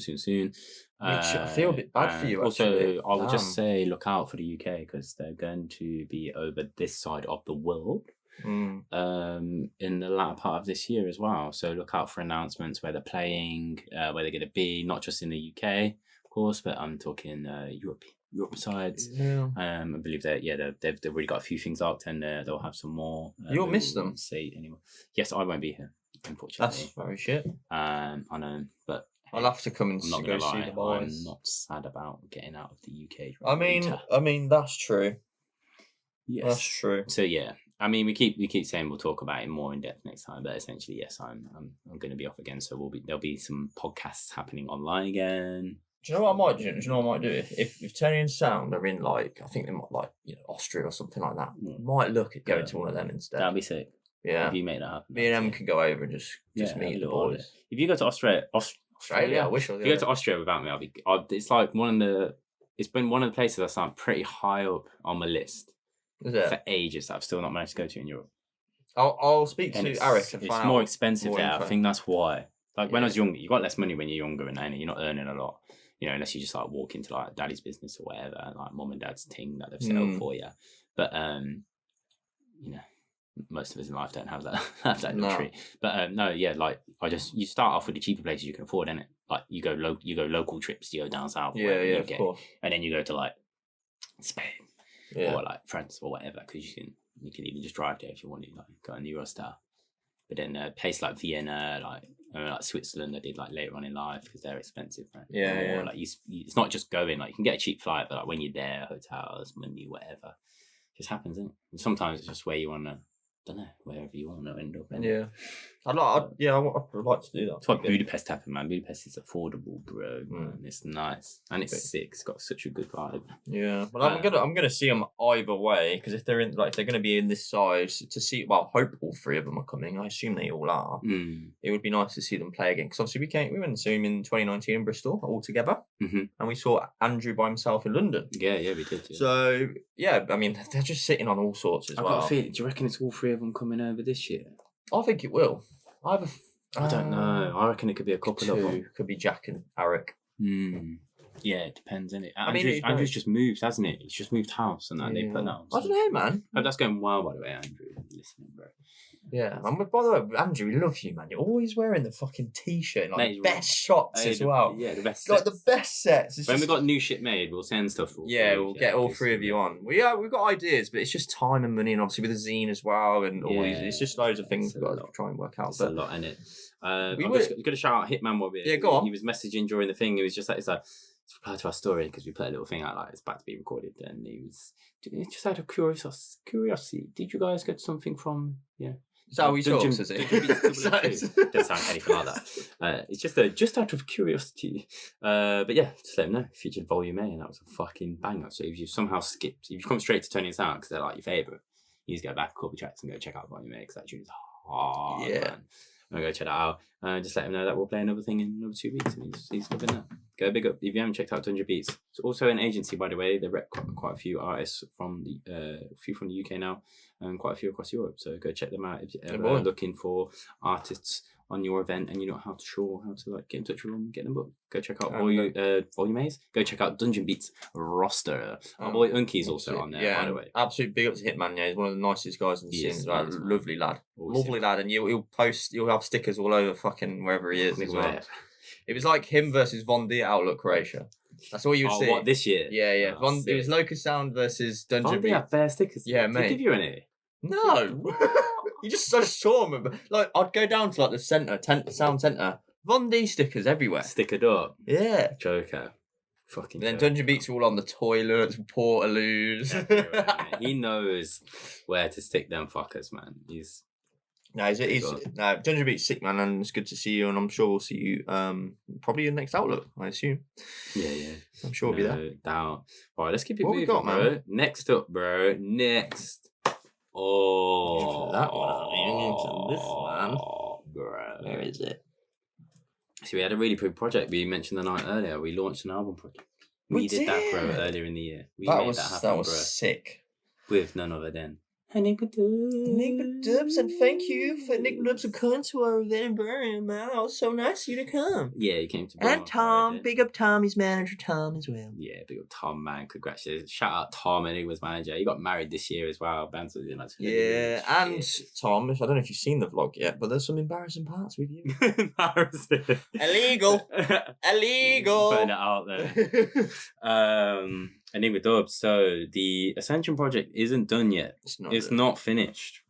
Which I feel a bit bad for you, Also, actually. I would just say look out for the UK because they're going to be over this side of the world in the latter part of this year as well. So look out for announcements where they're playing, where they're going to be, not just in the UK, of course, but I'm talking Europe sides. Yeah. I believe that they've already got a few things out and they'll have some more. You'll miss them. Say anymore. Yes, I won't be here, unfortunately. That's very shit. I know, but I'll have to come and I'm not go gonna see lie. the boys. I'm not sad about getting out of the UK. I mean that's true. Yes, That's true. So yeah, I mean we keep saying we'll talk about it more in depth next time, but essentially yes, I'm going to be off again. So there'll be some podcasts happening online again. Do you know what I might do? Do you know what I might do? If Ternion Sound are in like, I think they might like, Austria or something like that. Might look at going to one of them instead. That'd be sick. Yeah. If you make that happen. Me and Em can go over and just meet the boys. If you go to Australia, I wish I was. If you go to Austria without me, it's like it's been one of the places that's like pretty high up on my list. Is it? For ages that I've still not managed to go to in Europe. I'll speak And to Eric and find out. It's more expensive more there. info. I think that's why. Like when I was younger, you got less money when you're younger and you're not earning a lot. Unless you just like walk into like daddy's business or whatever, like mom and dad's thing that they've set up for you. But most of us in life don't have that luxury. But like you start off with the cheaper places you can afford, innit? Like you go local trips, you go down south, of course, and then you go to like Spain or like France or whatever, because you can even just drive there if you want to, like go on Eurostar. But then a place like Vienna, like Switzerland, I did like later on in life because they're expensive, right? Yeah. Like it's not just going. Like you can get a cheap flight, but like when you're there, hotels, money, whatever, it just happens, isn't it? And sometimes it's just where you want to. Don't know, wherever you want to end up. Yeah. I'd like to do that. That's why Budapest happened, man. Budapest is affordable, bro. Man. It's nice and it's sick. It's got such a good vibe. Yeah, but I'm gonna see them either way because if they're gonna be in this size to see. Well, I hope all three of them are coming. I assume they all are. It would be nice to see them play again because obviously we went to see them in 2019 in Bristol all together, and we saw Andrew by himself in London. Yeah, we did. Yeah. So yeah, I mean they're just sitting on all sorts as well. I've got a feeling. Do you reckon it's all three of them coming over this year? I think it will. I don't know. I reckon it could be a couple of them. Could be Jack and Eric. Yeah, it depends, innit? Andrew's just moved, hasn't he? He's just moved house and that they put that on. I don't know, man. Hope that's going well, by the way, Andrew. Listening, bro. Yeah, and by the way, Andrew, we love you, man. You're always wearing the fucking t-shirt, like best shots as well. Yeah, the best. Like the best sets. When we got new shit made, we'll send stuff. We'll get all three of you on. We've got ideas, but it's just time and money, and obviously with the zine as well, and all these. It's just loads of things we've got to try and work out. It's a lot, innit? I'm just gonna shout out Hitman Bobby. Yeah, go on. He was messaging during the thing. He was just like, it's replied to our story because we put a little thing out like it's about to be recorded, and he was just out of curiosity. Did you guys get something from Is that how he talks, is it? Doesn't sound anything like that. It's just out of curiosity. But yeah, just let them know. Featured Volume A, and that was a fucking banger. So if you somehow skipped, if you come straight to Ternion Sound because they're like your favourite, you just go back a couple tracks and go check out Volume A because that tune is hard, man. I'm gonna go check that out. Just let him know that we'll play another thing in another 2 weeks, and he's loving that. Go big up if you haven't checked out Dungeon Beats. It's also an agency, by the way. They rep quite a few artists from the UK now, and quite a few across Europe. So go check them out if you're ever looking for artists on your event and you're not sure how to like get in touch with them, get them booked. Go check out Volume A's. Go check out Dungeon Beats roster. Our boy Unky's also on there, by the way. Absolute big up to Hitman. Yeah, he's one of the nicest guys in the scene. Like, lovely lad, lovely lad, and you'll have stickers all over fucking wherever he is as well. It was like him versus Von D at Outlook Croatia. That's all you would see. What, this year? Yeah. It was Locus Sound versus Dungeon Beats. Von D had bare stickers. Yeah, Did mate. he give you any? No. You just saw him. Like, I'd go down to like the sound centre. Von D stickers everywhere. Stickered up. Yeah. Joker. Fucking. And then Dungeon Beats are all on the toilets, portaloos. He knows where to stick them fuckers, man. Dungeon Beats sick, man, and it's good to see you, and I'm sure we'll see you probably in the next Outlook, I assume. Yeah. I'm sure we'll be there. Down. All right, let's keep it What moving, we got, bro. man? Next up, bro. That one. This one. Bro. Where is it? So we had a really big project. We mentioned the night earlier. We launched an album project. We did that, bro, earlier in the year. That was sick. With none other than Enigma Dubz, and thank you for Enigma Dubz for coming to our event in Birmingham, man. That was so nice of you to come. Yeah, he came to And Tom, big up Tom, his manager Tom as well. Yeah, big up Tom, man. Congratulations. Shout out Tom, Enigma's manager. He got married this year as well. Yeah, and Tom, I don't know if you've seen the vlog yet, but there's some embarrassing parts with you. Embarrassing. Illegal. Putting it out there. Enigma Dubz. So the Ascension project isn't done yet. It's not finished.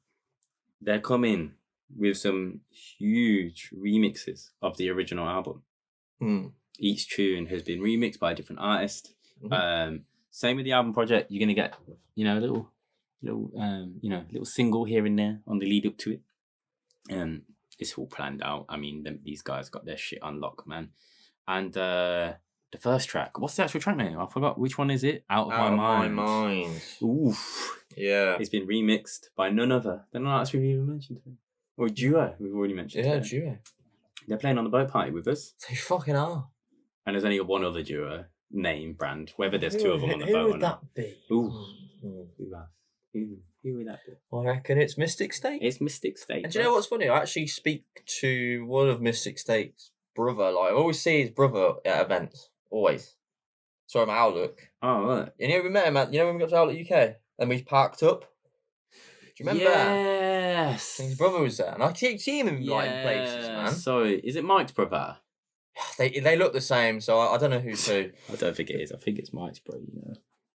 They're coming with some huge remixes of the original album. Each tune has been remixed by a different artist. Same with the album project. You're gonna get, a little single here and there on the lead up to it. It's all planned out. I mean, these guys got their shit on lock, man. And the first track, what's the actual track name? I forgot. Which one is it? Out of My Mind. Oof. Yeah. It's been remixed by none other than an artist we've even mentioned today. Or Duo, we've already mentioned. Yeah, Duo. They're playing on the boat party with us. They fucking are. And there's only one other Duo name brand, whether there's two of them on the boat or not. Who would that be? Ooh. Who would that be? I reckon it's Mystic State. It's Mystic State. And do you know what's funny? I actually speak to one of Mystic State's brother. Like, I always see his brother at events. Always. Saw him at Outlook. Oh, right. And we met him at, when we got to Outlook UK? And we parked up. Do you remember that? Yes. His brother was there. And I keep seeing him in places, man. Sorry, is it Mike's brother? They look the same, so I don't know who's who. I don't think it is. I think it's Mike's brother,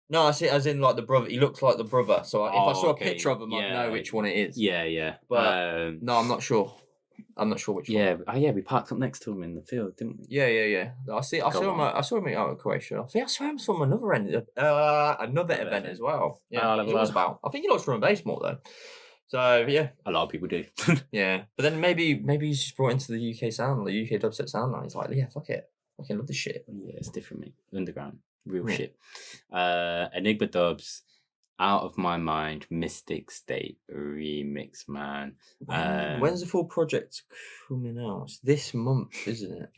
No, I see it as in like the brother. He looks like the brother. So if I saw a picture of him, I'd know which one it is. Yeah. But no, I'm not sure. I'm not sure which one. Yeah, we parked up next to him in the field, didn't we? Yeah. I saw him out of Croatia. I think I saw him from another event as well. Yeah, he was about. I think he likes drum and bass more though. So yeah, a lot of people do. Yeah, but then maybe he's just brought into the UK sound, the UK dubstep sound now. He's like, yeah, fuck it, I fucking love this shit. Yeah, it's different, mate. Underground, real shit. Enigma Dubz. Out of My Mind, Mystic State remix, man. When's the full project coming out? It's this month, isn't it?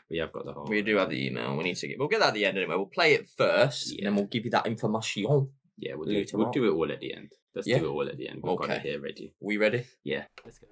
We have got the whole. We do have the email. We'll get that at the end anyway. We'll play it first, and then we'll give you that information. Yeah, we'll do it all at the end. Let's do it all at the end. We've got it here ready. We ready? Yeah, let's go.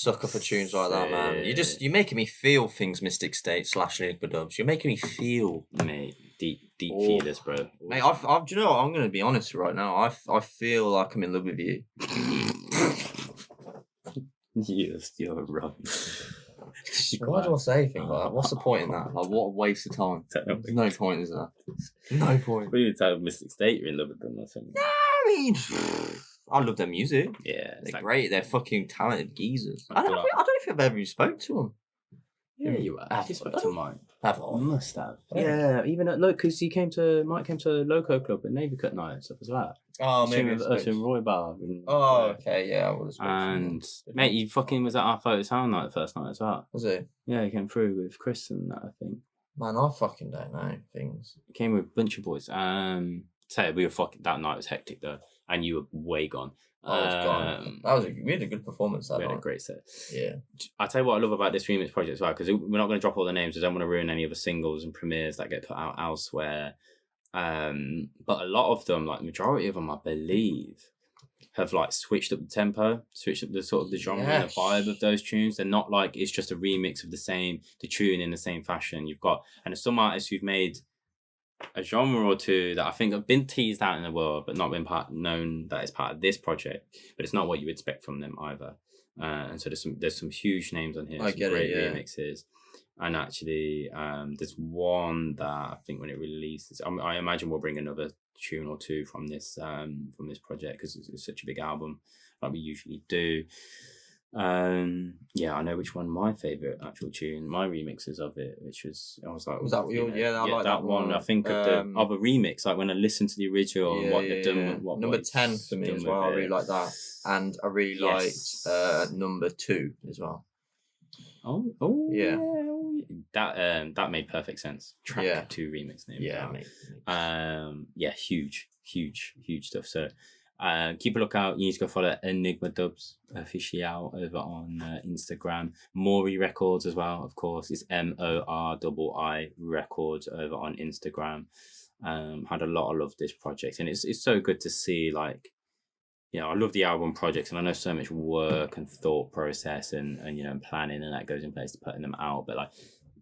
sucker for tunes like that, man. You're making me feel things, Mystic State / Enigma Dubz. You're making me feel, mate. Deep feelers, bro. Mate, do you know what? I'm gonna be honest right now. I feel like I'm in love with you. You're wrong. Why do I say things like that? What's the point in that? Like, what a waste of time. There's no point, is there? No point. What are you telling Mystic State you're in love with them or something? No, I mean, I love their music. Yeah, they're great. They're fucking talented geezers. I don't know if I've ever even spoke to them. Yeah, you have. You spoke to mine. Have I? Must have. Yeah, even at Locus, Mike came to Loco Club at Navy Cut Night and stuff as well. Oh, maybe with us in Roy Bar. Okay, yeah, I would have. And mate, he fucking was at our photo sound night the first night as well. Was he? Yeah, he came through with Chris and that, I think. Man, I fucking don't know things. He came with a bunch of boys. We were fucking. That night was hectic though, and you were way gone. I was gone. We had a good performance that night. We had a great set. Yeah. I'll tell you what I love about this remix project as well, because we're not going to drop all the names. I don't want to ruin any of the singles and premieres that get put out elsewhere. But a lot of them, like majority of them, I believe, have like switched up the tempo, switched up the sort of the genre and the vibe of those tunes. They're not like it's just a remix of the tune in the same fashion. You've got, and there's some artists who've made a genre or two that I think have been teased out in the world, but not been known that it's part of this project. But it's not what you would expect from them either. And so there's some huge names on here. Some great remixes. And actually, there's one that I think when it releases, I imagine we'll bring another tune or two from this project because it's such a big album, like we usually do. I know which one my favourite actual tune, my remixes of it, which was I like that one. I think of the other remix, like when I listened to the original and what they've done. What number 10 for me as well. I really like that, and I really liked number 2 as well. Oh yeah. That made perfect sense. Track 2 remix name. Huge stuff. So keep a lookout. You need to go follow Enigma Dubz official over on Instagram. Morii Records as well, of course. It's MORII Records over on Instagram. Had a lot of love this project, and it's so good to see, like, you know, I love the album projects, and I know so much work and thought process and you know, and planning and that goes in place to putting them out. But like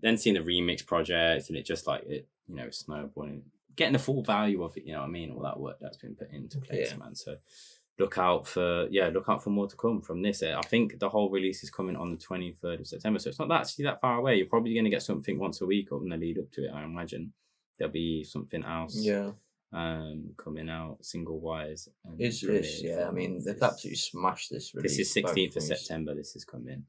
then seeing the remix project and it just like it, you know, snowballing, getting the full value of it, you know what I mean, all that work that's been put into place, man. So look out for more to come from this. I think the whole release is coming on the 23rd of September, so it's not actually that far away. You're probably going to get something once a week in the lead up to it. I imagine there'll be something else. Coming out single wise. I mean, they've absolutely smashed this release. This is 16th of September. This is coming.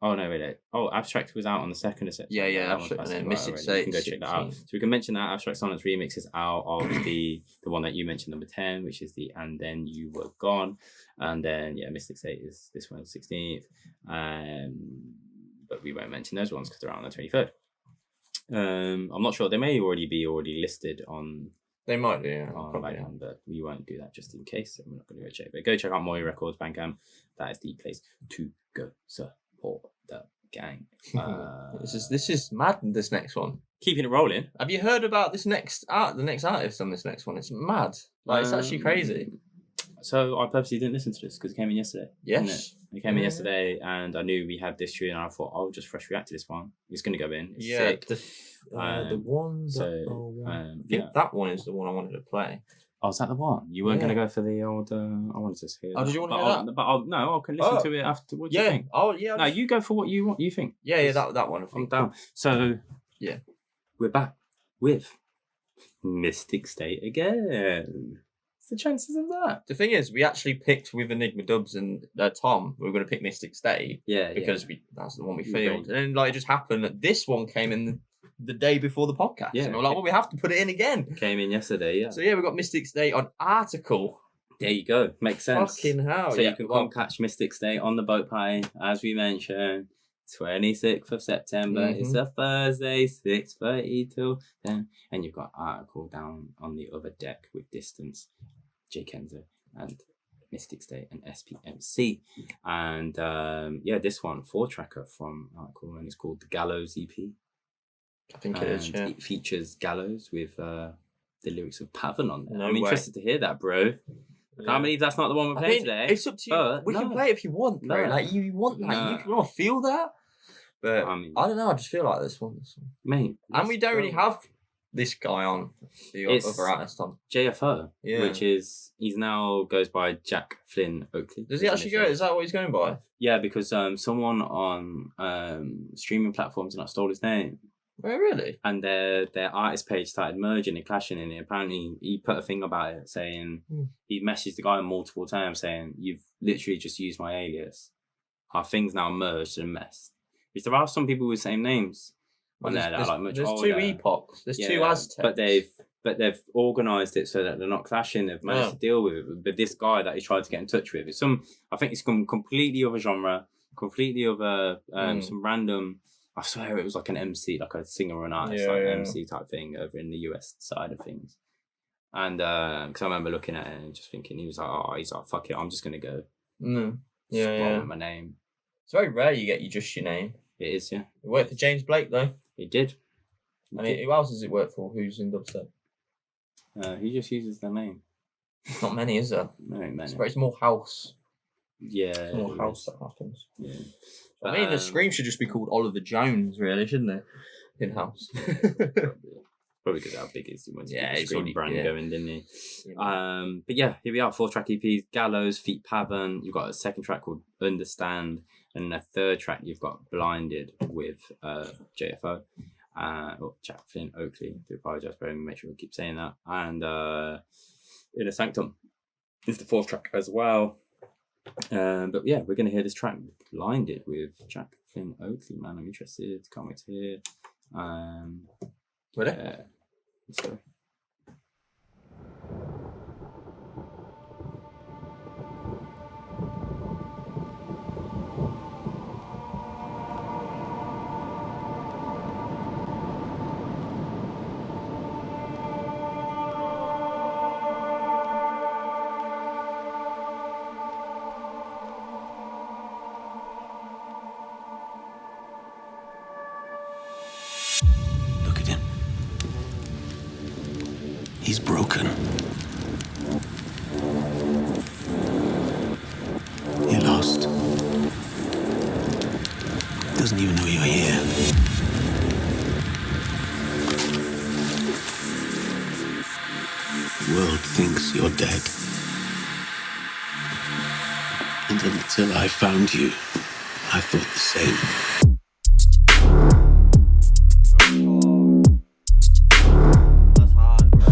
Abstract was out on the 2nd of September. Abstract, and then Mystic State. You can go check that out. So we can mention that Abstract Sonnets remix is out of the one that you mentioned, number 10, which is the And Then You Were Gone. And then Mystic State is this one, 16th. But we won't mention those ones because they're out on the 23rd. I'm not sure. They may be listed on. They might do, Bandcamp, but we won't do that just in case. So we're not going to go check. But go check out Morii Records Bandcamp. That is the place to go support the gang. This is mad. This next one, keeping it rolling. Have you heard about this next artist on this next one? It's mad. Like it's actually crazy. So I purposely didn't listen to this because it came in yesterday. Yes. It came in yesterday, and I knew we had this tune, and I thought I'll just fresh react to this one. It's going to go in. It's sick. The one. I think that one is the one I wanted to play. Oh, is that the one? You weren't going to go for the old. I wanted to hear. Oh, did you want to hear that? But I can listen to it after. What do you think? Oh, yeah. No, you go for what you want. You think? Yeah, that one. I think. Down. So yeah, we're back with Mystic State again. The chances of that? The thing is, we actually picked with Enigma Dubz and Tom. We were going to pick Mystic State, because that's the one we failed, and then it just happened that this one came in the day before the podcast. And we're like, well, we have to put it in again. Came in yesterday, So we got Mystic State on Article. There you go, makes sense. Fucking hell! So you can come catch Mystic State on the boat party, as we mentioned. 26th of September. It's a Thursday, 6:30 till 10, and you've got Article down on the other deck with Distance, J Kenzo, and Mystic State and SPMC. And this one, 4-tracker from Article, and it's called the Gallows EP. I think it is. Yeah. It features Gallows with the lyrics of Pavan on there. I'm interested to hear that, bro. Can't believe that's not the one we're playing today. It's up to you. But We can play it if you want, bro. No. Like you want that. No. You want to feel that. But I mean- I don't know. I just feel like this one. Mate. And we don't really have this guy on the It's- other artist on. JFO, Yeah. which is he's now goes by Jack Flynn-Oakley. Does he actually go? Is that what he's going by? Yeah, because someone on streaming platforms not stole his name, Oh, really? and their artist page started merging and clashing, and apparently he put a thing about it saying he messaged the guy multiple times saying you've literally just used my alias. Our things now merged and messed. Because there are some people with the same names. Well, And they're like much there's older. 2 epochs. There's 2 Aztecs. But they've organised it so that they're not clashing. They've managed to deal with it. But this guy that he tried to get in touch with, I think it's some completely other genre, completely other some random. I swear it was like an MC, like a singer or an artist, MC type thing over in the US side of things. And because I remember looking at it and just thinking, he's like, fuck it, I'm just gonna go. Yeah. My name. It's very rare you get just your name. It is, yeah. It worked for James Blake though. It did. And who else does it work for? Who's in dubstep? He just uses their name. Not many, is there? No, many. It's more house. Yeah. It's more house that happens. Yeah. I mean, the Scream should just be called Oliver Jones, really, shouldn't it? In house. Probably because how big is he went to Yeah, the he's Scream already- brand yeah. going, didn't he? But yeah, here we are, 4-track EPs, Gallows, Feet Pavan. You've got a second track called Understand, and a third track you've got Blinded with JFO. Jack Flynn-Oakley. I do apologise, but make sure we keep saying that. And Inner Sanctum is the fourth track as well. But yeah, we're going to hear this track Blinded with Jack Flynn-Oakley. Man, I'm interested. Can't wait to hear. Ready? Let's go. Look at him. He's broken. You're lost. Doesn't even know you're here. The world thinks you're dead. And until I found you, I thought the same. That's hard, bro.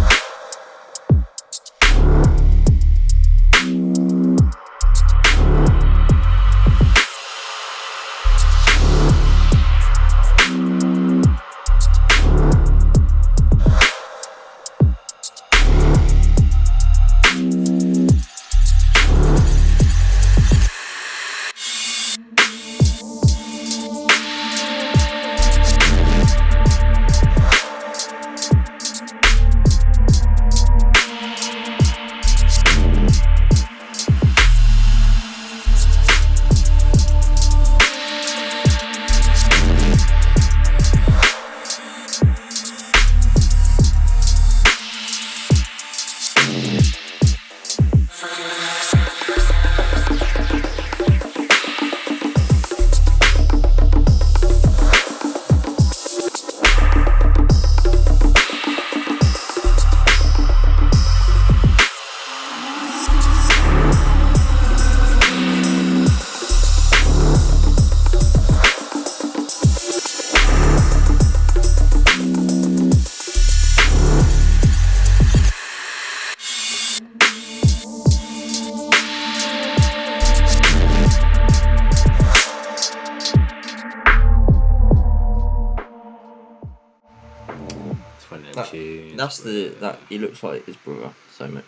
That's that he looks like his brother so much.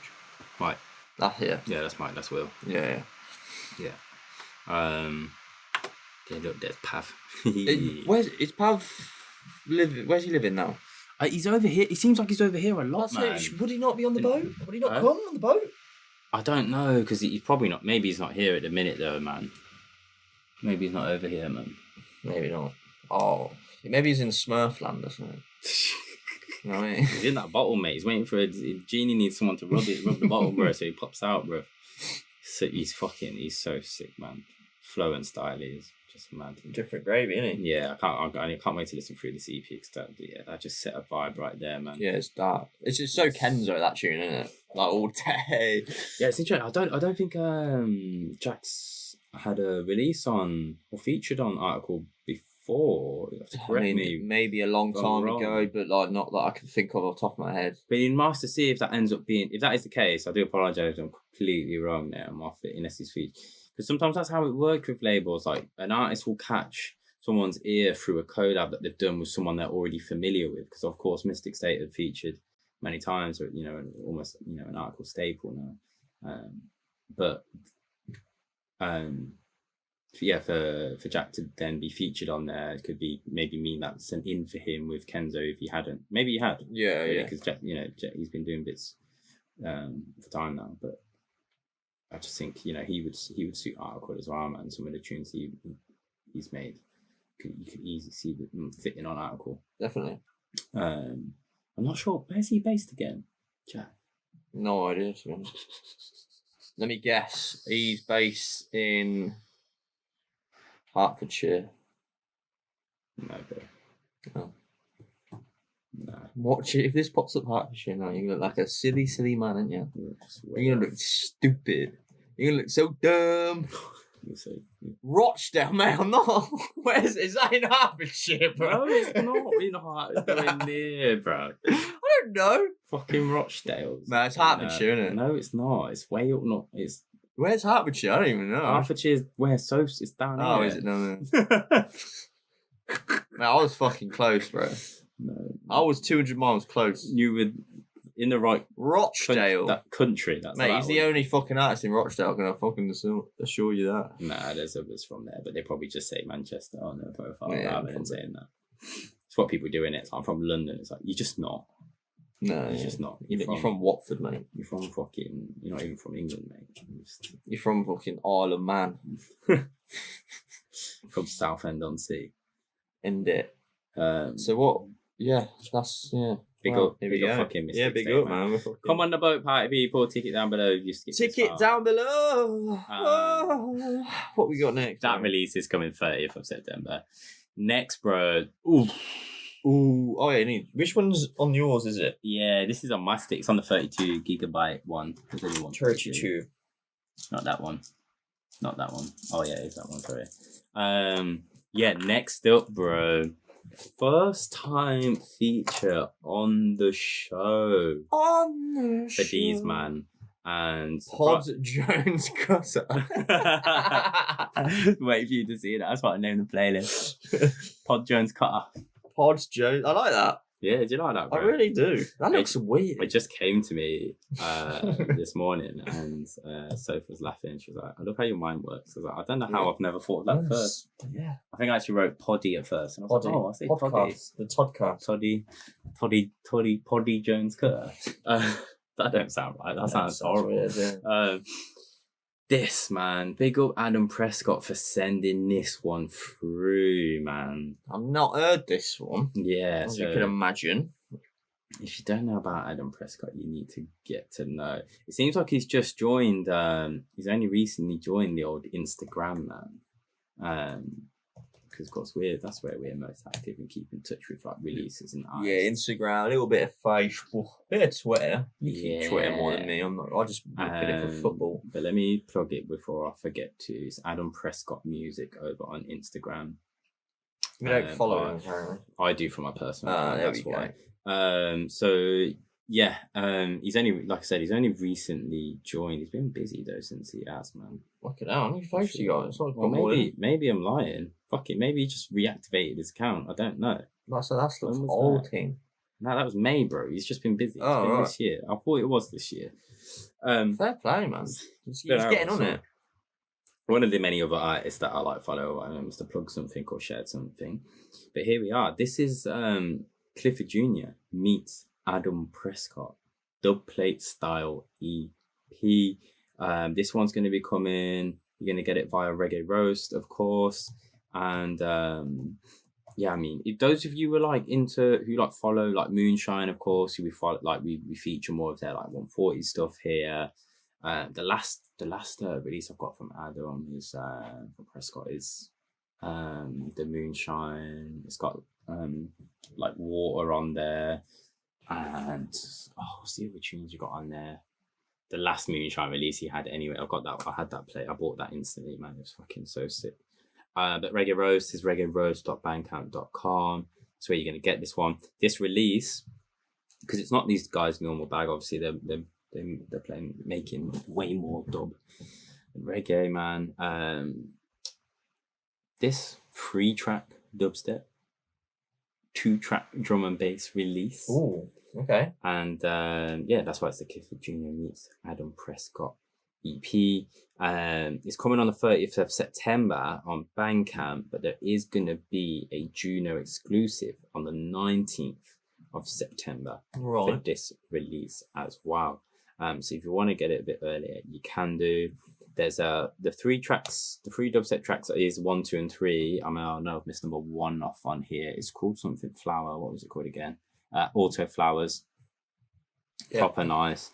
Right. That here. Yeah, that's Mike. That's Will. Yeah. Yeah. Yeah, look, there's Pav. Where's Pav live? Where's he living now? He's over here. He seems like he's over here a lot, man. Would he not be on the boat? Would he not come on the boat? I don't know, because he's probably not. Maybe he's not here at the minute, though, man. Maybe he's not over here, man. Maybe not. Oh, maybe he's in Smurfland or something. You know what I mean? He's in that bottle, mate. He's waiting for Genie needs someone to rub the bottle, bro. So he pops out, bro. So he's so sick, man. Flow and style is just mad. Different gravy, isn't it? Yeah, I can't wait to listen through this EP because that just set a vibe right there, man. Yeah, it's dark. It's just so Kenzo, that tune, isn't it? Like all day. Yeah, it's interesting. I don't think Jax had a release on or featured on Article before. You have to correct me. Maybe a long time ago, but like not that I can think of off the top of my head. But in Master, see if that ends up being, if that is the case, I do apologise if I'm completely wrong there. I'm off it in his feet. Because sometimes that's how it works with labels. Like an artist will catch someone's ear through a collab that they've done with someone they're already familiar with. Because of course, Mystic State have featured many times, or almost an Article staple now. For Jack to then be featured on there, it could be maybe mean that's an in for him with Kenzo if he hadn't. Maybe he had. Yeah. Because Jack, he's been doing bits for time now, but I just think he would suit Article as well, man. Some of the tunes he's made, you could easily see them fitting on Article. Definitely. I'm not sure. Where's he based again, Jack? No idea, to be honest. Let me guess. He's based in Hertfordshire. No, bro. Oh. No. Watch it. If this pops up Hertfordshire now, you're going to look like a silly man, aren't you? You're going to look stupid. You're going to look so dumb. Rochdale, mate, I'm not. Is that in Hertfordshire, bro? No, it's not in Hertfordshire. It's nowhere near, bro. I don't know. Fucking Rochdale. Man, it's Hertfordshire, isn't it? No, it's not. It's way up north. Where's Hertfordshire? I don't even know. Hertfordshire's where it's down here. Oh, is it down there? Man, I was fucking close, bro. No. I was 200 miles close. You were in the right Rochdale. That country. That's mate, he's the only fucking artist in Rochdale. Can I fucking assure you that? Nah, there's others from there, but they probably just say Manchester on their profile rather than saying that. It's what people do in it. I'm from London. It's like you're just not. No, you're just not. You're from Watford, mate. You're from fucking. You're not even from England, mate. You're from fucking Isle of Man. From Southend-on-Sea. End it. So what? Yeah, that's Big up fucking Mystic Yeah, big State, up, man. Come on the boat party, people. Ticket down below. Ticket down below. What we got next? That release is coming 30th of September. Next, bro. Ooh. Oh, yeah. Which one's on yours, is it? Yeah, this is on my stick. It's on the 32 gigabyte one. There's only one. 32. Not that one. Oh, yeah, it's that one. Sorry. Yeah, next up, bro. First time feature on the show. For these, man. And Pod Jones Cutter. Wait for you to see that. That's what I named the playlist. Pod Jones Cutter. Pod Jones. I like that. Yeah, do you like that, bro? I really do. That looks weird. It just came to me this morning, and Sophie was laughing. She was like, I love how your mind works. I was like, I don't know how I've never thought of that first. Yeah. I think I actually wrote poddy at first. And I was like, I say podcast. The Toddcast. Poddy Jones Cutter. That don't sound right. That sounds horrible. Weird, yeah. This, man. Big up Adam Prescott for sending this one through, man. I've not heard this one. Yeah. As you can imagine. If you don't know about Adam Prescott, you need to get to know. It seems like he's just joined, he's only recently joined the old Instagram, man. Because, of course, that's where we're most active and keep in touch with like releases and artists. Yeah, Instagram, a little bit of Facebook, a bit of Twitter. You keep Twitter more than me. I just look at it for football. But let me plug it before I forget to. It's Adam Prescott Music over on Instagram. We don't follow him, apparently. I do for my personal account, there that's we why. go. So yeah, he's only, like I said, he's only recently joined. He's been busy though since he has, man. Look at that. How many posts you got? It's like maybe I'm lying. Fuck it, maybe he just reactivated his account. I don't know. That's old thing. No, that was May, bro. He's just been busy. It's been this year. I thought it was this year. Fair play, man. He's getting on it. One of the many other artists that I like follow was to plug something or share something. But here we are. This is Clifford Jr. meets Adam Prescott. Dubplate style EP. This one's going to be coming. You're going to get it via Reggae Roast, of course. And yeah, I mean, if those of you were like into who like follow like Moonshine, of course, who we follow, like we feature more of their like 140 stuff here. The last release I've got from Adam is from Prescott is the Moonshine. It's got like Water on there, and what's the other tunes you got on there? The last Moonshine release he had anyway. I had that play. I bought that instantly, man. It was fucking so sick. But Reggae Roast is reggaeroast.bandcamp.com. That's where you're going to get this one. This release, because it's not these guys' normal bag, obviously, they're making way more dub than reggae, man. This 3-track dubstep, 2-track drum and bass release. Ooh, okay. And that's why it's the Clifford Jr. meets Adam Prescott EP. It's coming on the 30th of September on Bandcamp, but there is going to be a Juno exclusive on the 19th of September for this release as well. So if you want to get it a bit earlier, you can do. There's the 3 tracks, the 3 dubstep tracks is 1, 2, and 3. I know I've missed number 1 off on here. It's called something Flower. What was it called again? Auto Flowers. Yeah. Proper nice.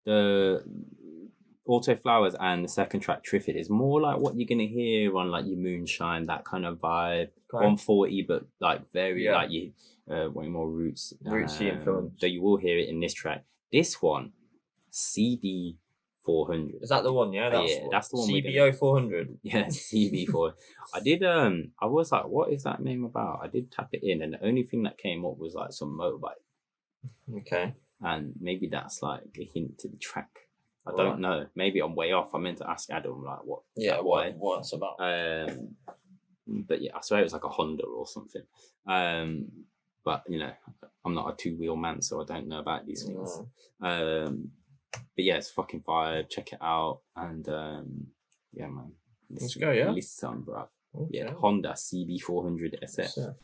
The Auto Flowers and the second track Triffid is more like what you're gonna hear on like your Moonshine, that kind of vibe. 140, but like very like you way more rootsy influence. So you will hear it in this track. This one, CB 400. Is that the one? Yeah, that's the one. CBO 400. Yeah, CB 400. I did. I was like, what is that name about? I did tap it in, and the only thing that came up was like some motorbike. Okay. And maybe that's like a hint to the track. I don't know. Maybe I'm way off. I meant to ask Adam like what. Yeah, what's about? But yeah, I swear it was like a Honda or something. But you know, I'm not a 2-wheel man, so I don't know about these things. But yeah, it's fucking fire. Check it out, and yeah, man. Let's go, yeah. Listen, bro. Okay. Yeah, Honda CB400 SF.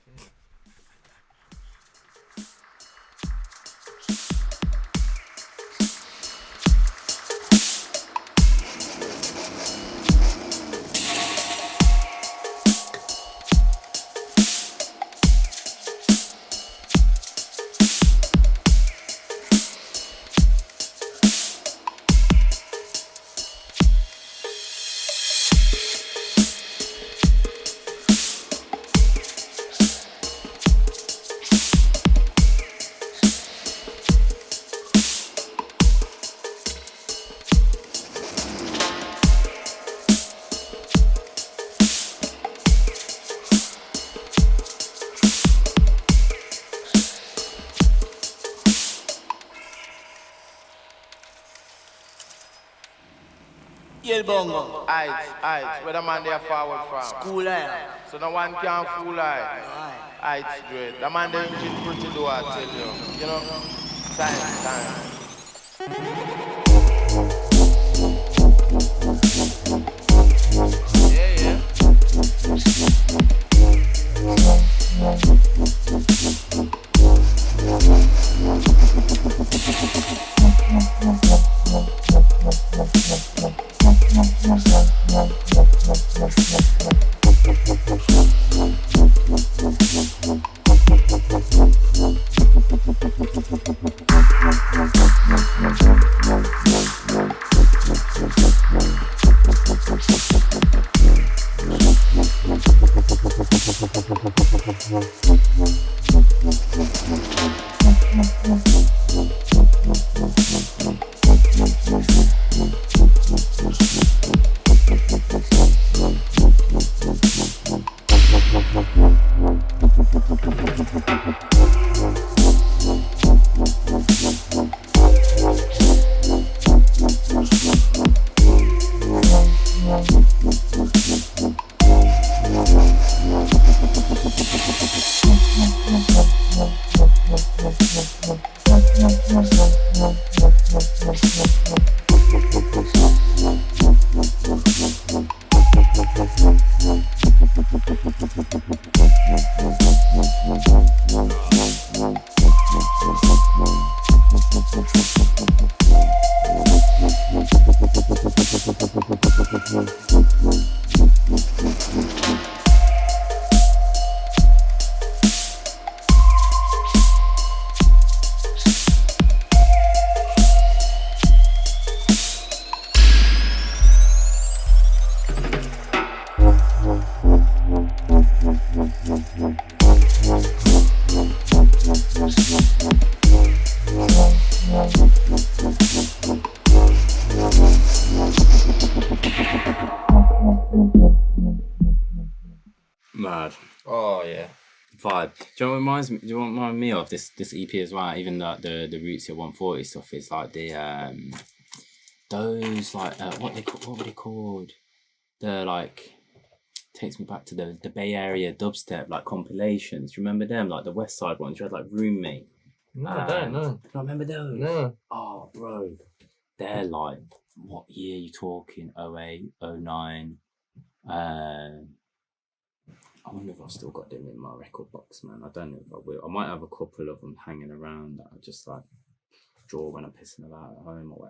Bongo, ice, where the man there forward from. School air. So no one can fool ice straight. The man there engine pretty do I tell you. You know? Time. Yeah. Mad. Oh yeah. Vibe. Do you know what reminds me? Do you know what reminds me of this EP as well? Even the Roots here 140 stuff is like the those like what were they called? The like takes me back to the Bay Area dubstep like compilations. Do you remember them? Like the West Side ones. You had like Roommate. No, I don't know. Do you remember those? No. Oh, bro, they're like what year you talking? 08, 09. I wonder if I've still got them in my record box, man. I don't know if I will. I might have a couple of them hanging around that I just like draw when I'm pissing about at home or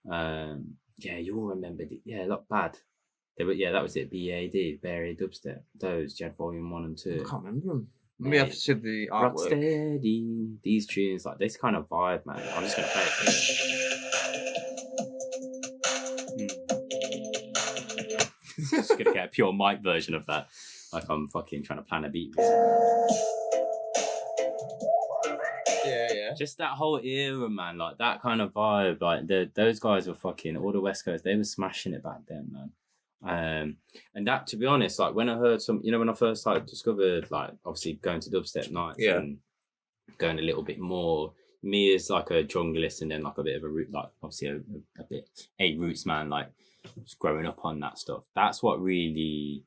whatever. Yeah, you'll remember the Look Bad. They were, that was it. BAD, Bay Area Dubstep. Those, you had volume 1 and 2. I can't remember them. Maybe I have to see the artwork. Rocksteady. These tunes, like this kind of vibe, man. I'm just gonna play it. Just gonna get a pure mic version of that. Like I'm fucking trying to plan a beat. Yeah. Just that whole era, man. Like that kind of vibe. Like those guys were fucking all the West Coast. They were smashing it back then, man. And that, to be honest, like when I heard when I first like discovered, like obviously going to dubstep nights and going a little bit more. Me as like a junglist and then like a bit of a root, like obviously a bit a roots man, like just growing up on that stuff. That's what really.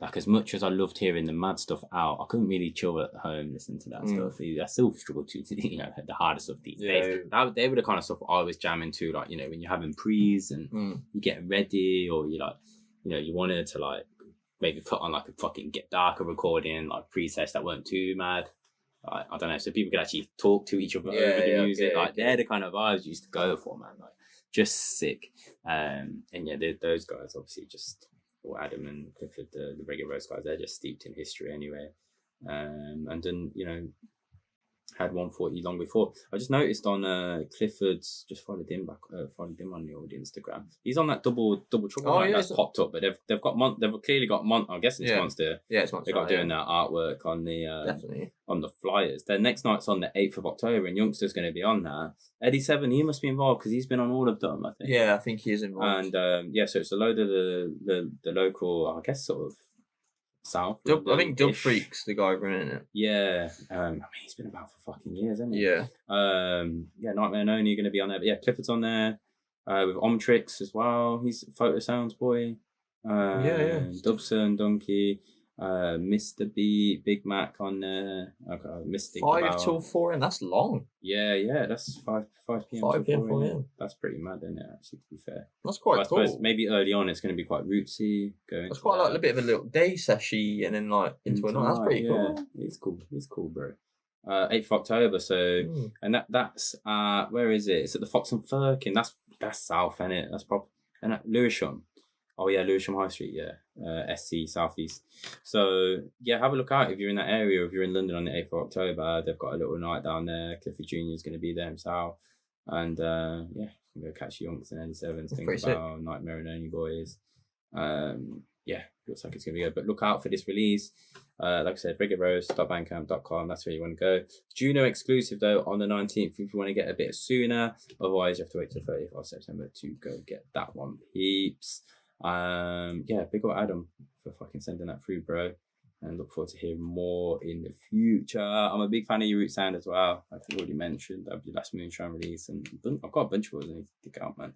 Like, as much as I loved hearing the mad stuff out, I couldn't really chill at home listening to that stuff. I still struggle to, the harder stuff these days. They were the kind of stuff I was jamming to, like, when you're having pre's and you're getting ready, or you like, you wanted to like maybe put on like a fucking Get Darker recording, like presets that weren't too mad. Like, I don't know, so people could actually talk to each other over the music. They're the kind of vibes you used to go for, man. Like, just sick. And those guys obviously just. Or Adam and Clifford, the Reggae Rose guys, they're just steeped in history anyway. And then, had 140 long before. I just noticed on Clifford's, just followed him on the old Instagram. He's on that double trouble that's popped up, but they've clearly got I'm guessing it's Monster. Yeah, it's Monster. They got doing that artwork on the definitely on the flyers. Their next night's on the 8th of October, and Youngster's going to be on that. Eddie Seven, he must be involved because he's been on all of them, I think. Yeah, I think he is involved. And so it's a load of the local, I guess, sort of South. I think Dub Freak's the guy running it. Yeah. I mean, he's been about for fucking years, hasn't he? Yeah. Nightmare and Oni are going to be on there. But yeah, Clifford's on there. With Omtrix as well. He's Photo Sounds boy. Dubson, Donkey. Mr. B, Big Mac on there. Okay, Mystic. 5 till 4 and that's long. Yeah, that's 5 p.m. 5 p.m. 4 a.m. That's pretty mad, isn't it? Actually, to be fair, that's quite cool. I suppose maybe early on it's going to be quite rootsy. That's quite like a bit of a little day session, and then like into a night. That's pretty cool. It's cool, bro. 8th of October. So, and that's where is it? It's at the Fox and Firkin. That's south, isn't it? That's proper. And at Lewisham. Oh yeah, Lewisham High Street, SC Southeast. So yeah, have a look out if you're in that area. If you're in London on the 8th of October, they've got a little night down there. Clifford Jr. is going to be there himself, and you can go catch Yonks and 87s. Think about sick. Nightmare and Only Boys. Looks like it's going to be good. But look out for this release. Like I said, reggaerose.bandcamp.com. That's where you want to go. Juno exclusive though on the 19th. If you want to get a bit sooner, otherwise you have to wait till 30th of September to go get that one, peeps. Big up Adam for fucking sending that through, bro, and look forward to hearing more in the future. I'm a big fan of your root sound as well, like I already mentioned. That'll be last Moonshine release, and I've got a bunch of others I need to dig out, man.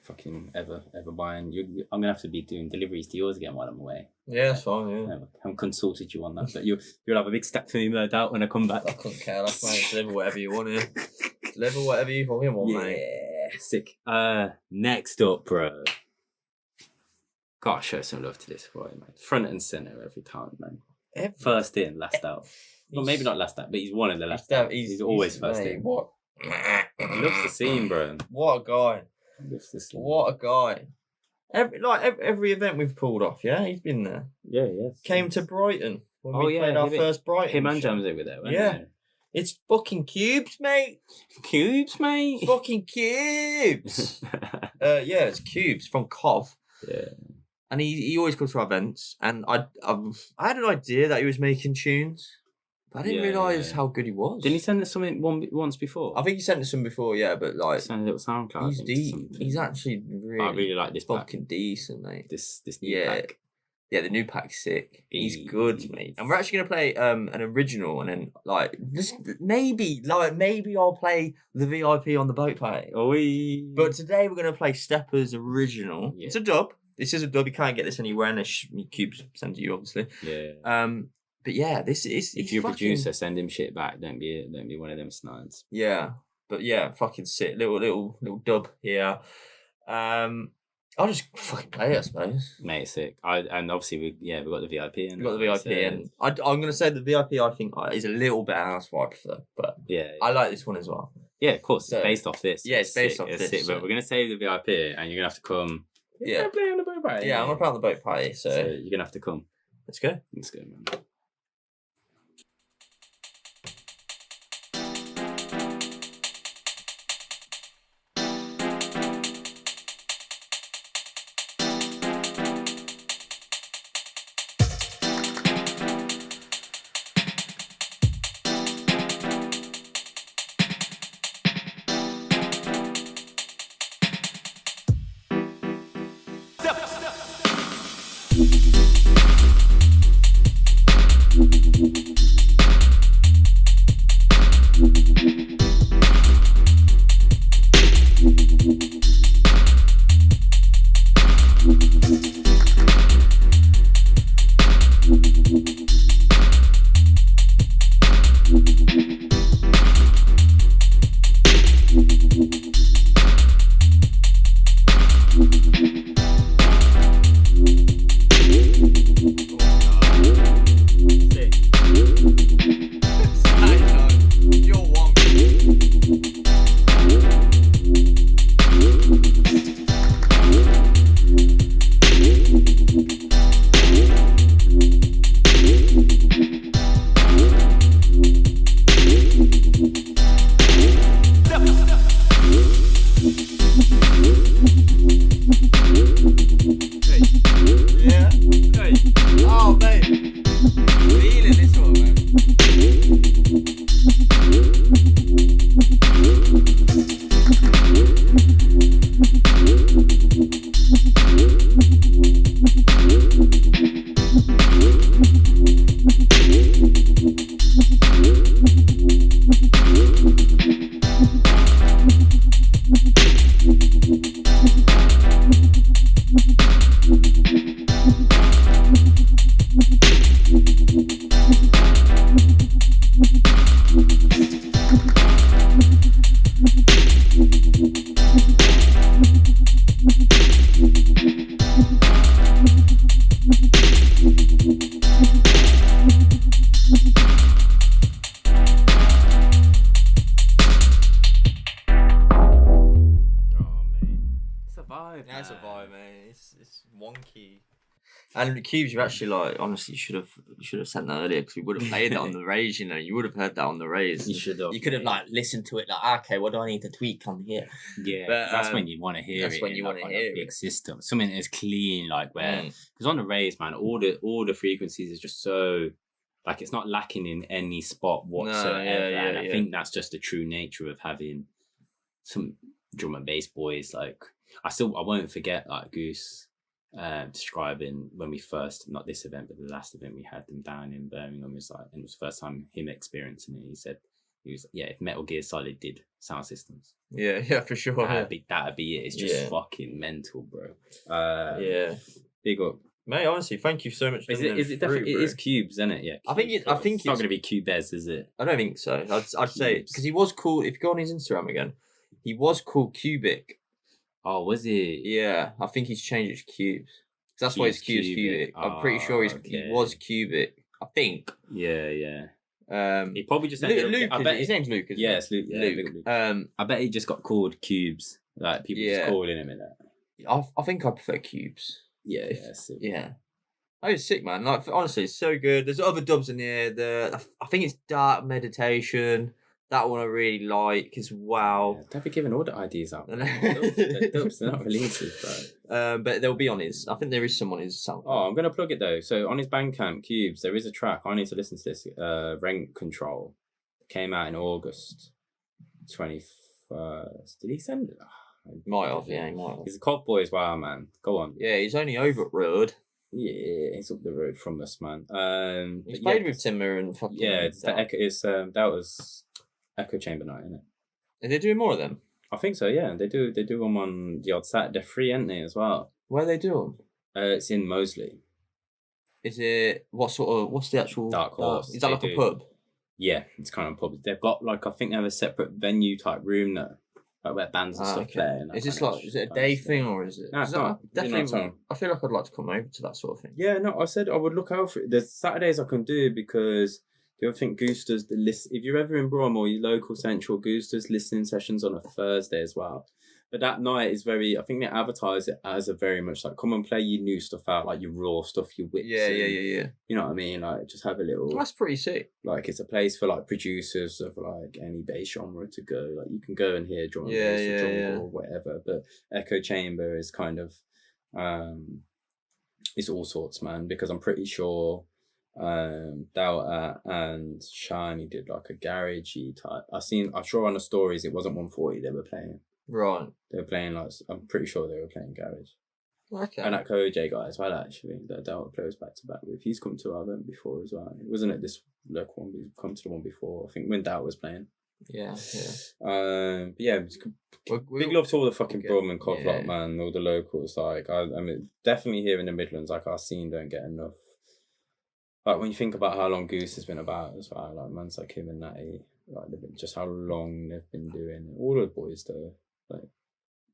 Fucking ever buying. I'm gonna have to be doing deliveries to yours again while I'm away. Yeah, that's fine. Yeah, I haven't consulted you on that, but you'll have a big stack for me, no doubt, when I come back. I couldn't care less, mate. Deliver whatever you want to. Deliver whatever you fucking want, mate. Yeah, sick. Next up, bro. Gotta show some love to this boy, man. Front and center every time, man. First in, last out. Well, maybe not last out, but he's one of the last out. He's always first in. What? He loves the scene, bro. What a guy. What a guy. Every event we've pulled off, yeah? He's been there. Yeah, yes. Came to Brighton when we played our first Brighton. Him and Jams over there, weren't they? It's fucking cubes, mate. Cubes, mate? Fucking cubes. It's cubes from Cov. Yeah. And he always comes to our events, and I had an idea that he was making tunes, But I didn't realise how good he was. Didn't he send us something once before? I think he sent us some before, yeah, but like... Send a little SoundCloud. He's actually really... I really like this fucking pack. decent, mate. This new pack. Yeah, the new pack's sick. He's good, mate. And we're actually gonna play an original, and then like maybe I'll play the VIP on the boat party. But today we're gonna play Stepper's original. Yeah. It's a dub. This is a dub. You can't get this anywhere unless Cubes send to you, obviously. Yeah. But yeah, this is. If you're a producer, send him shit back. Don't be one of them snides. Yeah, but yeah, fucking sick. Little dub here. I'll just fucking play it, I suppose. Mate, sick. And obviously we've got the VIP. We've got the VIP, and I'm gonna say the VIP I think is a little bit house what I prefer, but yeah, I like this one as well. Yeah, of course. So, it's based off this. Yeah, it's based off this. Sick, but we're gonna save the VIP, and you're gonna have to come. Yeah, play on the boat party. Yeah, I'm gonna play on the boat party. So you're gonna have to come. Let's go, man. And the Cubes, you actually honestly should have sent that earlier because we would have played it on the raise. You know, you would have heard that on the raise. You should have. You could have listened to it okay, what do I need to tweak on here? Yeah, but that's when you want to hear it. That's when you want to hear a big system, something that's clean, where because on the raise, man, all the frequencies is just so it's not lacking in any spot whatsoever. And I think that's just the true nature of having some drum and bass boys. I won't forget Goose. Describing when we first, not this event but the last event we had them down in Birmingham, and it was the first time him experiencing it. He said if Metal Gear Solid did sound systems, for sure, that'd be it. It's just fucking mental, bro. Big up, mate. Honestly, thank you so much. Is it definitely? It is Cubes, isn't it? Yeah, I think it's not going to be Cubez, is it? I don't think so. I'd say because he was called. If you go on his Instagram again, he was called Cubic. Oh, was he? Yeah, I think he's changed it to Cubes. That's why it's Cubic. I'm pretty sure he was Cubic. I think. Yeah. He probably just Luke. I bet his name's Lucas. Yeah, it's Luke. Yeah, Luke. I bet he just got called Cubes. People just calling him in that. I think I prefer Cubes. Yeah. Oh, it's sick, man. Honestly, it's so good. There's other dubs in here. I think it's Dark Meditation. That one I really like as well. Yeah, don't be giving all the IDs out. They're dubs, they're not releases, bro. But they'll be on his. I think there is some on his SoundCloud. Oh, I'm gonna plug it though. So on his Bandcamp, Cubes, there is a track. I need to listen to this. Rent Control came out in August 21st. Did he send it? Might have, yeah, he might have. He's a cop boy as well, man. Go on. Yeah, he's only over at Road. Yeah, he's up the road from us, man. He's played with Timber and fucking. Yeah, it's the Echo. That was Echo Chamber night, isn't it? Are they doing more of them? I think so. Yeah, they do. They do them on the odd Saturday. They're free, aren't they, as well? Where they do them? It's in Moseley. Is it what's the actual Dark Horse? Is that like a pub? Yeah, it's kind of a pub. They've got I think they have a separate venue type room there. Like where bands and stuff play. And is it a day thing or is it? No, it's not. Definitely. I feel like I'd like to come over to that sort of thing. Yeah, no, I said I would look out for it. There's Saturdays I can do because the other thing, Goose does the list. If you're ever in Brom or your local central, Goose does listening sessions on a Thursday as well. But that night is very, I think they advertise it as a very much like, come and play your new stuff out, like your raw stuff, your whips. Yeah. You know what I mean? Like, just have a little. That's pretty sick. Like, it's a place for like producers of like any bass genre to go. Like, you can go and hear drum and bass or drum or whatever. But Echo Chamber is kind of, it's all sorts, man, because I'm pretty sure Delta and Shiny did like a garagey type. I'm sure on the stories it wasn't 140 they were playing. Right. They were playing like, I'm pretty sure they were playing garage. Okay. And that KJ guy as well, actually, that Delta plays back to back with. He's come to our event before as well. It wasn't at this local one, but he's come to the one before. I think when Delta was playing. Yeah. But yeah, big love to all the fucking Brum and Codlock, man, all the locals. Like, I mean, definitely here in the Midlands, like our scene don't get enough. Like when you think about how long Goose has been about as well, like man's like him and Natty, like just how long they've been doing it. All the boys though, like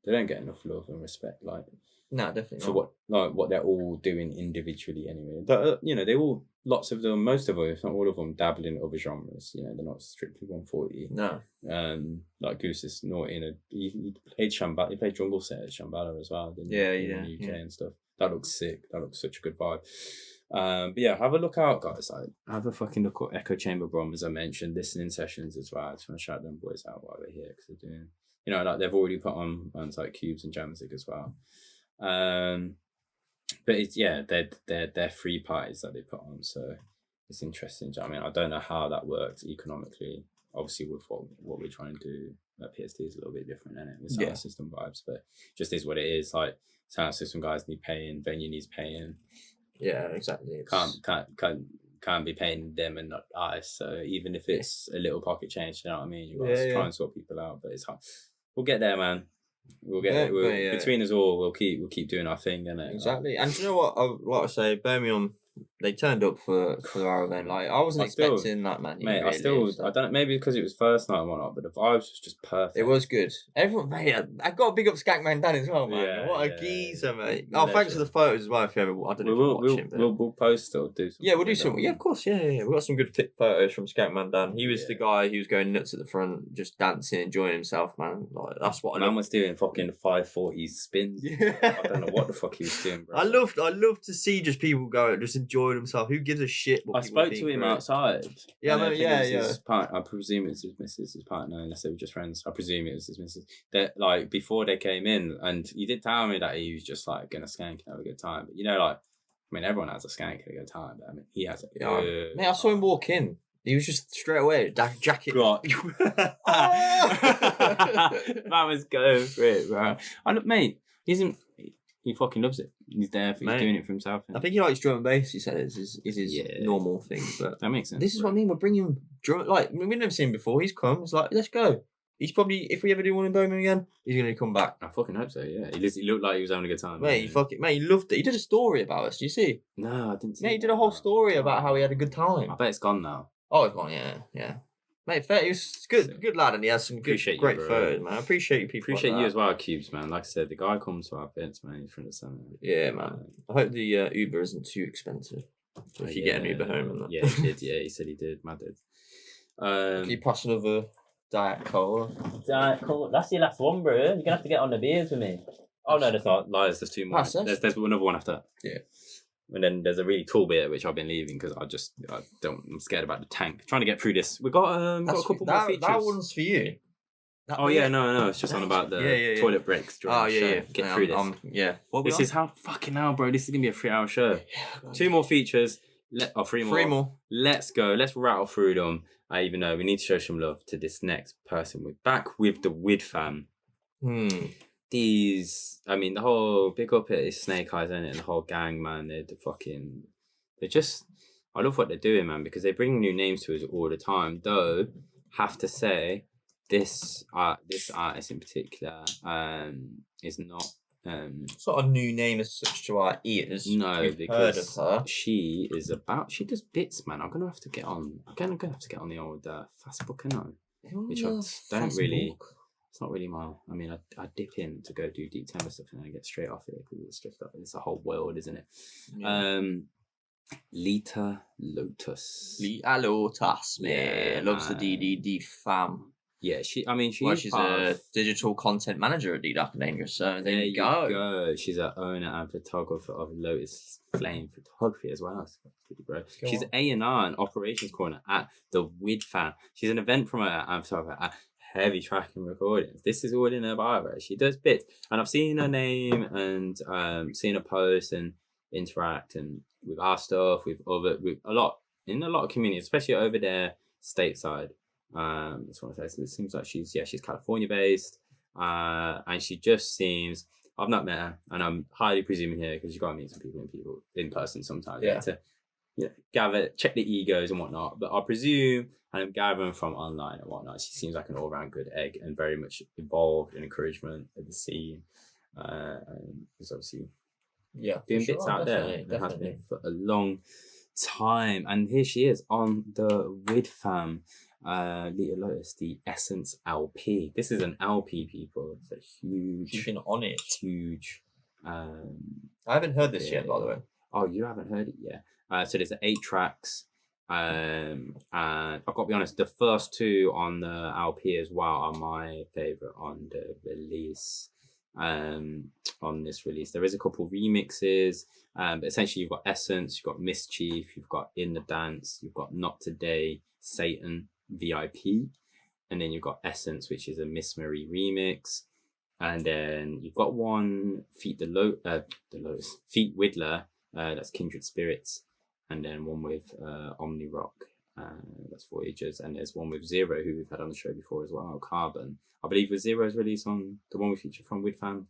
they don't get enough love and respect. Like no, definitely for what they're all doing individually anyway. But you know, they all lots of them, most of them, if not all of them, dabble in other genres. You know, they're not strictly 140. No. Like Goose is naughty in he played Shambhala, he played jungle set at Shambhala as well, didn't he? In the UK and stuff. That looks sick. That looks such a good vibe. But yeah, have a look out, guys. Like, have a fucking look at Echo Chamber Brom, as I mentioned, listening sessions as well. I just want to shout them boys out while they're here because they're doing, you know, like they've already put on ones like Cubes and Jamzik as well. But it's they're free parties that they put on, so it's interesting. I mean, I don't know how that works economically. Obviously, with what we're trying to do at PST is a little bit different, isn't it? With sound system vibes, but just is what it is. Like sound system guys need paying, venue needs paying. Yeah, exactly. Can't be paying them and not us. So even if it's a little pocket change, you know what I mean? You got to try and sort people out, but it's hard. We'll get there, man. We'll get there. Between us all, we'll keep doing our thing, innit? Exactly. And do you know what? Like I say, Birmingham, they turned up for our event. Like I wasn't expecting that, man. Mate, I don't know, maybe because it was first night and whatnot, but the vibes was just perfect. It was good. Everyone, mate, I got a big up Skankman Dan as well, man. Yeah, what a geezer, mate. Oh, thanks for the photos as well. If you ever, I don't know if you watch him. We'll post or do something. Yeah, we'll do something. Yeah, of course. Yeah. We got some good photos from Skankman Dan. He was the guy who was going nuts at the front, just dancing, enjoying himself, man. Like that's what man was doing. Fucking 540 spins. Yeah. I don't know what the fuck he was doing, bro. I love to see just people go, just enjoying themselves. Who gives a shit what I spoke to him outside. Yeah, I presume it's his missus, his partner, unless they were just friends. I presume it was his missus. That like before they came in, and he did tell me that he was just like gonna skank and have a good time. But you know, like I mean, everyone has a skank and a good time. But I mean, he has a good. Mate, I saw him walk in. He was just straight away jacket. That was go for it, bro. Mate, he fucking loves it. He's there. He's doing it for himself. I think he likes drum and bass. He said is his normal thing. But that makes sense. This is what I mean. We're bringing drum. Like we've never seen him before. He's come. He's like, let's go. He's probably, if we ever do one in Birmingham again, he's gonna come back. I fucking hope so. Yeah, he looked like he was having a good time. Mate, he loved it. He did a story about us. Do you see? No, I didn't see. Mate, he did a whole story about how he had a good time. I bet it's gone now. Oh, it's gone. Yeah. Mate, fair. He was good lad, and he has some great photos, man. I appreciate you people. Appreciate you as well, Cubes, man. Like I said, the guy comes to our events, man. He's from the summer. Yeah, man. I hope the Uber isn't too expensive. If you get an Uber home and that. Yeah, he did. Yeah, he said he did. Mad did. Can you pass another Diet Cola? Diet Cola. That's your last one, bro. You're gonna have to get on the beers with me. Oh no, that's not. Lies. There's two more. There's another one after that. Yeah. And then there's a really tall bit which I've been leaving because I'm scared about the tank. Trying to get through this. We've got a couple more features. That one's for you. No, it's just on about the toilet breaks. Get through this. This is how fucking hell, bro. This is gonna be a 3-hour show. 2 more features. 3 more. 3 more. Let's go. Let's rattle through them. Even though we need to show some love to this next person. We're back with the Wid fam. These, I mean, the whole big up it is Snake Eyes, isn't it? And the whole gang, man. They're just. I love what they're doing, man, because they bring new names to us all the time. Though, have to say. This artist in particular is not it's not a new name as such to our ears. No, We've because heard of her. she does bits, man. I'm gonna have to get on the old Facebook, which I don't really. It's not really my. I mean, I dip in to go do deep tempo stuff and then I get straight off it because it's just it's a whole world, isn't it? Yeah. Lita Lotus. Lita Lotus, man. Loves the DDD fam. Yeah, she's she's a digital content manager at D.O.K, Dangerous. So there you go. She's an owner and photographer of Lotus Flame Photography as well. She's A&R and operations corner at the Wid Fam. She's an event promoter and photographer at Heavy Tracking Recordings. This is all in her bio. She does bits, and I've seen her name and seen her post and interact and with our stuff with a lot of communities, especially over there stateside. That's what I say. So it seems like she's California based, and she just seems. I've not met her, and I'm highly presuming here because you got to meet some people in person sometimes. Yeah. To gather, check the egos and whatnot. But I presume, and I'm gathering from online and whatnot, she seems like an all round good egg and very much involved in encouragement of the scene. And is obviously doing bits out there. It has been for a long time, and here she is on the Wid Fam. Lita Lotus, the Essence LP. This is an LP, people. It's a huge. You've been on it. Huge. I haven't heard this yet, by the way. Oh, you haven't heard it yet? So there's 8 tracks. And I've got to be honest, the first 2 on the LP as well are my favourite on the release. On this release, there is a couple remixes. But essentially, you've got Essence, you've got Mischief, you've got In the Dance, you've got Not Today, Satan, VIP, and then you've got Essence, which is a Miss Morii remix, and then you've got one Feet Whittler, that's Kindred Spirits, and then one with Omni Rock, that's Voyagers, and there's one with Zero, who we've had on the show before as well, Carbon. I believe with Zero's release on the one we featured from Wid Fam.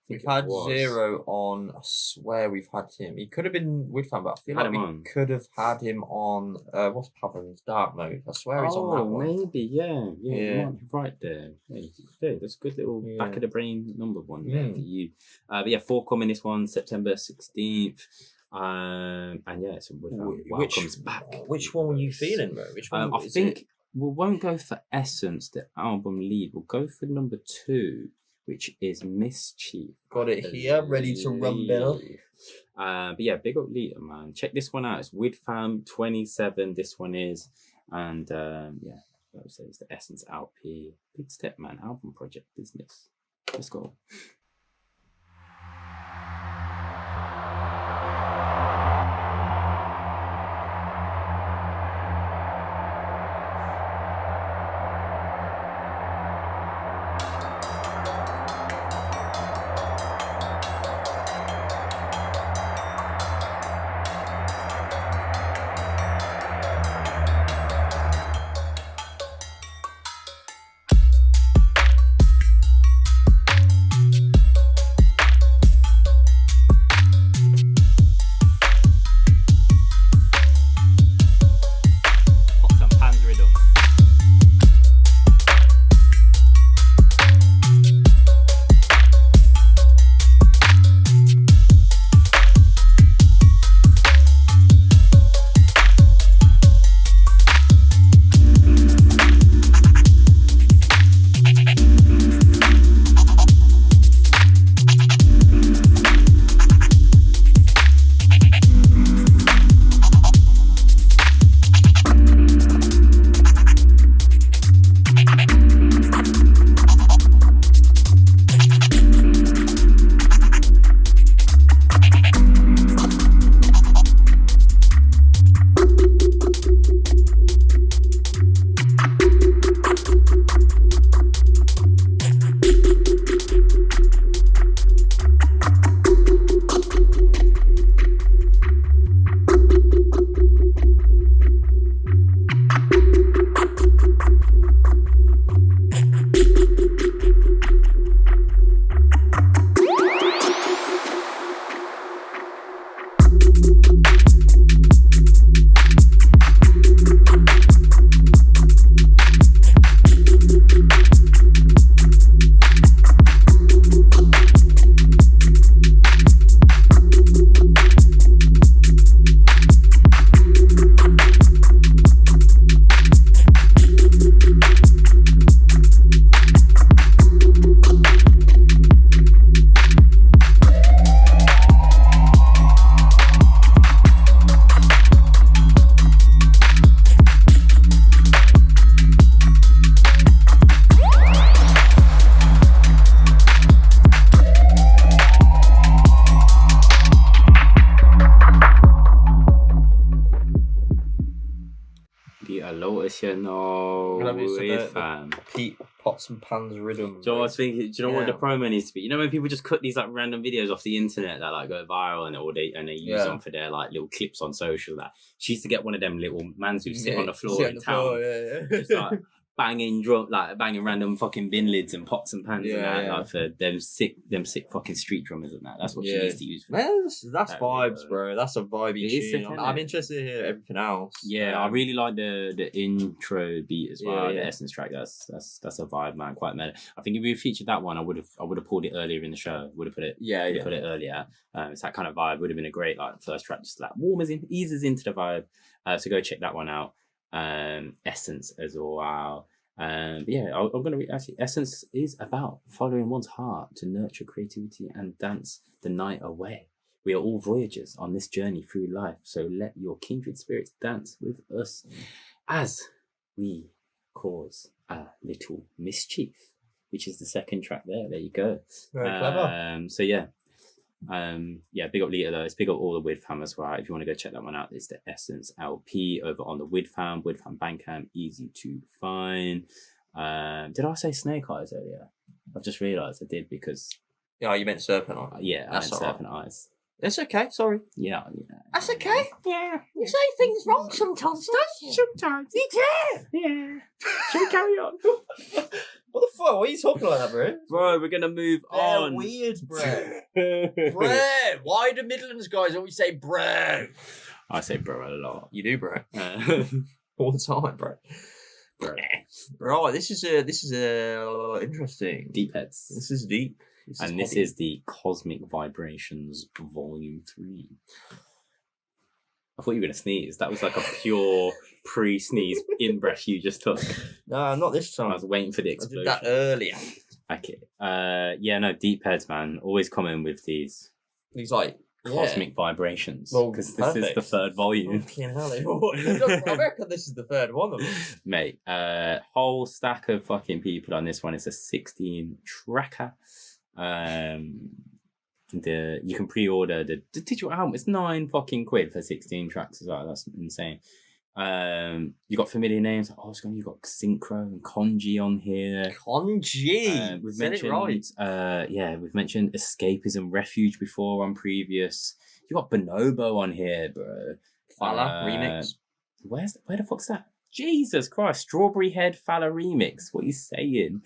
We've had Zero on. I swear we've had him. He could have been Wid Fam, but I feel like we could have had him on. What's Pavon's Dark Mode? I swear he's on that one. Maybe, yeah. You might be right there. Yeah, that's a good little back of the brain number one there for you. But forthcoming this one, September 16th. And it's welcomes back. Which one were you feeling, bro? Which one? I think we won't go for Essence, the album lead. We'll go for number 2. Which is Mischief. Got it here, ready to rumble. But big up Lita, man. Check this one out. It's Wid Fam 27. This one is, and I would say it's the Essence LP. Big step, man. Album project business. Let's go. Professional with fam. Pete Pots and Pans rhythm. So I was thinking, do you know what the promo needs to be? You know when people just cut these like random videos off the internet that like go viral and they use them for their like little clips on social. That she used to get one of them little mans who sit on the floor in town, just like banging random fucking bin lids and pots and pans and that, like for them sick fucking street drummers and that. That's what she used to use. Man, that's vibes, bro. That's a vibey tune. I'm interested to hear everything else. Yeah, I really like the intro beat as well. The Essence track. That's a vibe, man. Quite meta. I think if we featured that one, I would have pulled it earlier in the show. Would have put it. Put it earlier. It's that kind of vibe. Would have been a great like first track, just like eases into the vibe. So go check that one out. Essence as well. I'm gonna read. Actually, Essence is about following one's heart to nurture creativity and dance the night away. We are all voyagers on this journey through life, so let your kindred spirits dance with us as we cause a little mischief, which is the second track there. There you go. Very clever. Big up Lita though. It's big up all the Wid fam as well. If you want to go check that one out, it's the Essence LP over on the Wid fam Bandcamp, easy to find. Did I say Snake Eyes earlier? I've just realised I did because you meant Serpent Eyes. I meant Serpent Eyes. It's okay, sorry. Yeah. That's okay. Yeah. You say things wrong sometimes, don't you? Sometimes. You do. Yeah. Shall we carry on? What the fuck? What are you talking like that, bro? Bro, we're gonna move on. Weird, bro. Bro. Why do Midlands guys always say bro? I say bro a lot. You do, bro. All the time, bro. Right, this is interesting. Deep heads. This is deep. This is the Cosmic Vibrations Volume 3. I thought you were going to sneeze. That was like a pure pre-sneeze in-breath you just took. No, not this time. I was waiting for the explosion. I did that earlier. Okay. Deep heads, man. Always coming with these like Cosmic Vibrations. Well, because this is the third volume. Fucking hell, I reckon this is the third one of them. Mate, whole stack of fucking people on this one. It's a 16 tracker. You can pre-order the digital album. It's £9 for 16 tracks as well. That's insane. You got familiar names. You got Synchro and Konji on here. Konji. We've mentioned we've mentioned Escapism Refuge before on previous. You got Bonobo on here, bro. Fala remix. Where the fuck's that? Jesus Christ! Strawberry Head Fala remix. What are you saying?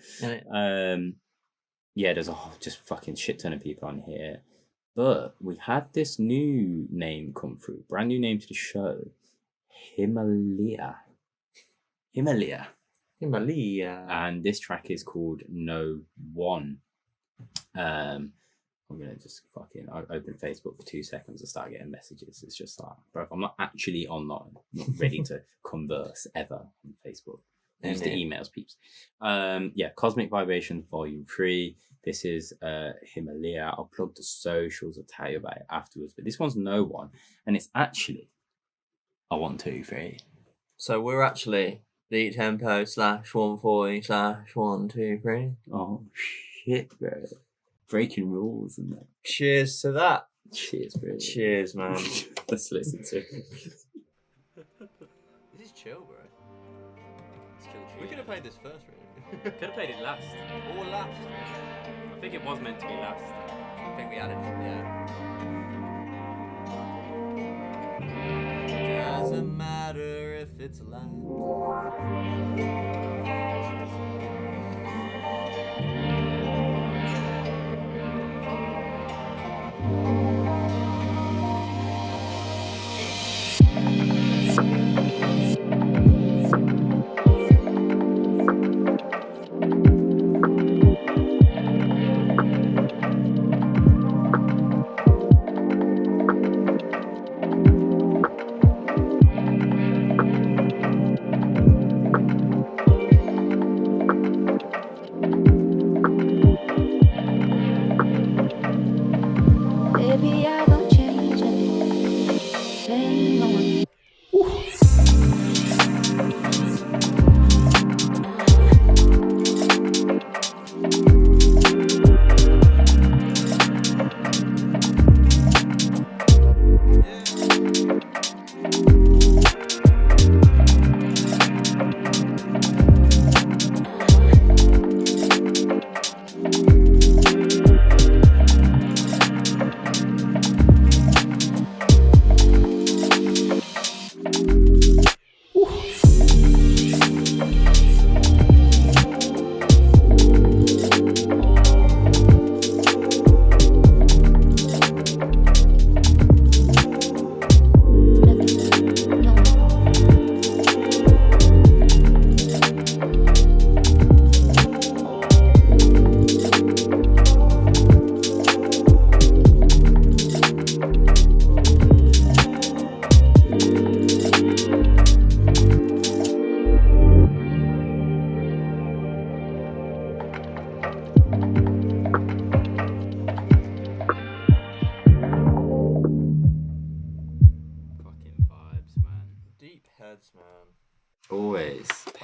There's a just fucking shit ton of people on here. But we had this new name come through. Brand new name to the show. Himalaya. And this track is called No One. I'm going to just I open Facebook for 2 seconds and start getting messages. It's just like, bro, I'm not actually online. I'm not ready to converse ever on Facebook. Use the emails, peeps. Cosmic Vibrations Volume 3. This is Himalaya. I'll plug the socials. I'll tell you about it afterwards. But this one's No One. And it's actually a 1, 2, 3. So we're actually the tempo /140/1, 2, 3. Oh, shit, bro. Breaking rules and that. Cheers to that. Cheers, bro. Cheers, man. Let's listen to it. This is chill, bro. We could have played this first, really. Could have played it last. Or last. I think it was meant to be last. I think we added Doesn't matter if it's last.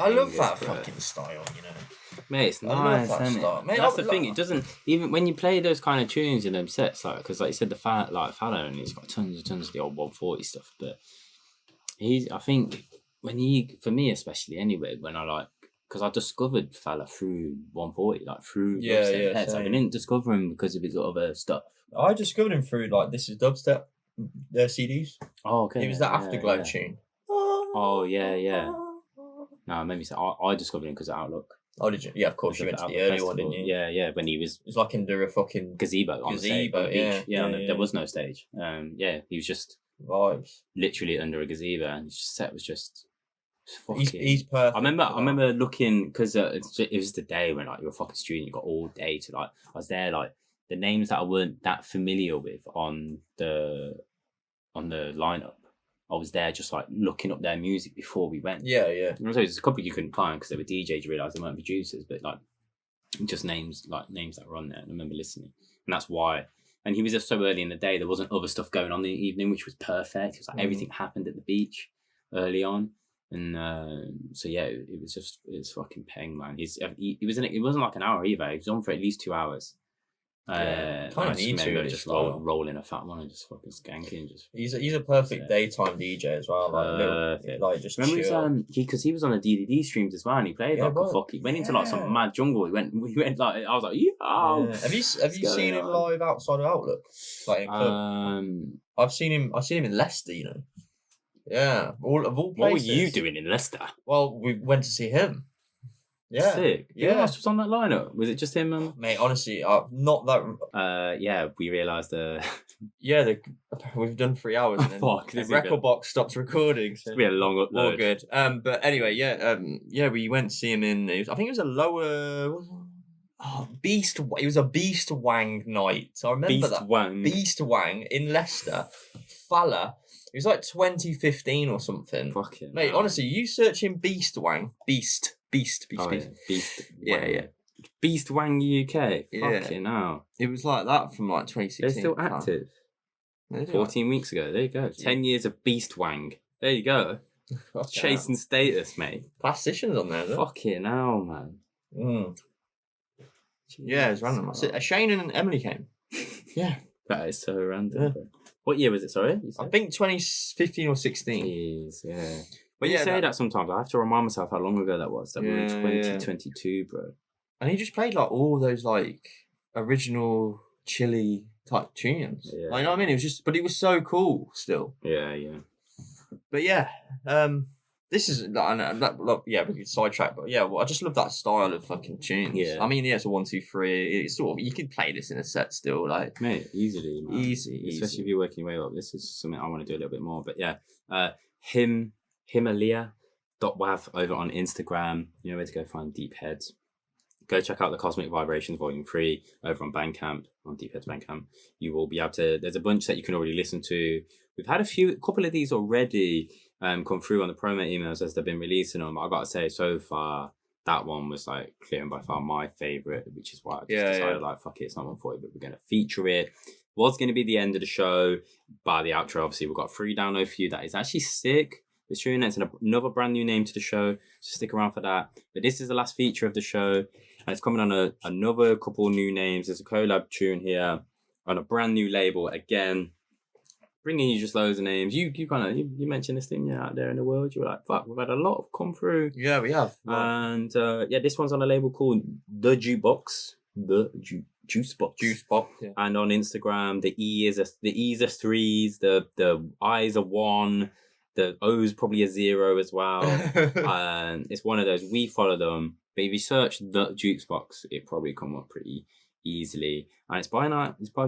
I love that bro. fucking style, you know. Mate, it's I love nice, that isn't style. it? Mate, That's I- the thing. It doesn't even when you play those kind of tunes in them sets, like because like you said, the Fallow, and he's got tons of the old 140 stuff. But I think for me especially anyway, when I like because I discovered Falla through 140, like through Dubstep heads. I didn't discover him because of his other stuff. I discovered him through like This Is Dubstep, their CDs. Oh, okay. It was that Afterglow tune. Oh yeah. No, maybe so. I discovered him because of Outlook. Oh, did you? Yeah, of course. You went to the early one, didn't you? Yeah. When he was, it was like under a fucking gazebo on the stage, on the beach. There was no stage. He was just vibes, literally under a gazebo, and his set was just. He's perfect. I remember looking because it was the day when like you're a fucking student, you got all day to like. I was there like the names that I weren't that familiar with on the lineup. I was there just like looking up their music before we went. Yeah. And so there's a couple you couldn't find because they were DJs. You realise they weren't producers, but like just names that were on there. And I remember listening, and that's why. And he was just so early in the day. There wasn't other stuff going on in the evening, which was perfect. It was like everything happened at the beach early on. And so yeah, it was fucking peng, man. He wasn't like an hour either. He was on for at least 2 hours. Kind of need to just rolling a fat one and just fucking skanking. He's a perfect daytime DJ as well. Like just remember because he was on the DDD streams as well, and he played like a fuck. He went into like some mad jungle. We went like I was like, yeah. Have you seen him live outside of Outlook? Like in club? I've seen him in Leicester. You know. Yeah, all places. What were you doing in Leicester? Well, we went to see him. Yeah, sick. Who else was on that lineup? Was it just him? Mate, honestly, not that. Yeah, we realised. We've done 3 hours. And then the record box stopped recording. So it's been a long upload. All good. But anyway, we went to see him in. I think it was a lower. Beast. It was a Beast Wang night. So I remember Beast Wang in Leicester. Falla. It was like 2015 or something. Fucking mate, honestly, you search in Beast Wang. Beast. Yeah. Beast Wang UK. Yeah. Fucking hell. It was like that from like 2016. They're still active. 14 weeks ago. There you go. 10 years of Beast Wang. There you go. Chasing status, mate. Plasticians on there, though. Fucking hell, man. Yeah, it's random. Shane and Emily came. Yeah. That is so random. Yeah. What year was it, sorry? I think 2015 or 16. Jeez, yeah. When you say that sometimes, I have to remind myself how long ago that was. That we were in 2022, bro. And he just played like all those like original chilly type tunes. Yeah. Like, you know what I mean? It was just, but it was so cool still. Yeah. But yeah, this is we could sidetrack, but yeah, I just love that style of fucking tunes. Yeah. I mean, it's a 1, 2, 3. It's sort of you could play this in a set still, like mate, easily, man. Easy. Especially if you're working your way up. This is something I want to do a little bit more. But yeah, Himalaya.wav over on Instagram. You know where to go find Deep Heads. Go check out the Cosmic Vibrations Volume 3 over on Bandcamp, on Deep Heads Bandcamp. You will be able to. There's a bunch that you can already listen to. We've had a couple of these already. Come through on the promo emails as they've been releasing them. I gotta say, so far that one was like clear and by far my favorite, which is why I just decided like fuck it, it's not 140, but we're gonna feature it. Was gonna be the end of the show. By the outro, obviously we've got a free download for you that is actually sick. It's true, and it's another brand new name to the show, so stick around for that. But this is the last feature of the show, and it's coming on another couple new names. There's a collab tune here on a brand new label again. Bringing you just loads of names. You mentioned this thing out there in the world. You were like, fuck, we've had a lot come through. Yeah, we have. And this one's on a label called The Jukebox. Juice Box. Yeah. And on Instagram, the E's are 3s, the I's are 1, the O's probably a 0 as well. And it's one of those. We follow them. But if you search The Jukes Box, it probably come up pretty easily. And it's by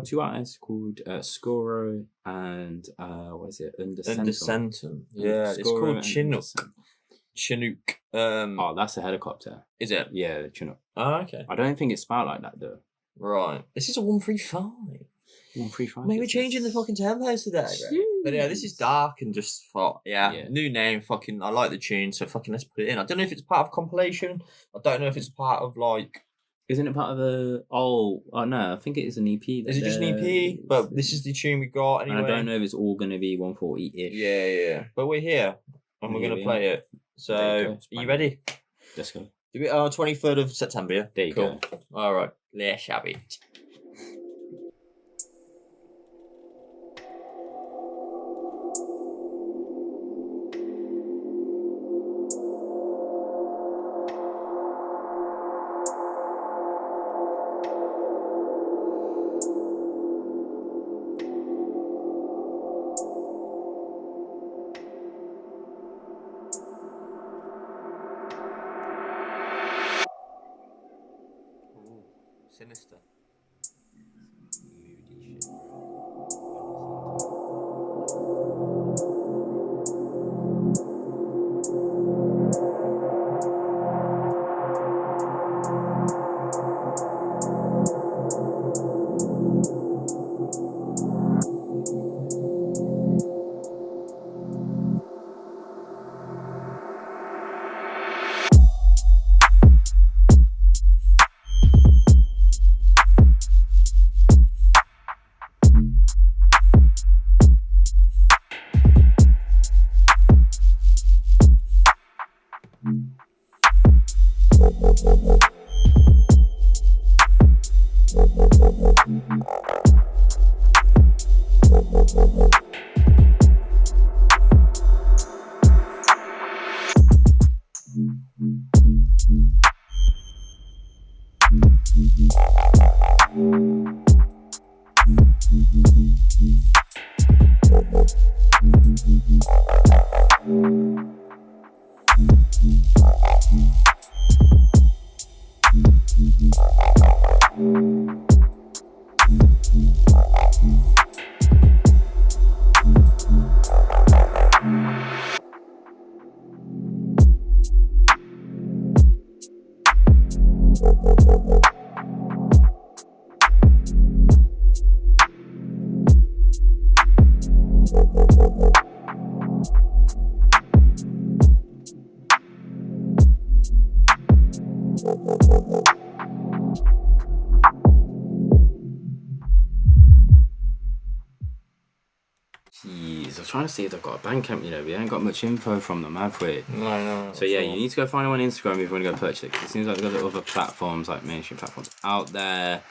two artists called Scoro and what is it? Undercentum. Yeah, it's called Chinook. That's a helicopter. Is it? Yeah, Chinook. Oh, okay. I don't think it's spelled like that though. Right. This is a 135. 135. Maybe we're changing the fucking tempos today, bro. But yeah, this is dark and just new name. Fucking, I like the tune, so fucking let's put it in. I don't know if it's part of compilation. I don't know if it's part of like. Isn't it part of a? Oh no, I think it is an EP. Is it just an EP? But this is the tune we got anyway. And I don't know if it's all going to be 140-ish. Yeah. But we're here and we're going to play it. So, are you ready? Let's go. 23rd of September, yeah? There you cool. go. All right. Let's have it. Sinister. Moody shit, Jeez, I was trying to see if they've got a Bandcamp, we ain't got much info from them, have we? No. So yeah, you need to go find them on Instagram if you want to go purchase it, because it seems like they've got the other platforms, like mainstream platforms out there.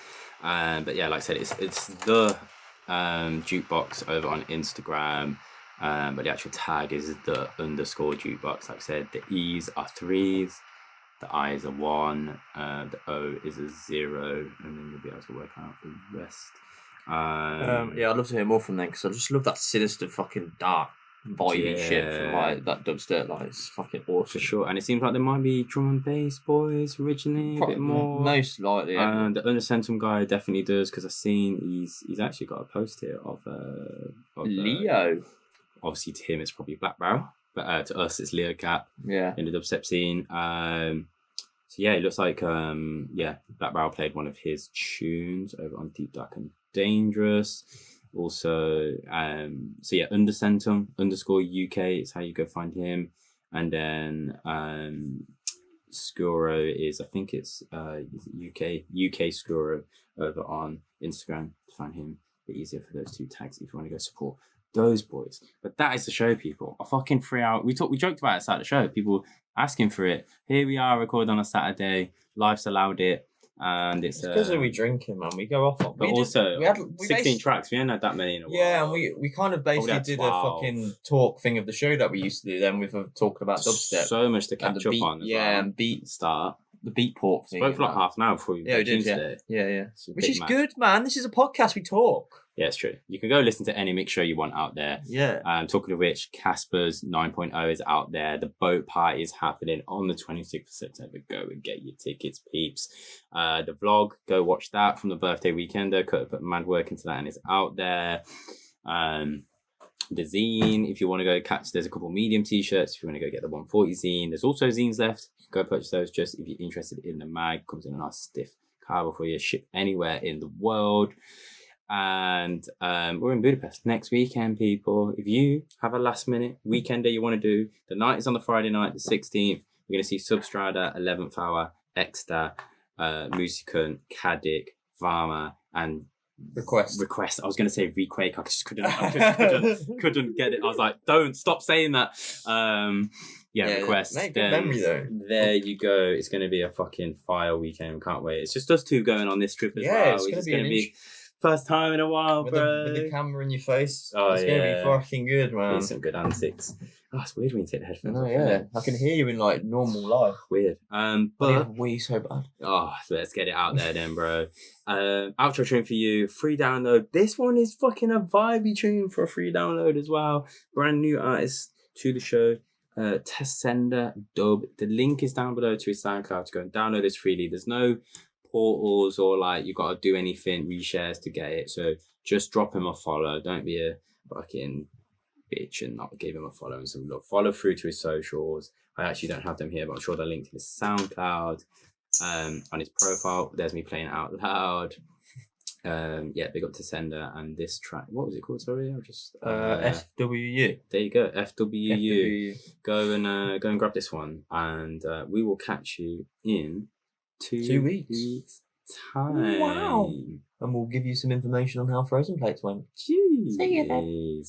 But yeah, like I said, it's the jukebox over on Instagram, but the actual tag is the _jukebox. Like I said, the E's are 3s, the I's are 1, the O is a 0, and then you'll be able to work out the rest. Yeah, I'd love to hear more from them, because I just love that sinister fucking dark vibey shit from like that dubstep. Like, it's fucking awesome. For sure, and it seems like there might be drum and bass boys originally, a bit more. Most likely. Yeah. The Undercentum guy definitely does, because I've seen he's actually got a post here of Leo. Obviously, to him it's probably Black Barrel, but to us it's Leo Cap. Yeah. In the dubstep scene. So yeah, it looks like Black Barrel played one of his tunes over on Deep Dark and Dangerous. Also, Undercentum _UK is how you go find him. And then Skuro is, I think it's UK Skuro over on Instagram to find him. A bit easier for those two tags if you want to go support those boys. But that is the show, people. A fucking 3 hour. We joked about it at the show. People asking for it. Here we are, recording on a Saturday. Life's allowed it. And it's because we drinking, man. We go off on. But we had 16 tracks. We ain't had that many in a while. Yeah, and we kind of basically did 12. A fucking talk thing of the show that we used to do. Then we've talked about dubstep. So much to catch up on. And beat start. The beat port thing. Spoke for like half an hour before we did. Tuesday. Yeah. Which is good, man. This is a podcast. We talk. Yeah, it's true. You can go listen to any mix show you want out there. Yeah. Talking of which, Casper's 9.0 is out there. The boat party is happening on the 26th of September. Go and get your tickets, peeps. The vlog, go watch that from the birthday weekend. Could have put mad work into that and it's out there. The zine, if you want to go catch, there's a couple medium t-shirts. If you want to go get the 140 zine, there's also zines left. Go purchase those just if you're interested in the mag. Comes in a nice stiff cover for you. Ship anywhere in the world. And we're in Budapest next weekend, people. If you have a last minute weekend day you want to do, the night is on the Friday night, the 16th. We're going to see Substrata, 11th Hour, Exta, Musicant, Kadik, Pharma, and Request. I was going to say Requake. I just couldn't get it. I was like, don't stop saying that. request. Make good memory though. There you go. It's going to be a fucking fire weekend. Can't wait. It's just us two going on this trip as well. Yeah, it's going to be first time in a while, with bro. with the camera in your face. Oh, it's going to be fucking good, man. Be some good antics. Oh, it's weird when you take the headphones off. Yeah. I can hear you in like normal life. Weird. But we so bad. oh, so let's get it out there then, bro. Outro tune for you, free download. This one is fucking a vibey tune for a free download as well. Brand new artist to the show, Tessenda Dub. The link is down below to his SoundCloud to go and download this freely. There's no portals or like you got to do anything, reshares to get it. So just drop him a follow. Don't be a fucking bitch and not give him a follow and some love. Follow through to his socials. I actually don't have them here, but I'm sure they're linked in his SoundCloud. On his profile, there's me playing it out loud. Big up to Sender and this track. What was it called? Sorry, I'll just FWU. There you go, FWU. Go and grab this one, and we will catch you in 2 weeks time. Wow! And we'll give you some information on how Frozen Plates went. Jeez. See you then.